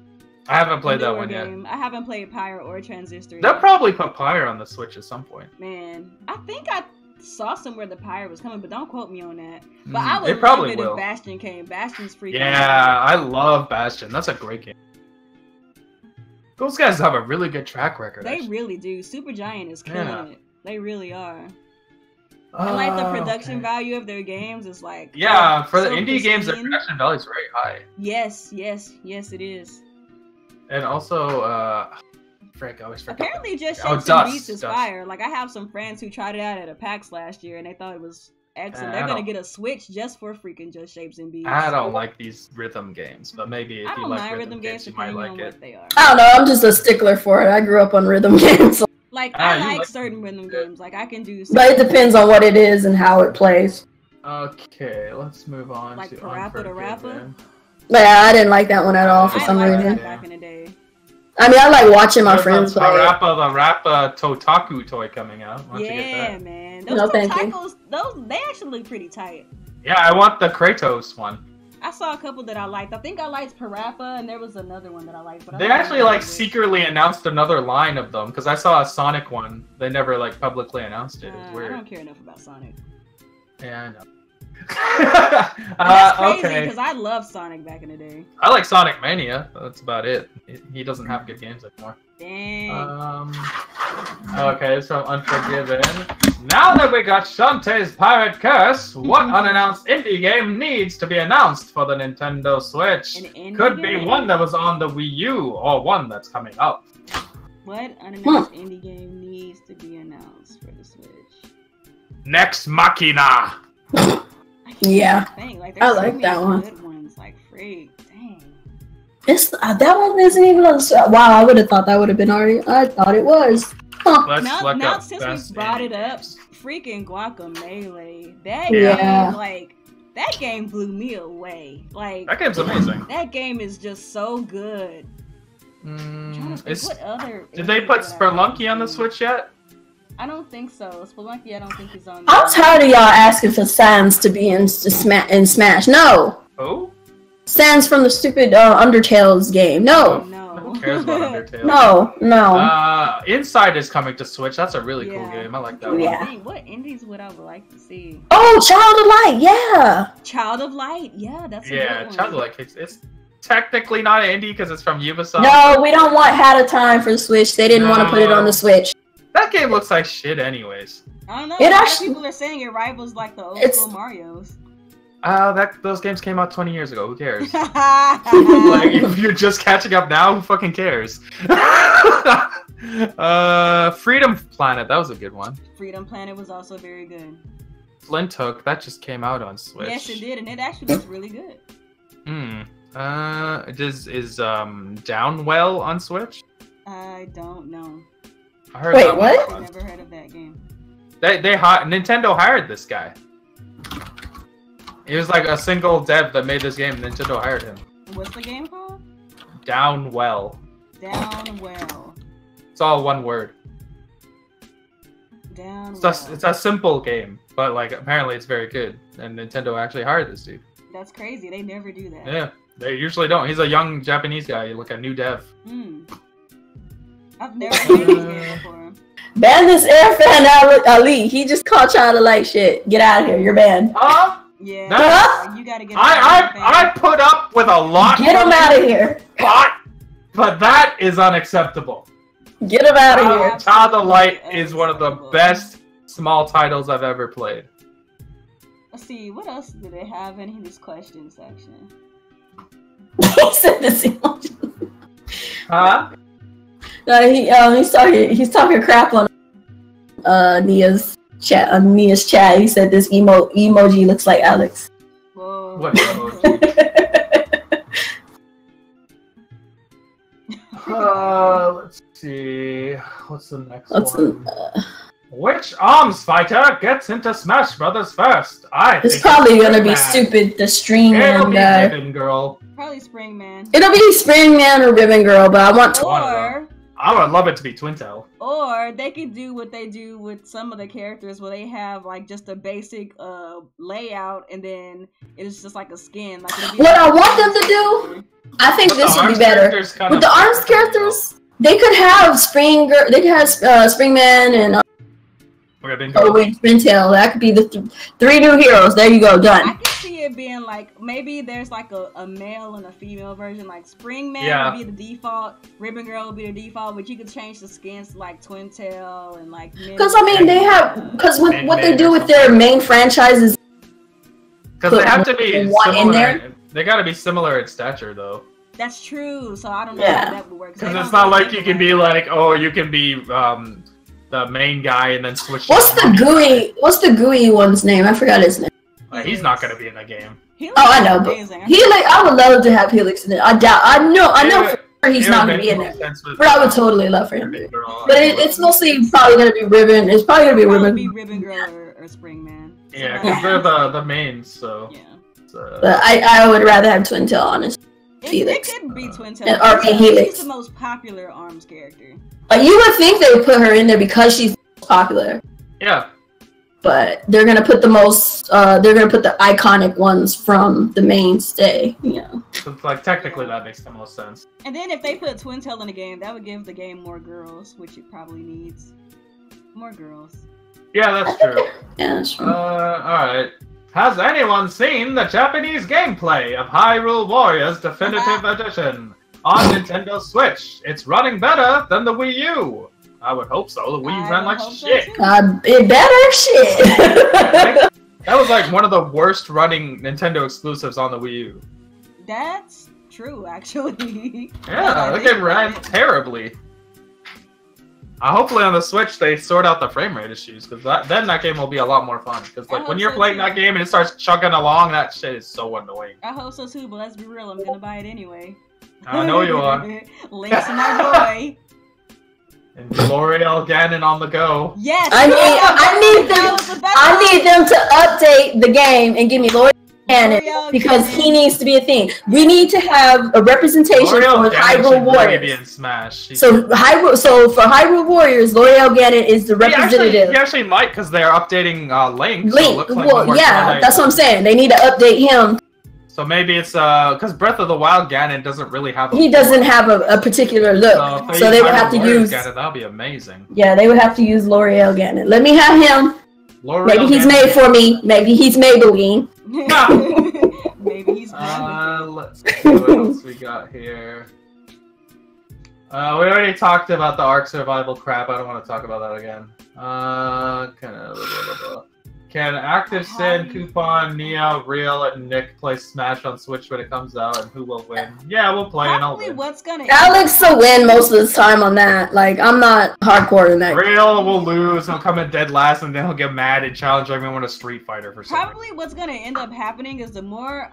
I haven't played that one yet. I haven't played Pyre or Transistor. They'll probably put Pyre on the Switch at some point. Man, I think I saw somewhere the Pyre was coming, but don't quote me on that. But I would love it if Bastion came. Bastion's freaking. Yeah, I love Bastion. That's a great game. Those guys have a really good track record. They really do. Supergiant is killing it. They really are. And like the production value of their games is like for the indie games, their production value is very high. Yes, it is. And also, Frick, I always forget. Apparently, just Oh, Shapes and Dust, Beats is Dust. fire. Like, I have some friends who tried it out at a PAX last year, and they thought it was excellent. I They're gonna don't- get a Switch just for freaking Just Shapes and Beats. I don't like these rhythm games, but maybe if I you don't like mind rhythm games, you might depending like on it. what they are. I don't know. I'm just a stickler for it. I grew up on rhythm games, Like, Ah, I you like like- certain rhythm games. Like, I can do. but it depends on what it is and how it plays. Okay, let's move on Like to Parappa the Rapper? Unforgiven. Yeah, I didn't like that one at all for I some liked reason. that back in the day. I mean, I like watching my There's friends the play it. Rappa Totaku toy coming out. Why don't you get Yeah, that? man. No, Those thank you. tacos, they actually look pretty tight. Yeah, I want the Kratos one. I saw a couple that I liked. I think I liked Parappa, and there was another one that I liked. But I They don't actually remember like which. secretly announced another line of them because I saw a Sonic one. They never like publicly announced it. It's I weird. don't care enough about Sonic. Yeah, I know. That's crazy Okay. because I loved Sonic back in the day. I like Sonic Mania. That's about it. He doesn't have good games anymore. Dang. Okay, so Unforgiven. Now that we got Shantae's Pirate Curse, what unannounced indie game needs to be announced for the Nintendo Switch? An indie Could be game? one that was on the Wii U or one that's coming up. What unannounced indie game needs to be announced for the Switch? Next Machina. I can't Yeah. think. Like, I there's so like many that one. good ones. Like, freak. Dang. It's that one isn't even on the wow. I would have thought that would have been already. I thought it was. Huh. Let's Now look up since best we brought it indie up, games. freaking Guacamelee. That Yeah. game, like, that game blew me away. Like, That game's amazing. that game is just so good. I'm trying to think, Is, what other did they indie put that I Spelunky on the liked? Switch yet? I don't think so. Spelunky, I don't think is on. I'm tired of y'all asking for Sans to be in Smash. No, Oh? Sans from the stupid Undertale's game. No, No. Who cares about Undertale? no. Inside is coming to Switch. That's a really cool Yeah. game. I like that What one. Yeah. What indies would I like to see? Oh, Child of Light. Yeah. Child of Light. Yeah, that's a Yeah, good one. Child of Light. It's technically not an indie because it's from Ubisoft. No, we don't want Had a Time for the Switch. They didn't want to put it on the Switch. That game looks like shit anyways. I don't know. It A lot of actually- people are saying it rivals like the old It's- school Mario's. Those games came out 20 years ago. Who cares? like, like, if you're just catching up now, who fucking cares? Freedom Planet, that was a good one. Freedom Planet was also very good. Flint Hook, that just came out on Switch. Yes, it did, and it actually looks really good. Is Downwell on Switch? I don't know. I heard Wait, that what? one. I've never heard of that game. Nintendo hired this guy. He was like a single dev that made this game. Nintendo hired him. What's the game called? Downwell. Downwell. It's all one word. Downwell. It's a simple game, but like apparently it's very good. And Nintendo actually hired this dude. That's crazy. They never do that. Yeah, they usually don't. He's a young Japanese guy, like a new dev. I've never played this game before. Ban this Airfan Ali. He just called Child of Light shit. Get out of here. You're banned. Yeah, That- you gotta get. I put up with a lot. Get him out of here. But that is unacceptable. Get him out of here. Child of Light is one of the Unacceptable. best small titles I've ever played. Let's see, what else do they have in this question section? He said this emoji. Huh? He's talking crap on Nia's chat. He said this emoji looks like Alex. Whoa. What emoji? Let's see. What's the next one? Which arms fighter gets into Smash Brothers first? It's think probably gonna be Springman. stupid. The String It'll Man be guy. Ribbon Girl. Probably Spring Man. It'll be Spring Man or Ribbon Girl, but I want. One of Or I would love it to be Twintel. or they could do what they do with some of the characters where they have like just a basic layout and then it's just like a skin. Like it'll be What like I want them to do, I think But this the would be arms better. characters kind With of- the arms characters, they could have Spring Girl. They could have Spring Man and Ribbon Girl. Sprintail. That could be the three new heroes. There you go, I done. can see it being like maybe there's like a male and a female version. Like Spring Man Yeah. would be the default, Ribbon Girl would be the default, but you could change the skins to like Twin Tail and like. Because I mean, they have what they do with their main franchises. Because they have to be One in similar. there? They got to be similar in stature, though. That's true. So I don't know how that would work. Because it's not like you can be like, oh, you can be the main guy and then switch. What's the GUI one's name? I forgot his name. He's not gonna be in the game. I know, but Helix. I would love to have Helix in it. I know for sure he's not gonna be in there, but I would totally love for him. But it's mostly probably gonna be Ribbon. It's probably gonna be Ribbon. Ribbon Girl or Spring Man. Yeah, because they're the mains. So. Yeah. But I would rather have Twin Tail, honestly. Felix. It could be Twin Tail. Or Helix. She's the most popular ARMS character. You would think they would put her in there because she's the most popular. Yeah. But they're gonna put the most. They're gonna put the iconic ones from the mainstay. You know. So it's like technically that makes the most sense. And then if they put Twin Tail in the game, that would give the game more girls, which it probably needs. More girls. Yeah, that's true. Yeah, that's true. Alright. Has anyone seen the Japanese gameplay of Hyrule Warriors Definitive Edition on Nintendo Switch? It's running better than the Wii U. I would hope so. The Wii U ran like shit. It better shit. That was like one of the worst running Nintendo exclusives on the Wii U. That's true, actually. Yeah, that game ran terribly. Hopefully on the Switch they sort out the frame rate issues, because then that game will be a lot more fun. Because like when you're playing that game and it starts chugging along, that shit is so annoying. I hope so too, but let's be real, I'm gonna buy it anyway. I know you are. Link's my boy. And L'Oreal Ganon on the go. Yes. I need them to update the game and give me L'Oreal Ganon because he needs to be a thing. We need to have a representation for Hyrule Warriors. Be in Smash. So for Hyrule Warriors, L'Oreal Ganon is the representative. He actually might, because they're updating Link. Link. So yeah, that's what I'm saying. They need to update him. So maybe it's because Breath of the Wild Ganon doesn't really have. He doesn't have a particular look, so they would have to use. That'd be amazing. Yeah, they would have to use L'Oreal Ganon. Let me have him. Maybe he's made for me. Maybe he's Maybelline. Maybe he's. Let's see what else we got here. We already talked about the Ark Survival crap. I don't want to talk about that again. Can Active Sin, Coupon, Nia, Real, and Nick play Smash on Switch when it comes out, and who will win? Yeah, we'll play and I'll win. Alex will win most of the time on that. Like, I'm not hardcore in that. Real will lose, he'll come in dead last, and then he'll get mad and challenge everyone to Street Fighter for something. Probably what's gonna end up happening is the more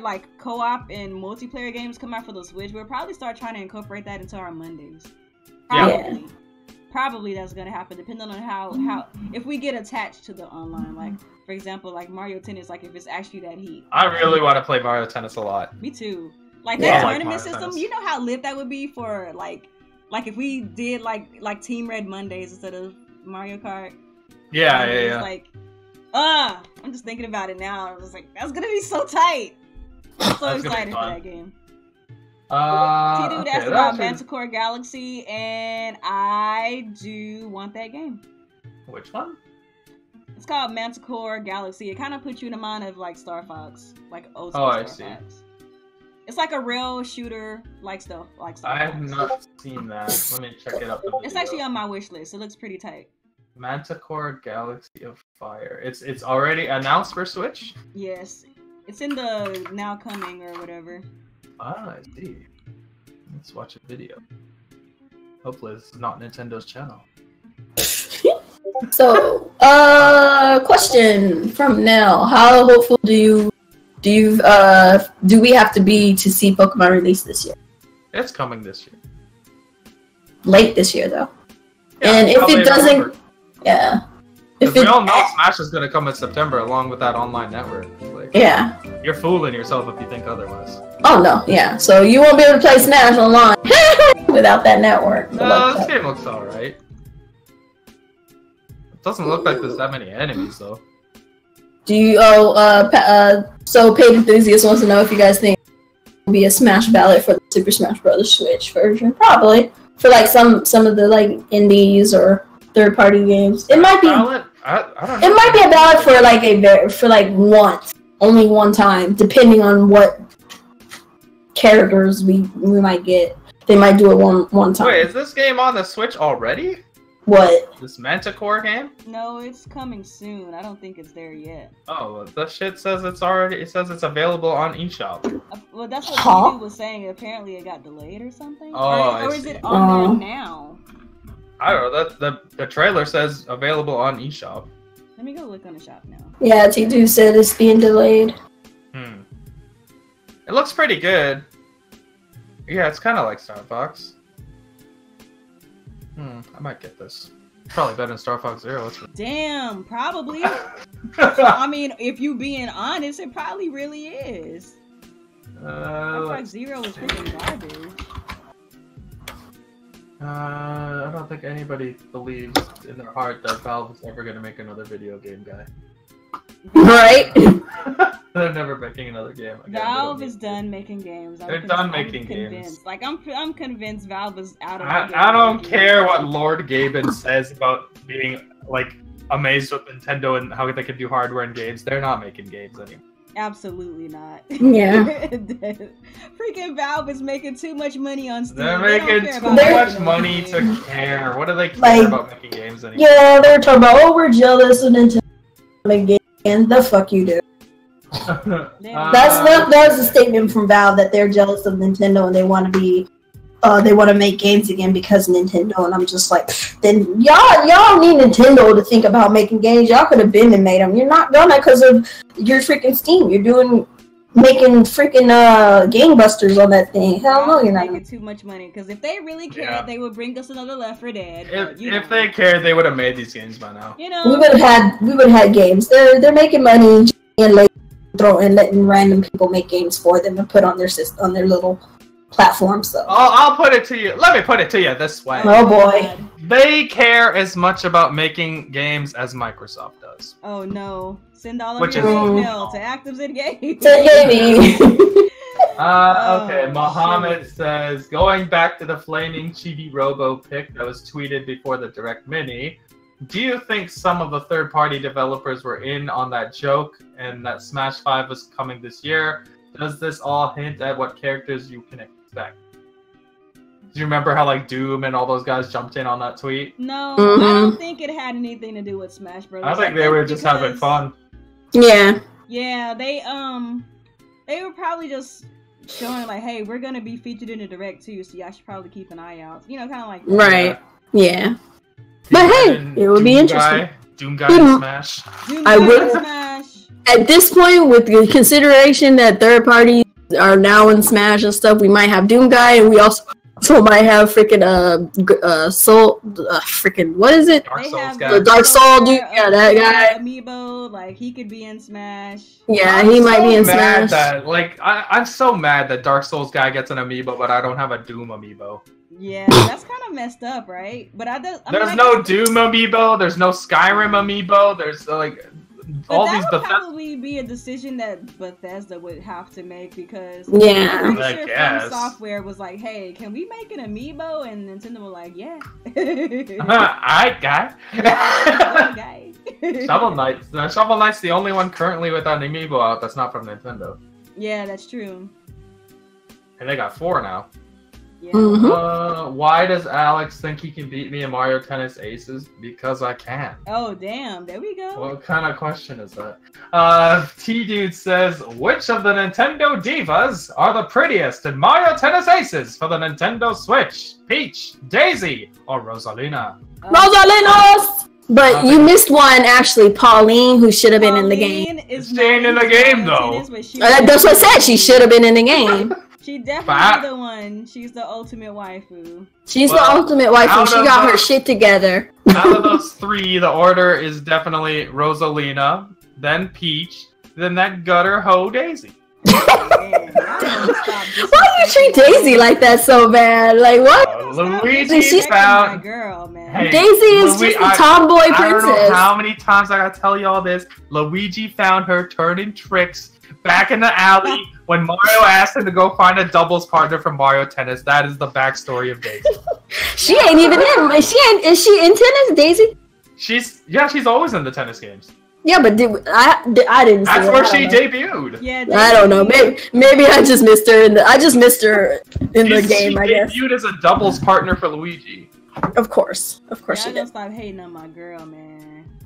like co-op and multiplayer games come out for the Switch, we'll probably start trying to incorporate that into our Mondays. Probably. Yeah. Probably that's gonna happen, depending on how if we get attached to the online. Like, for example, like Mario Tennis, like if it's actually that heat. I really want to play Mario Tennis a lot. Me too. Like that tournament system, you know how lit that would be for like if we did like Team Red Mondays instead of Mario Kart. Yeah. Like, I'm just thinking about it now. I was like, that's gonna be so tight. I'm so excited for that game. T-Dude asked about Manticore Galaxy, and I do want that game. Which one? It's called Manticore Galaxy. It kind of puts you in the mind of like Star Fox, like old Star Fox. It's like a real shooter, like Star Fox. I have not seen that. Let me check it out. It's actually on my wish list. It looks pretty tight. Manticore Galaxy of Fire. It's already announced for Switch? Yes. It's in the now coming or whatever. Ah, I see. Let's watch a video. Hopefully this is not Nintendo's channel. So, question from Nell. How hopeful do we have to be to see Pokemon release this year? It's coming this year. Late this year, though. Yeah, and if it doesn't... Yeah. If we all know Smash is going to come in September along with that online network. Like, yeah. You're fooling yourself if you think otherwise. Oh, no. Yeah. So you won't be able to play Smash online without that network. No, this game looks alright. It doesn't look like there's that many enemies, though. Do you... so Paid Enthusiast wants to know if you guys think it will be a Smash ballot for the Super Smash Bros. Switch version. Probably. For, like, some of the, like, indies or third-party games. It might be... I don't know. It might be a ballot for once, only one time, depending on what characters we might get. They might do it one time. Wait, is this game on the Switch already? What? This Manticore game? No, it's coming soon. I don't think it's there yet. Oh, the shit says it's already. It says it's available on eShop. Well, that's what T was saying. Apparently, it got delayed or something. Oh, or is it on there now? I don't know. The trailer says available on eShop. Let me go look on the shop now. Yeah, T2 said it's being delayed. It looks pretty good. Yeah, it's kind of like Star Fox. I might get this. Probably better than Star Fox Zero. Damn, probably. I mean, if you being honest, it probably really is. Star Fox Zero was freaking garbage. I don't think anybody believes in their heart that Valve is ever going to make another video game, guy. Right? They're never making another game. Valve is done making games. They're done making games. Like I'm convinced Valve is out of. I don't care what Lord Gaben says about being like amazed with Nintendo and how they can do hardware and games. They're not making games anymore. Absolutely not. Yeah. Freaking Valve is making too much money on Steam. They're making too much money to care. What do they care about making games anymore? Yeah, they're talking about, oh, we're jealous of Nintendo making games. The fuck you do. That's a statement from Valve that they're jealous of Nintendo and they want to make games again because of Nintendo, and I'm just like, then y'all need Nintendo to think about making games. Y'all could have been and made them. You're not gonna because of your freaking Steam. You're making freaking gangbusters on that thing. Hell no, you're not making too much money. Because if they really cared, they would bring us another Left 4 Dead. If they cared, they would have made these games by now. You know, we would have had games. They're making money and letting random people make games for them and put on their little platforms. So I'll put it to you. Let me put it to you this way. Oh boy, they care as much about making games as Microsoft does. Oh no! Send all of your mail to ActiveZen Games. Okay, Mohammed says, going back to the flaming Chibi Robo pic that was tweeted before the Direct Mini, do you think some of the third-party developers were in on that joke and that Smash 5 was coming this year? Does this all hint at what characters you can expect? Do you remember how like Doom and all those guys jumped in on that tweet? No, I don't think it had anything to do with Smash Bros. I think they were just having fun. Yeah. Yeah, they were probably just showing like, hey, we're gonna be featured in the Direct too, so y'all should probably keep an eye out. You know, kind of like that. Right. Yeah. But hey, it would be interesting. Doom guy in Smash. I would. At this point, with the consideration that third parties are now in Smash and stuff, we might have Doom guy, and we also might have freaking Soul, freaking what is it? Dark Souls guy. The Dark Soul dude, yeah, that guy. Amiibo, like he could be in Smash. Yeah, he might be in Smash. I'm so mad that Dark Souls guy gets an amiibo, but I don't have a Doom amiibo. Yeah, that's kind of messed up, right? But there's no Doom amiibo. There's no Skyrim amiibo. There's like all these. That would probably be a decision that Bethesda would have to make because I'm pretty sure From Software was like, "Hey, can we make an amiibo?" And Nintendo was like, "Yeah." Alright, guy. Guy. Shovel Knight. Shovel Knight's the only one currently with an amiibo out that's not from Nintendo. Yeah, that's true. And they got 4 now. Yeah. Why does Alex think he can beat me in Mario Tennis Aces? Because I can. Oh, damn. There we go. What kind of question is that? T-Dude says, which of the Nintendo Divas are the prettiest in Mario Tennis Aces for the Nintendo Switch? Peach, Daisy, or Rosalina? Rosalinos! But you missed one, actually. Pauline, who should have been in the game. Is staying in the game, though. That's what I said. She should have been in the game. She definitely the one. She's the ultimate waifu. She's the ultimate waifu. She got her shit together. Out of those 3, the order is definitely Rosalina, then Peach, then that gutter hoe Daisy. Why do you treat Daisy like that so bad? Like what? Luigi found my girl, man. Hey, Daisy is just a tomboy princess. I don't know how many times I gotta tell you all this. Luigi found her turning tricks back in the alley when Mario asked him to go find a doubles partner from Mario Tennis. That is the backstory of Daisy. She ain't even in. Is she in tennis, Daisy? She's always in the tennis games. Yeah, but I didn't see That's where she debuted. Yeah, I don't know. Maybe I just missed her in the. I just missed her in the game. I guess she debuted as a doubles partner for Luigi. Of course Yeah, she I don't did. stop hating on my girl, man.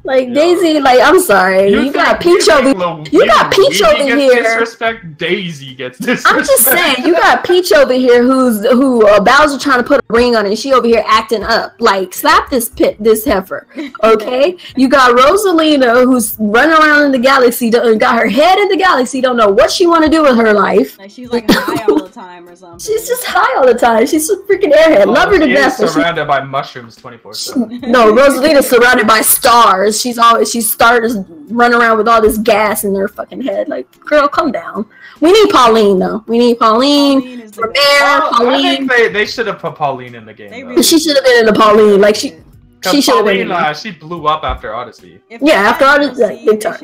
Like Daisy, like I'm sorry, you got Peach over. You got Peach over here. Disrespect. Daisy gets disrespect. I'm just saying, you got Peach over here who Bowser trying to put a ring on, and she over here acting up. Like slap this heifer, okay? You got Rosalina who's running around in the galaxy, got her head in the galaxy, don't know what she want to do with her life. Like she's like high all the time or something. She's just high all the time. She's a freaking airhead. Love her to death. Surrounded by mushrooms 24/7. No, Rosalina's surrounded by stars. She starts running around with all this gas in her fucking head. Like, girl, calm down. We need Pauline though. We need Pauline for Mayor. Pauline. I think they should have put Pauline in the game. Really she should have been in the Pauline. Like she should have been. She blew up after Odyssey. After Odyssey, big time.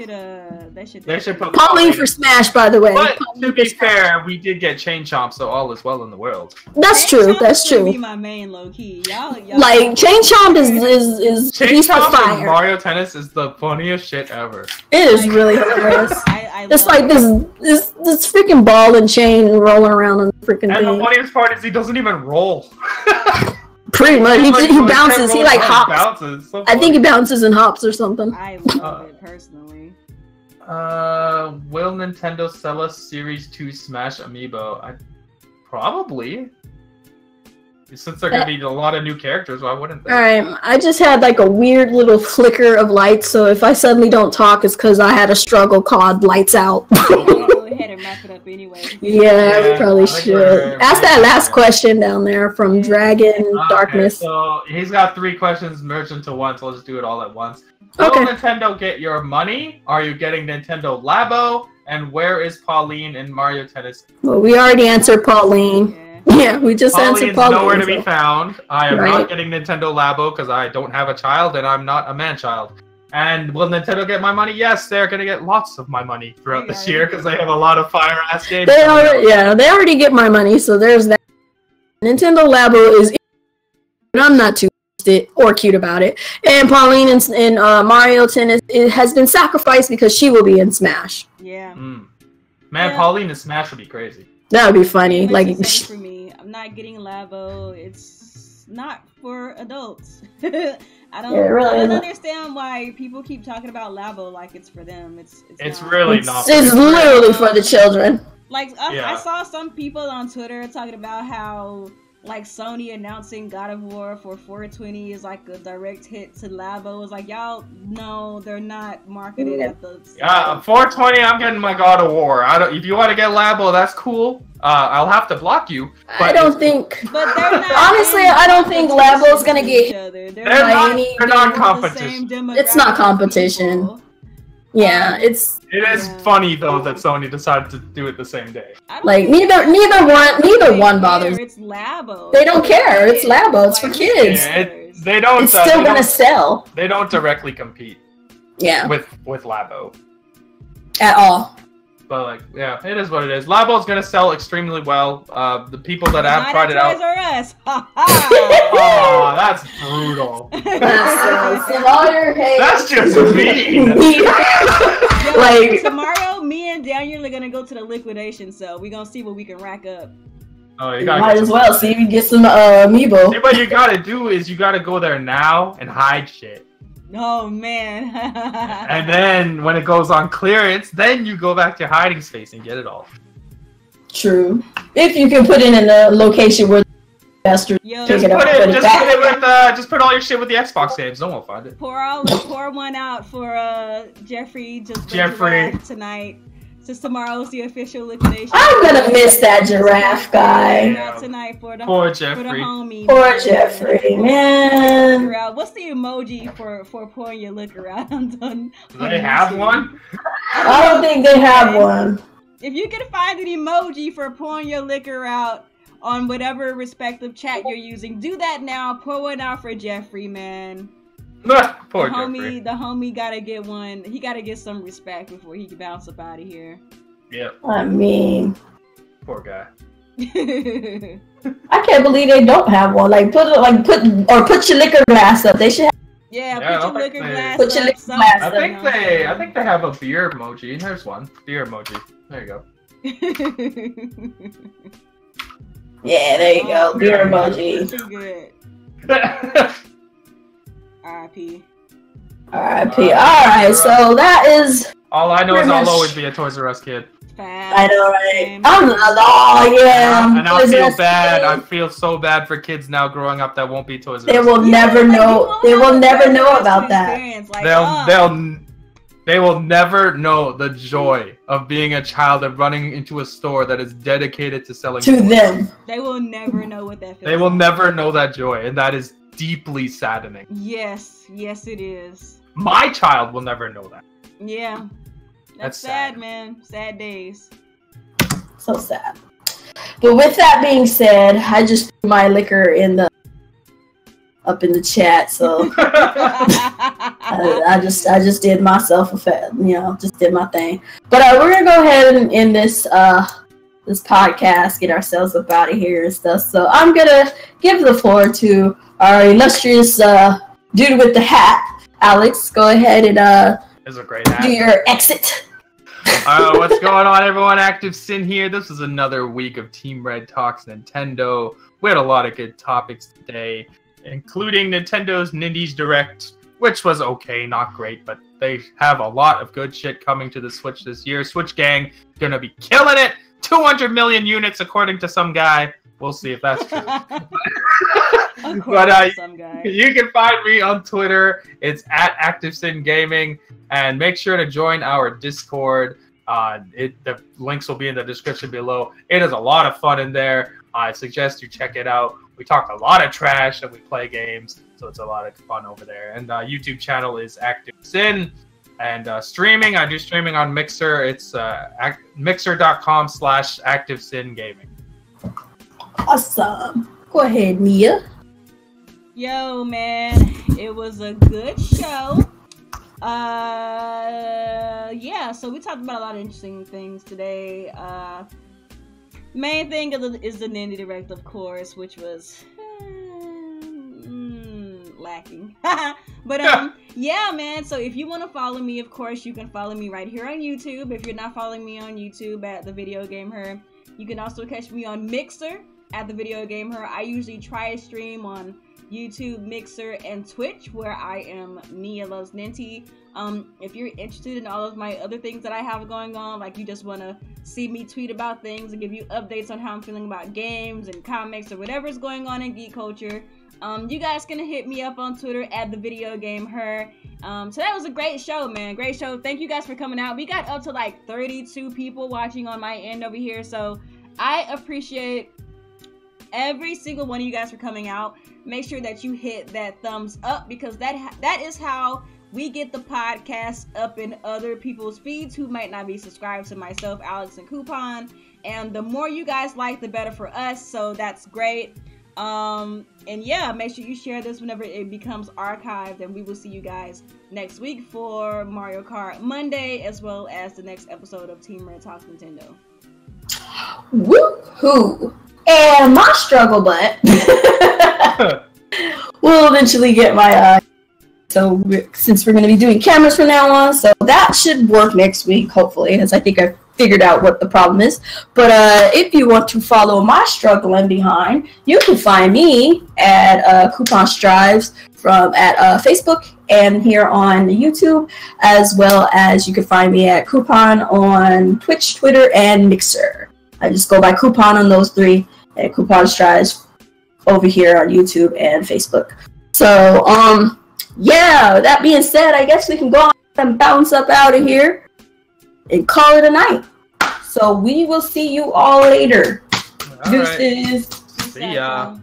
They should put Pauline for Smash, by the way. But to be fair, we did get Chain Chomp, so all is well in the world. That's true. That's true. Be my main low key. Y'all like Chain Chomp is Chain Chomp in Mario Tennis is the funniest shit ever. It is really hilarious. It's like this freaking ball and chain rolling around on the freaking thing. And the funniest part is he doesn't even roll. Pretty much, he bounces. He like hops. So I think he bounces and hops or something. I love it personally. Will Nintendo sell us Series 2 Smash Amiibo? Probably. Since they're gonna be a lot of new characters, why wouldn't they? Alright, I just had like a weird little flicker of light, so if I suddenly don't talk, it's because I had a struggle called Lights Out. Go ahead and wrap it up anyway. Yeah, we probably should. Ask that last question down there from Dragon Darkness. So he's got 3 questions merged into one, so let's do it all at once. Will Nintendo get your money? Are you getting Nintendo Labo? And where is Pauline in Mario Tennis? Well, we already answered Pauline. Yeah, we just answered Pauline. Nowhere to be found. I am not getting Nintendo Labo because I don't have a child and I'm not a man-child. And will Nintendo get my money? Yes, they're going to get lots of my money throughout this year because they have a lot of fire-ass games. They already get my money, so there's that. Nintendo Labo is... But I'm not too or cute about it. And Pauline in Mario Tennis has been sacrificed because she will be in Smash. Yeah. Man, Pauline in Smash would be crazy. That would be funny. Like for me, I'm not getting Labo. It's not for adults. I don't understand why people keep talking about Labo like it's for them. It's really not. It's literally for the children. Like I saw some people on Twitter talking about how like Sony announcing God of War for 420 is like a direct hit to Labo. It's like, y'all know they're not marketed at the 420. I'm getting my God of War. If you want to get Labo, that's cool. I'll have to block you. But I don't think. But they're not. Honestly, I don't think Labo's gonna get. They're not competition. It's not competition. Yeah, It is funny though that Sony decided to do it the same day. Like neither one bothers. It's Labo. They don't care. It's Labo. It's for kids. They don't. It's still gonna sell. They don't directly compete. Yeah. With Labo. At all. But like, yeah, it is what it is. Labo is gonna sell extremely well. The people that have tried it out. Toys R Us. Oh, that's brutal. That's just mean. Like tomorrow, me and Daniel are gonna go to the liquidation sale. We're gonna see what we can rack up. Oh, you might as well see if you get some amiibo. See, what you gotta do is you gotta go there now and hide shit. Oh man. And then when it goes on clearance, then you go back to your hiding space and get it all. True. If you can put it in a location where the bastard just put all your shit with the Xbox games. No one will find it. Pour one out for Jeffrey. Jeffrey tonight. Since tomorrow's the official liquidation. I'm gonna miss that giraffe guy. Tonight for the Jeffrey. For the homie. Poor Jeffrey, man. What's the emoji for pouring your liquor out? Do they have one? I don't think they have one. If you can find an emoji for pouring your liquor out on whatever respective chat you're using, do that now. Pour one out for Jeffrey, man. Poor Jeffrey. The homie gotta get one. He gotta get some respect before he can bounce up out of here. Yep. I mean, poor guy. I can't believe they don't have one. Like put your liquor glass up. They should have. Yeah, put your liquor glass. Put your liquor glass up. I think they have a beer emoji. There's one beer emoji. There you go. Yeah, there you go. Beer emoji. Too good. R.I.P. R.I.P. Alright, so that is... All I know is I'll always be a Toys R Us kid. I know, right? I'm not. Oh, yeah. And I feel bad. I feel so bad for kids now growing up that won't be Toys R Us. They will never know. They will never know about that. Like, they will never know the joy of being a child and running into a store that is dedicated to selling to toys. Them. They will never know what that feels. They will never know that joy, and that is deeply saddening. Yes, it is. My child will never know that. Yeah. That's sad, man. Sad days. So sad. But with that being said, I just threw my liquor up in the chat, so I just did myself a favor, just did my thing. But we're gonna go ahead and end this this podcast, get ourselves up out of here and stuff. So I'm gonna give the floor to our illustrious dude with the hat, Alex. Go ahead and it's a great hat. Do your exit. What's going on, everyone? Active Sin here. This is another week of Team Red Talks Nintendo. We had a lot of good topics today, including Nintendo's Nindies Direct, which was okay, not great, but they have a lot of good shit coming to the Switch this year. Switch Gang gonna be killing it. 200 million units, according to some guy. We'll see if that's true. But you can find me on Twitter. It's at ActiveSynGaming, and make sure to join our Discord. The links will be in the description below. It is a lot of fun in there. I suggest you check it out. We talk a lot of trash and we play games, so it's a lot of fun over there. And YouTube channel is ActiveSyn. And streaming, I do streaming on Mixer. It's mixer.com/ActiveSynGaming. Awesome. Go ahead, Mia. Yo, man, it was a good show. Yeah, so we talked about a lot of interesting things today. Main thing is the Nindy Direct, of course, which was lacking. But yeah, man, so if you want to follow me, of course, you can follow me right here on YouTube. If you're not following me on YouTube at The Video Game Her, you can also catch me on Mixer at The Video Game Her. I usually try to stream on YouTube, Mixer, and Twitch, where I am Mia Loves Ninty. If you're interested in all of my other things that I have going on, like you just want to see me tweet about things and give you updates on how I'm feeling about games and comics or whatever's going on in geek culture, you guys can hit me up on Twitter at The Video Game Her. So that was a great show, man. Great show. Thank you guys for coming out. We got up to like 32 people watching on my end over here, so I appreciate every single one of you guys for coming out. Make sure that you hit that thumbs up, because that is how we get the podcast up in other people's feeds who might not be subscribed to myself, Alex, and Coupon. And the more you guys like, the better for us, so that's great. And yeah, make sure you share this whenever it becomes archived, and we will see you guys next week for Mario Kart Monday, as well as the next episode of Team Red Talks Nintendo. Woohoo! And my struggle butt will eventually get my so since we're going to be doing cameras from now on, so that should work next week, hopefully, as I think I figured out what the problem is. But if you want to follow my struggling behind, you can find me at Coupon Strives at Facebook and here on YouTube, as well as you can find me at Coupon on Twitch, Twitter, and Mixer. I just go by Coupon on those three, and Coupon Strives over here on YouTube and Facebook. So, yeah, that being said, I guess we can go on and bounce up out of here and call it a night. So we will see you all later. All Deuces. right. See ya.